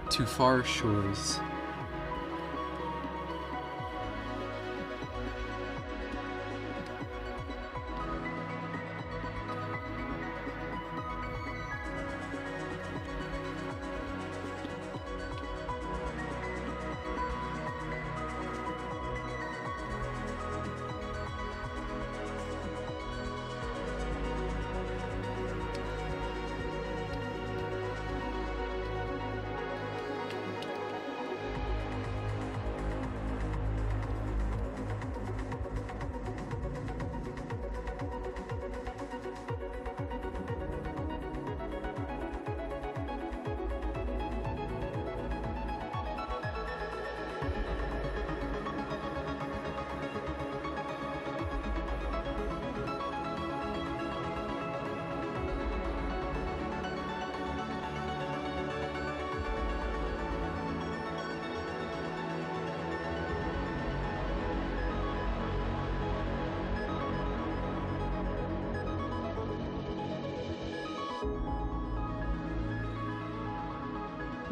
Too Far Shores.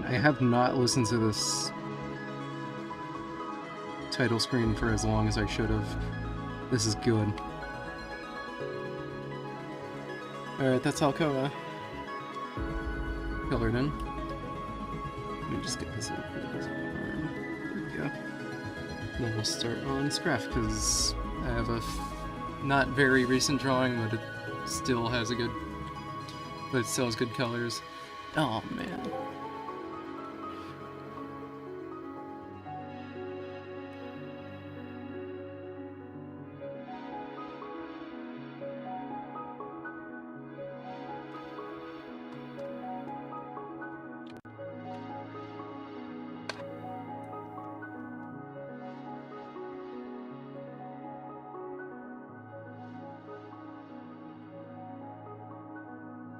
I have not listened to this title screen for as long as I should have. This is good. Alright, that's Alcoa. Colored in. Let me just get this up. There we go. Then we'll start on Scrap, because I have a not very recent drawing, but it still has good colors. Oh man.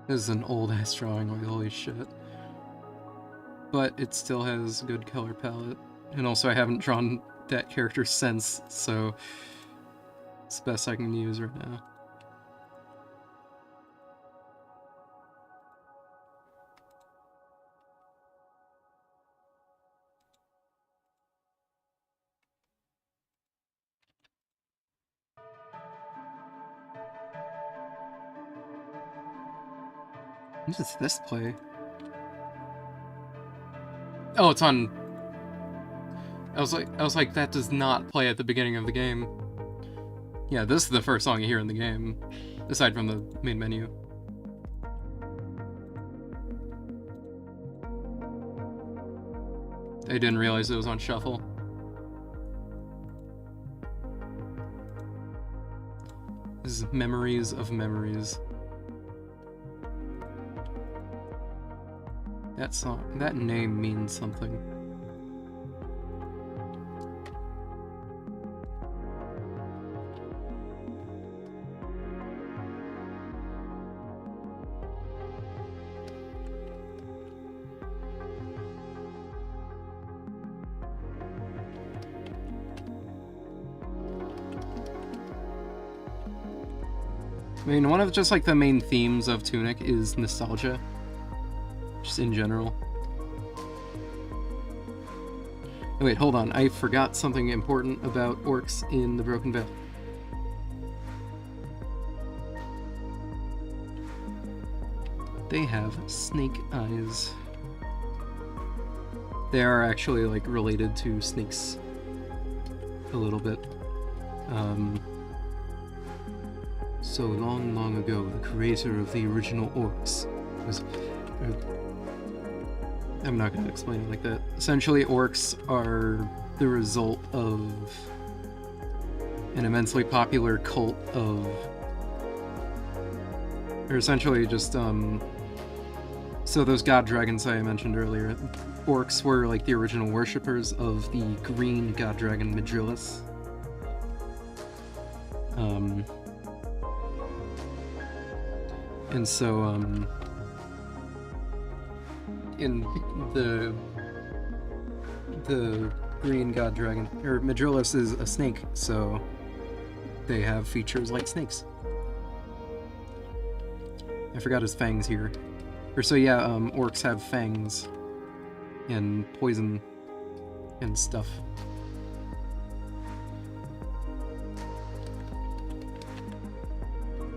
This is an old-ass drawing, like holy shit. But it still has a good color palette. And also I haven't drawn that character since, so it's the best I can use right now. When does this play? Oh, it's on... I was like, that does not play at the beginning of the game. Yeah, this is the first song you hear in the game, aside from the main menu. I didn't realize it was on shuffle. This is Memories of Memories. that name means something. I mean, one of just like the main themes of Tunic is nostalgia, just in general. Oh, wait, hold on. I forgot something important about orcs in the Broken Veil. They have snake eyes. They are actually like related to snakes a little bit. So long, long ago, the creator of the original orcs was... I'm not going to explain it like that. Essentially, orcs are the result of an immensely popular cult of... Or essentially just, So those god dragons I mentioned earlier, orcs were like the original worshippers of the green god dragon Medrillis. And so, in the green god dragon, or Medrillis is a snake, so they have features like snakes. I forgot his fangs here. Or so yeah, orcs have fangs and poison and stuff.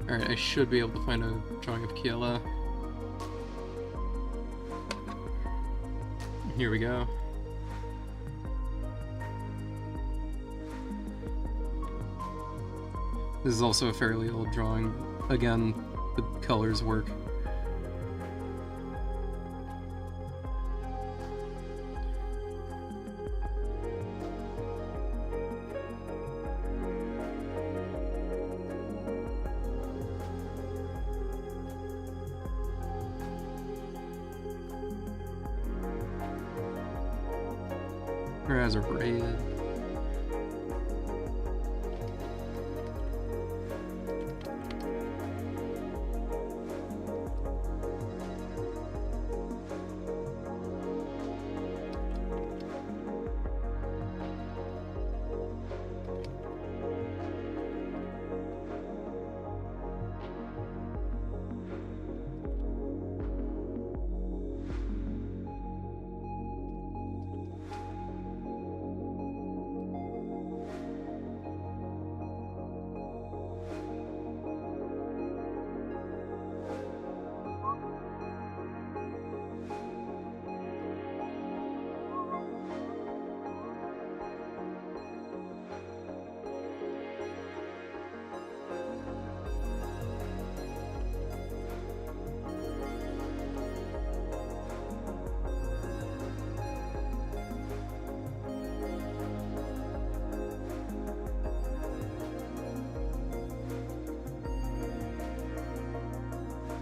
Alright, I should be able to find a drawing of Kiela. Here we go. This is also a fairly old drawing. Again, the colors work. Her eyes are red.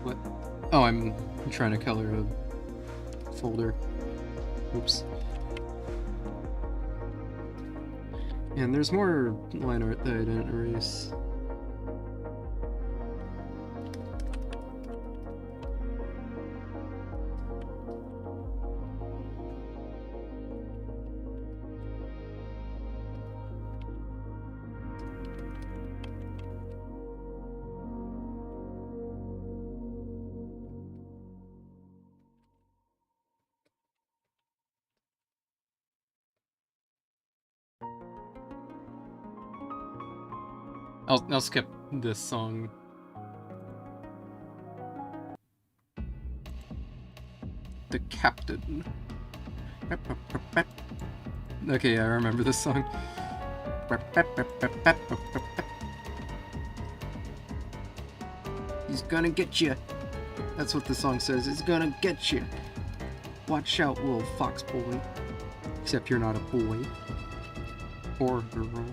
What? Oh, I'm trying to color a folder. Oops. And there's more line art that I didn't erase. I'll skip this song. The Captain. Okay, I remember this song. He's gonna get you. That's what the song says. It's gonna get you. Watch out, little fox boy. Except you're not a boy. Or girl.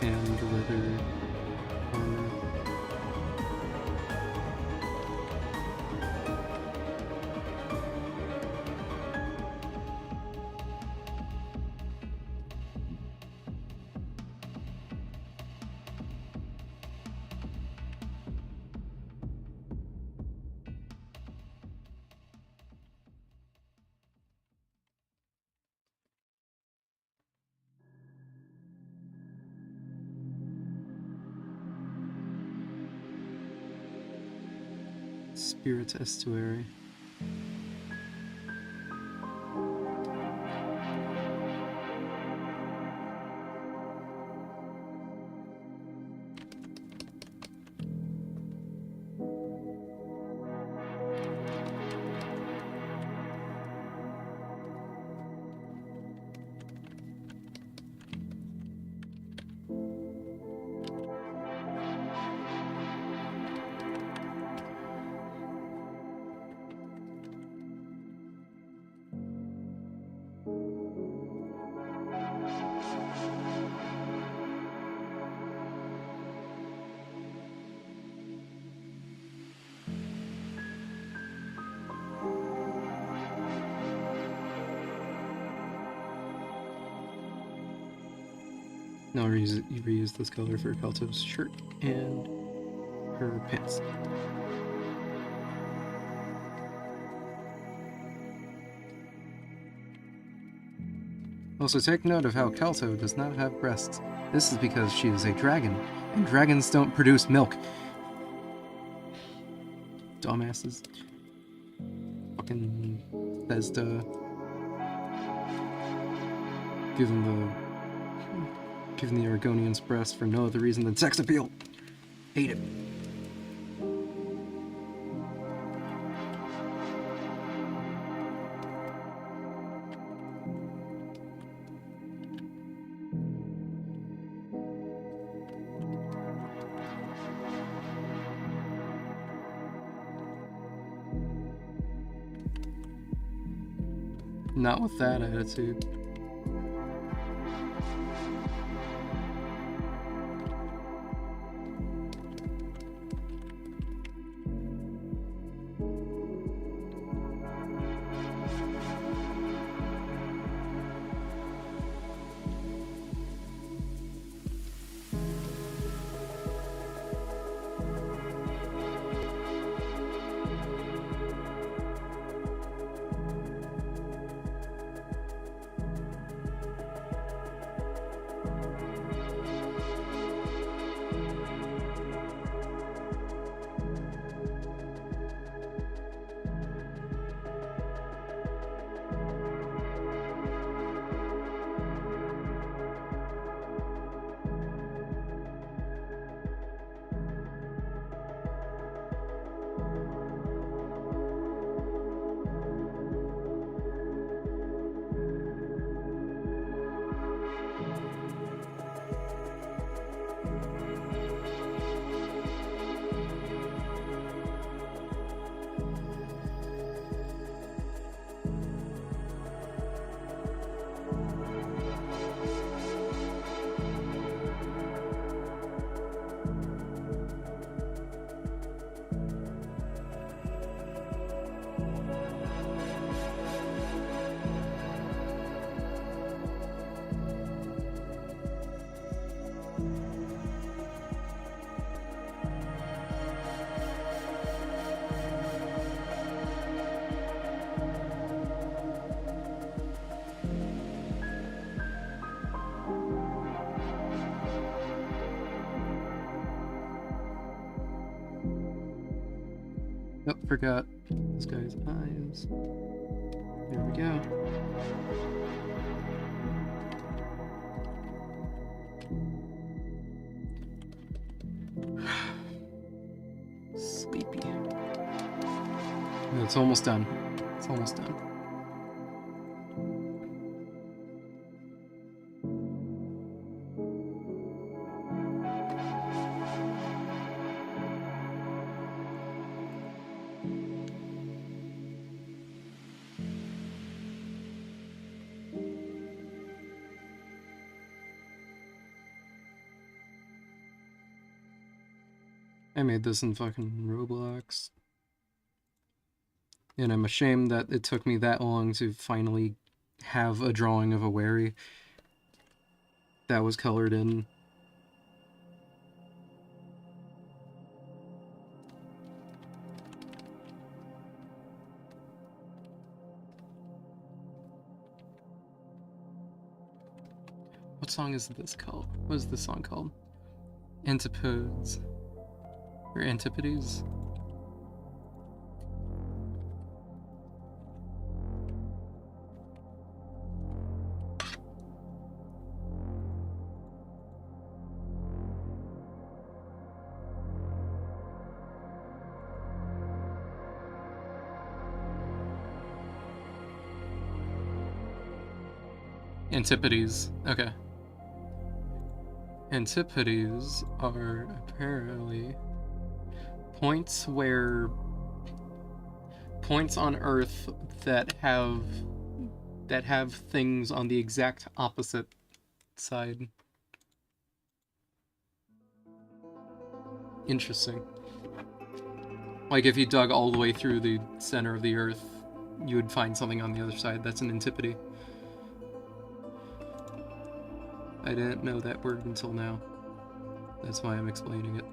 and the leather armor. Spirit Estuary. Now reuse this color for Kalto's shirt and her pants. Also, take note of how Kalto does not have breasts. This is because she is a dragon, and dragons don't produce milk. Dumbasses. Fucking Bethesda. Give the Argonians breasts for no other reason than sex appeal. Hate it. Not with that attitude. Oh, forgot this guy's eyes. There we go. Sleepy. It's almost done. It's almost done. I made this in fucking Roblox. And I'm ashamed that it took me that long to finally have a drawing of a wary that was colored in. What song is this called? What is this song called? Antipodes. Or Antipodes? Antipodes. Okay. Antipodes are apparently points on Earth that have things on the exact opposite side. Interesting. Like if you dug all the way through the center of the Earth, you would find something on the other side. That's an antipode. I didn't know that word until now. That's why I'm explaining it.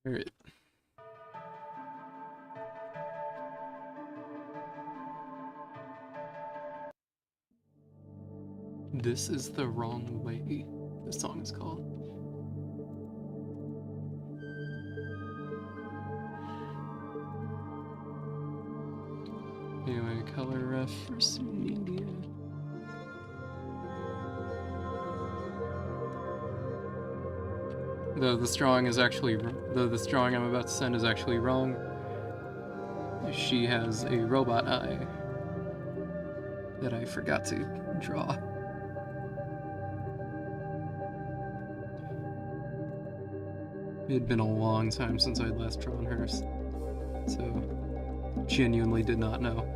Alright. This is the Wrong Way, the song is called. Anyway, color ref for media. Though this drawing I'm about to send is actually wrong. She has a robot eye that I forgot to draw. It had been a long time since I'd last drawn hers, so genuinely did not know.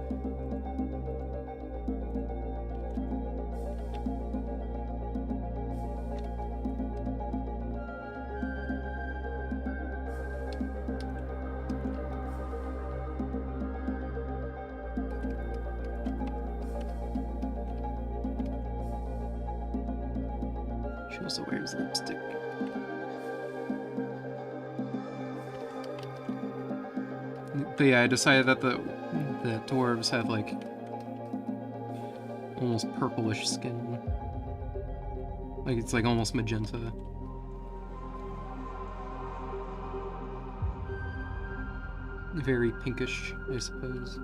She also wears lipstick. But yeah, I decided that the dwarves have like almost purplish skin. Like it's like almost magenta. very pinkish, I suppose.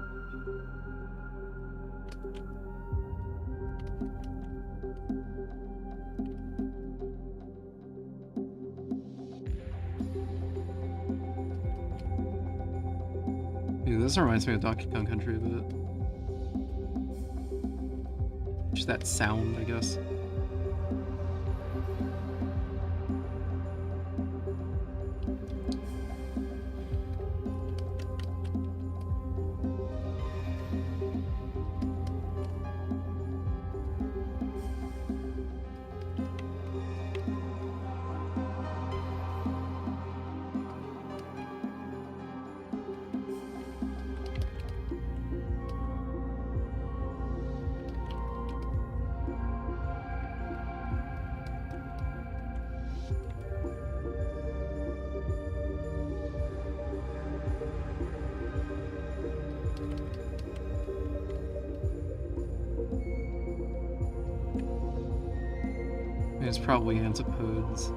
Dude, this reminds me of Donkey Kong Country a bit. Just that sound, I guess. It's probably antipodes.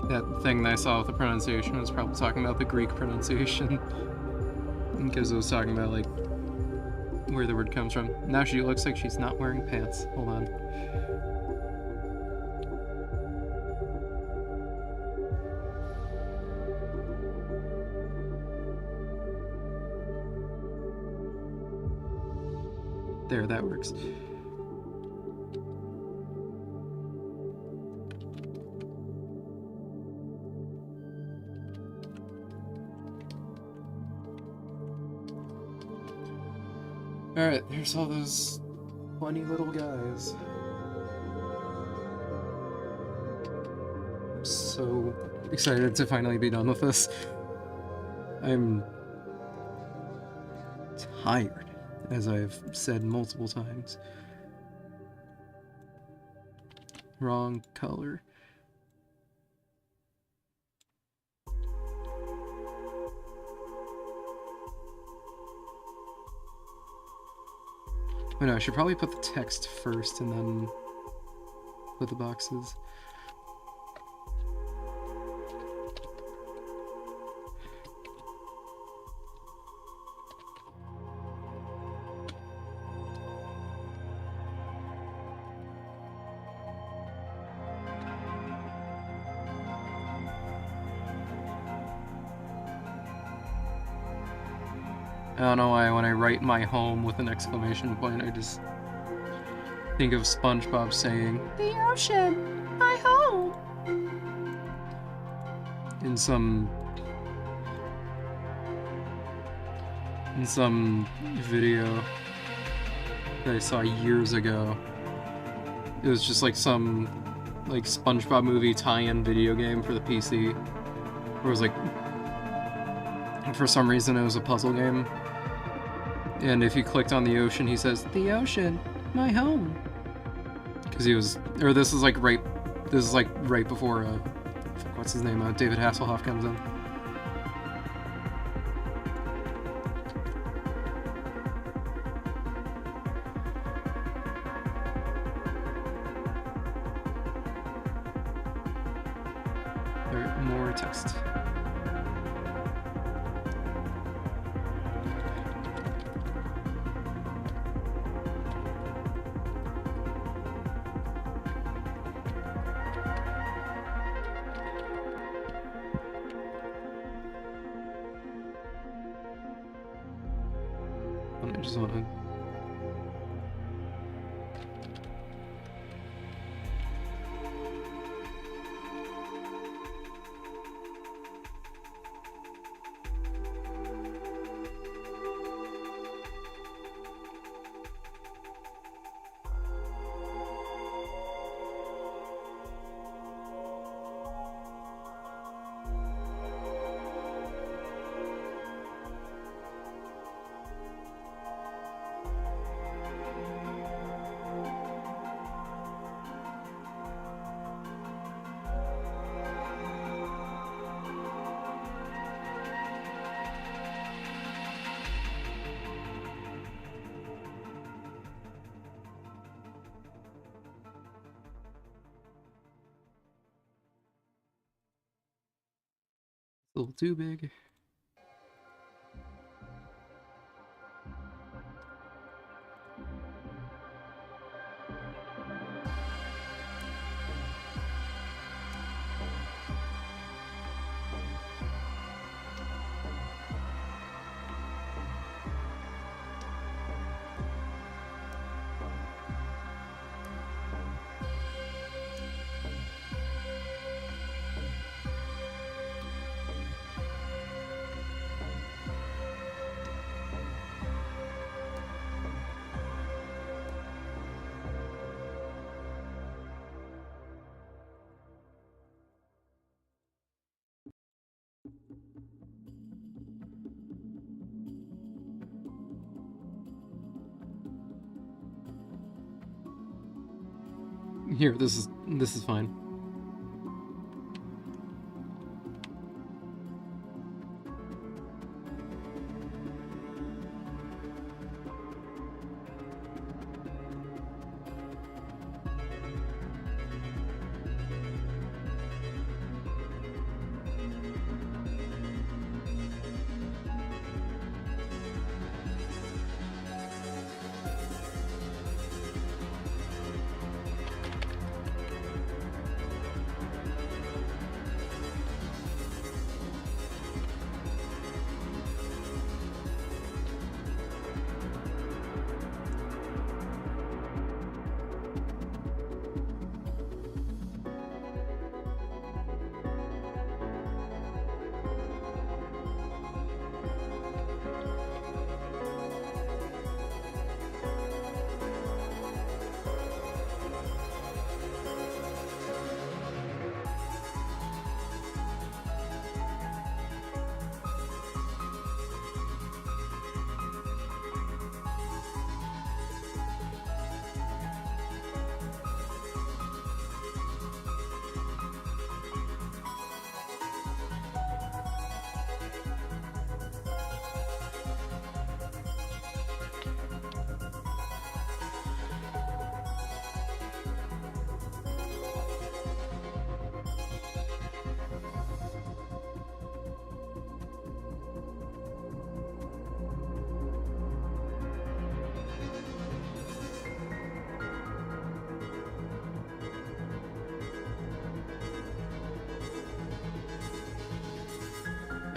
That thing that I saw with the pronunciation was probably talking about the Greek pronunciation. Because it was talking about, like, where the word comes from. Now she looks like she's not wearing pants. Hold on. There, that works. Alright, here's all those funny little guys. I'm so excited to finally be done with this. I'm tired, as I've said multiple times. Wrong color. Oh no, I should probably put the text first and then put the boxes. I don't know why when I write my home with an exclamation point, I just think of SpongeBob saying, "The ocean, my home," in some video that I saw years ago. It was just like some like SpongeBob movie tie-in video game for the PC. Where it was like, for some reason it was a puzzle game. And if you clicked on the ocean, he says, "The ocean, my home." Because he was, or this is like right before, what's his name, David Hasselhoff comes in. Alright, more text. I just want to... A little too big. Here, this is fine.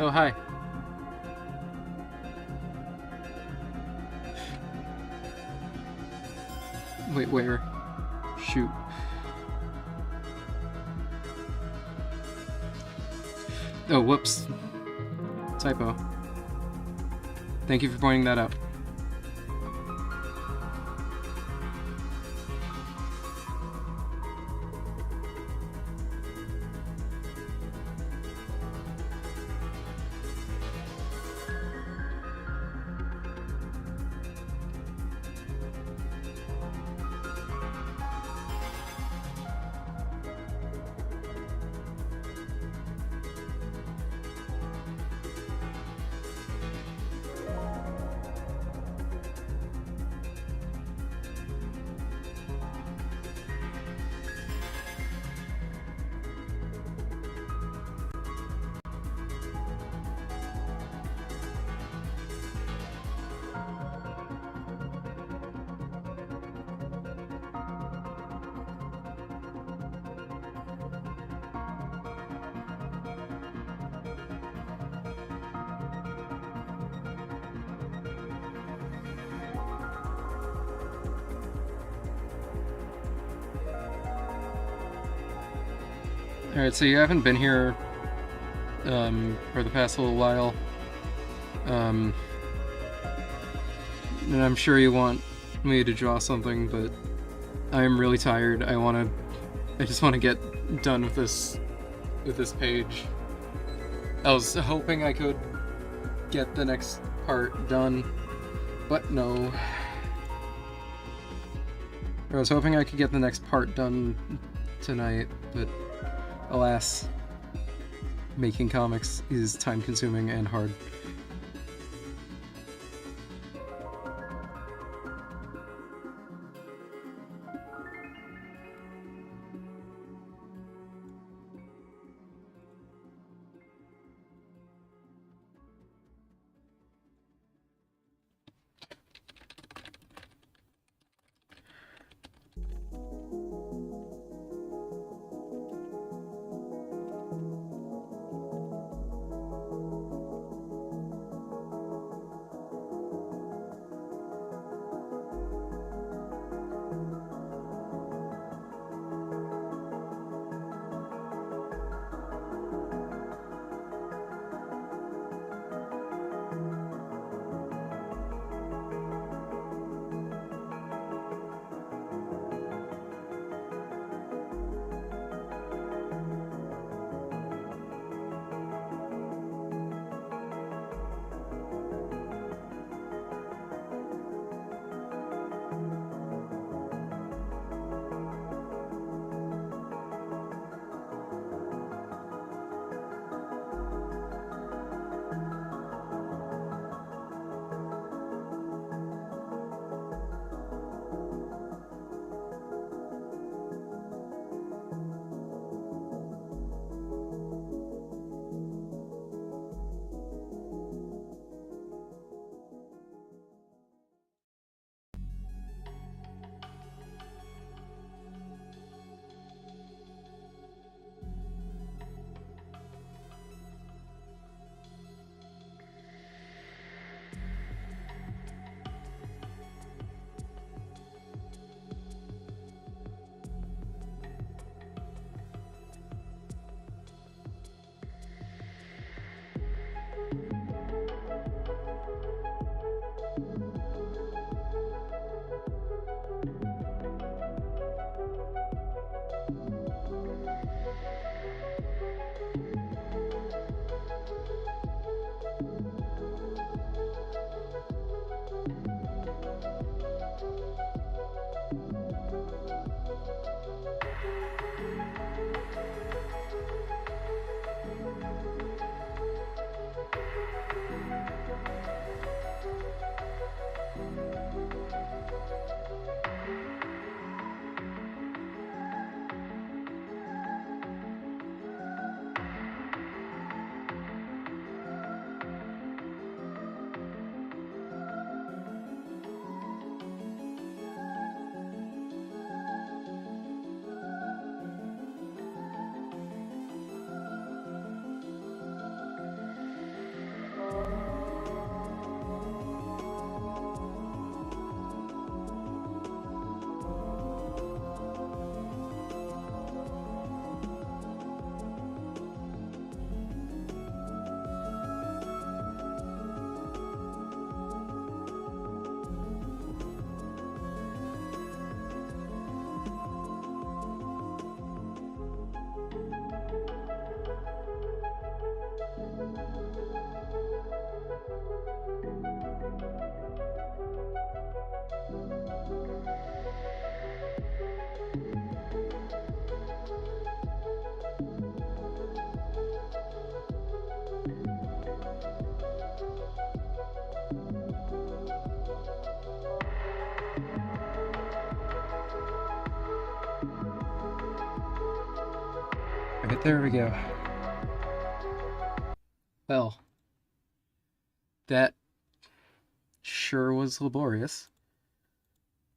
Oh, hi. Wait, where? Shoot. Oh, whoops. Typo. Thank you for pointing that out. Alright, so you haven't been here for the past little while. And I'm sure you want me to draw something, but I'm really tired. I just want to get done with this page. I was hoping I could get the next part done, but no. I was hoping I could get the next part done tonight, but alas, making comics is time-consuming and hard. Alright, there we go. Well, that sure was laborious.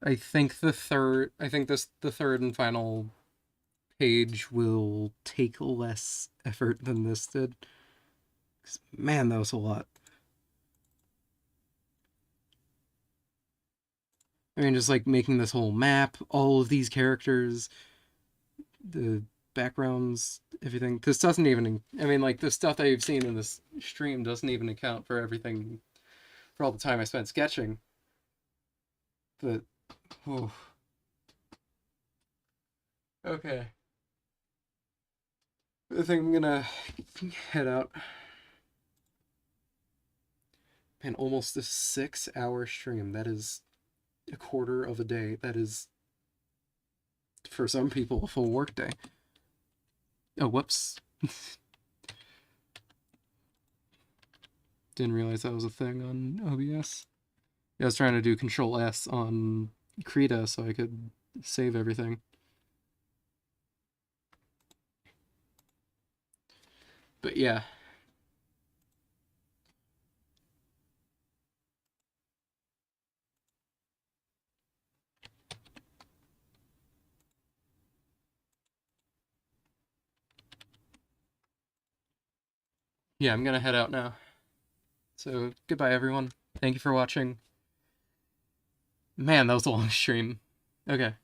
I think the third and final page will take less effort than this did. 'Cause, man, that was a lot. I mean, just like making this whole map, all of these characters, the backgrounds, everything. This doesn't even, I mean, like, the stuff that you've seen in this stream doesn't even account for everything, for all the time I spent sketching. But, oh. Okay. I think I'm gonna head out. Man, almost a 6-hour stream. That is a quarter of a day. That is, for some people, a full work day. Oh, whoops. Didn't realize that was a thing on OBS. I was trying to do Control S on Krita so I could save everything. But yeah. Yeah, I'm gonna head out now. So, goodbye everyone. Thank you for watching. Man, that was a long stream. Okay.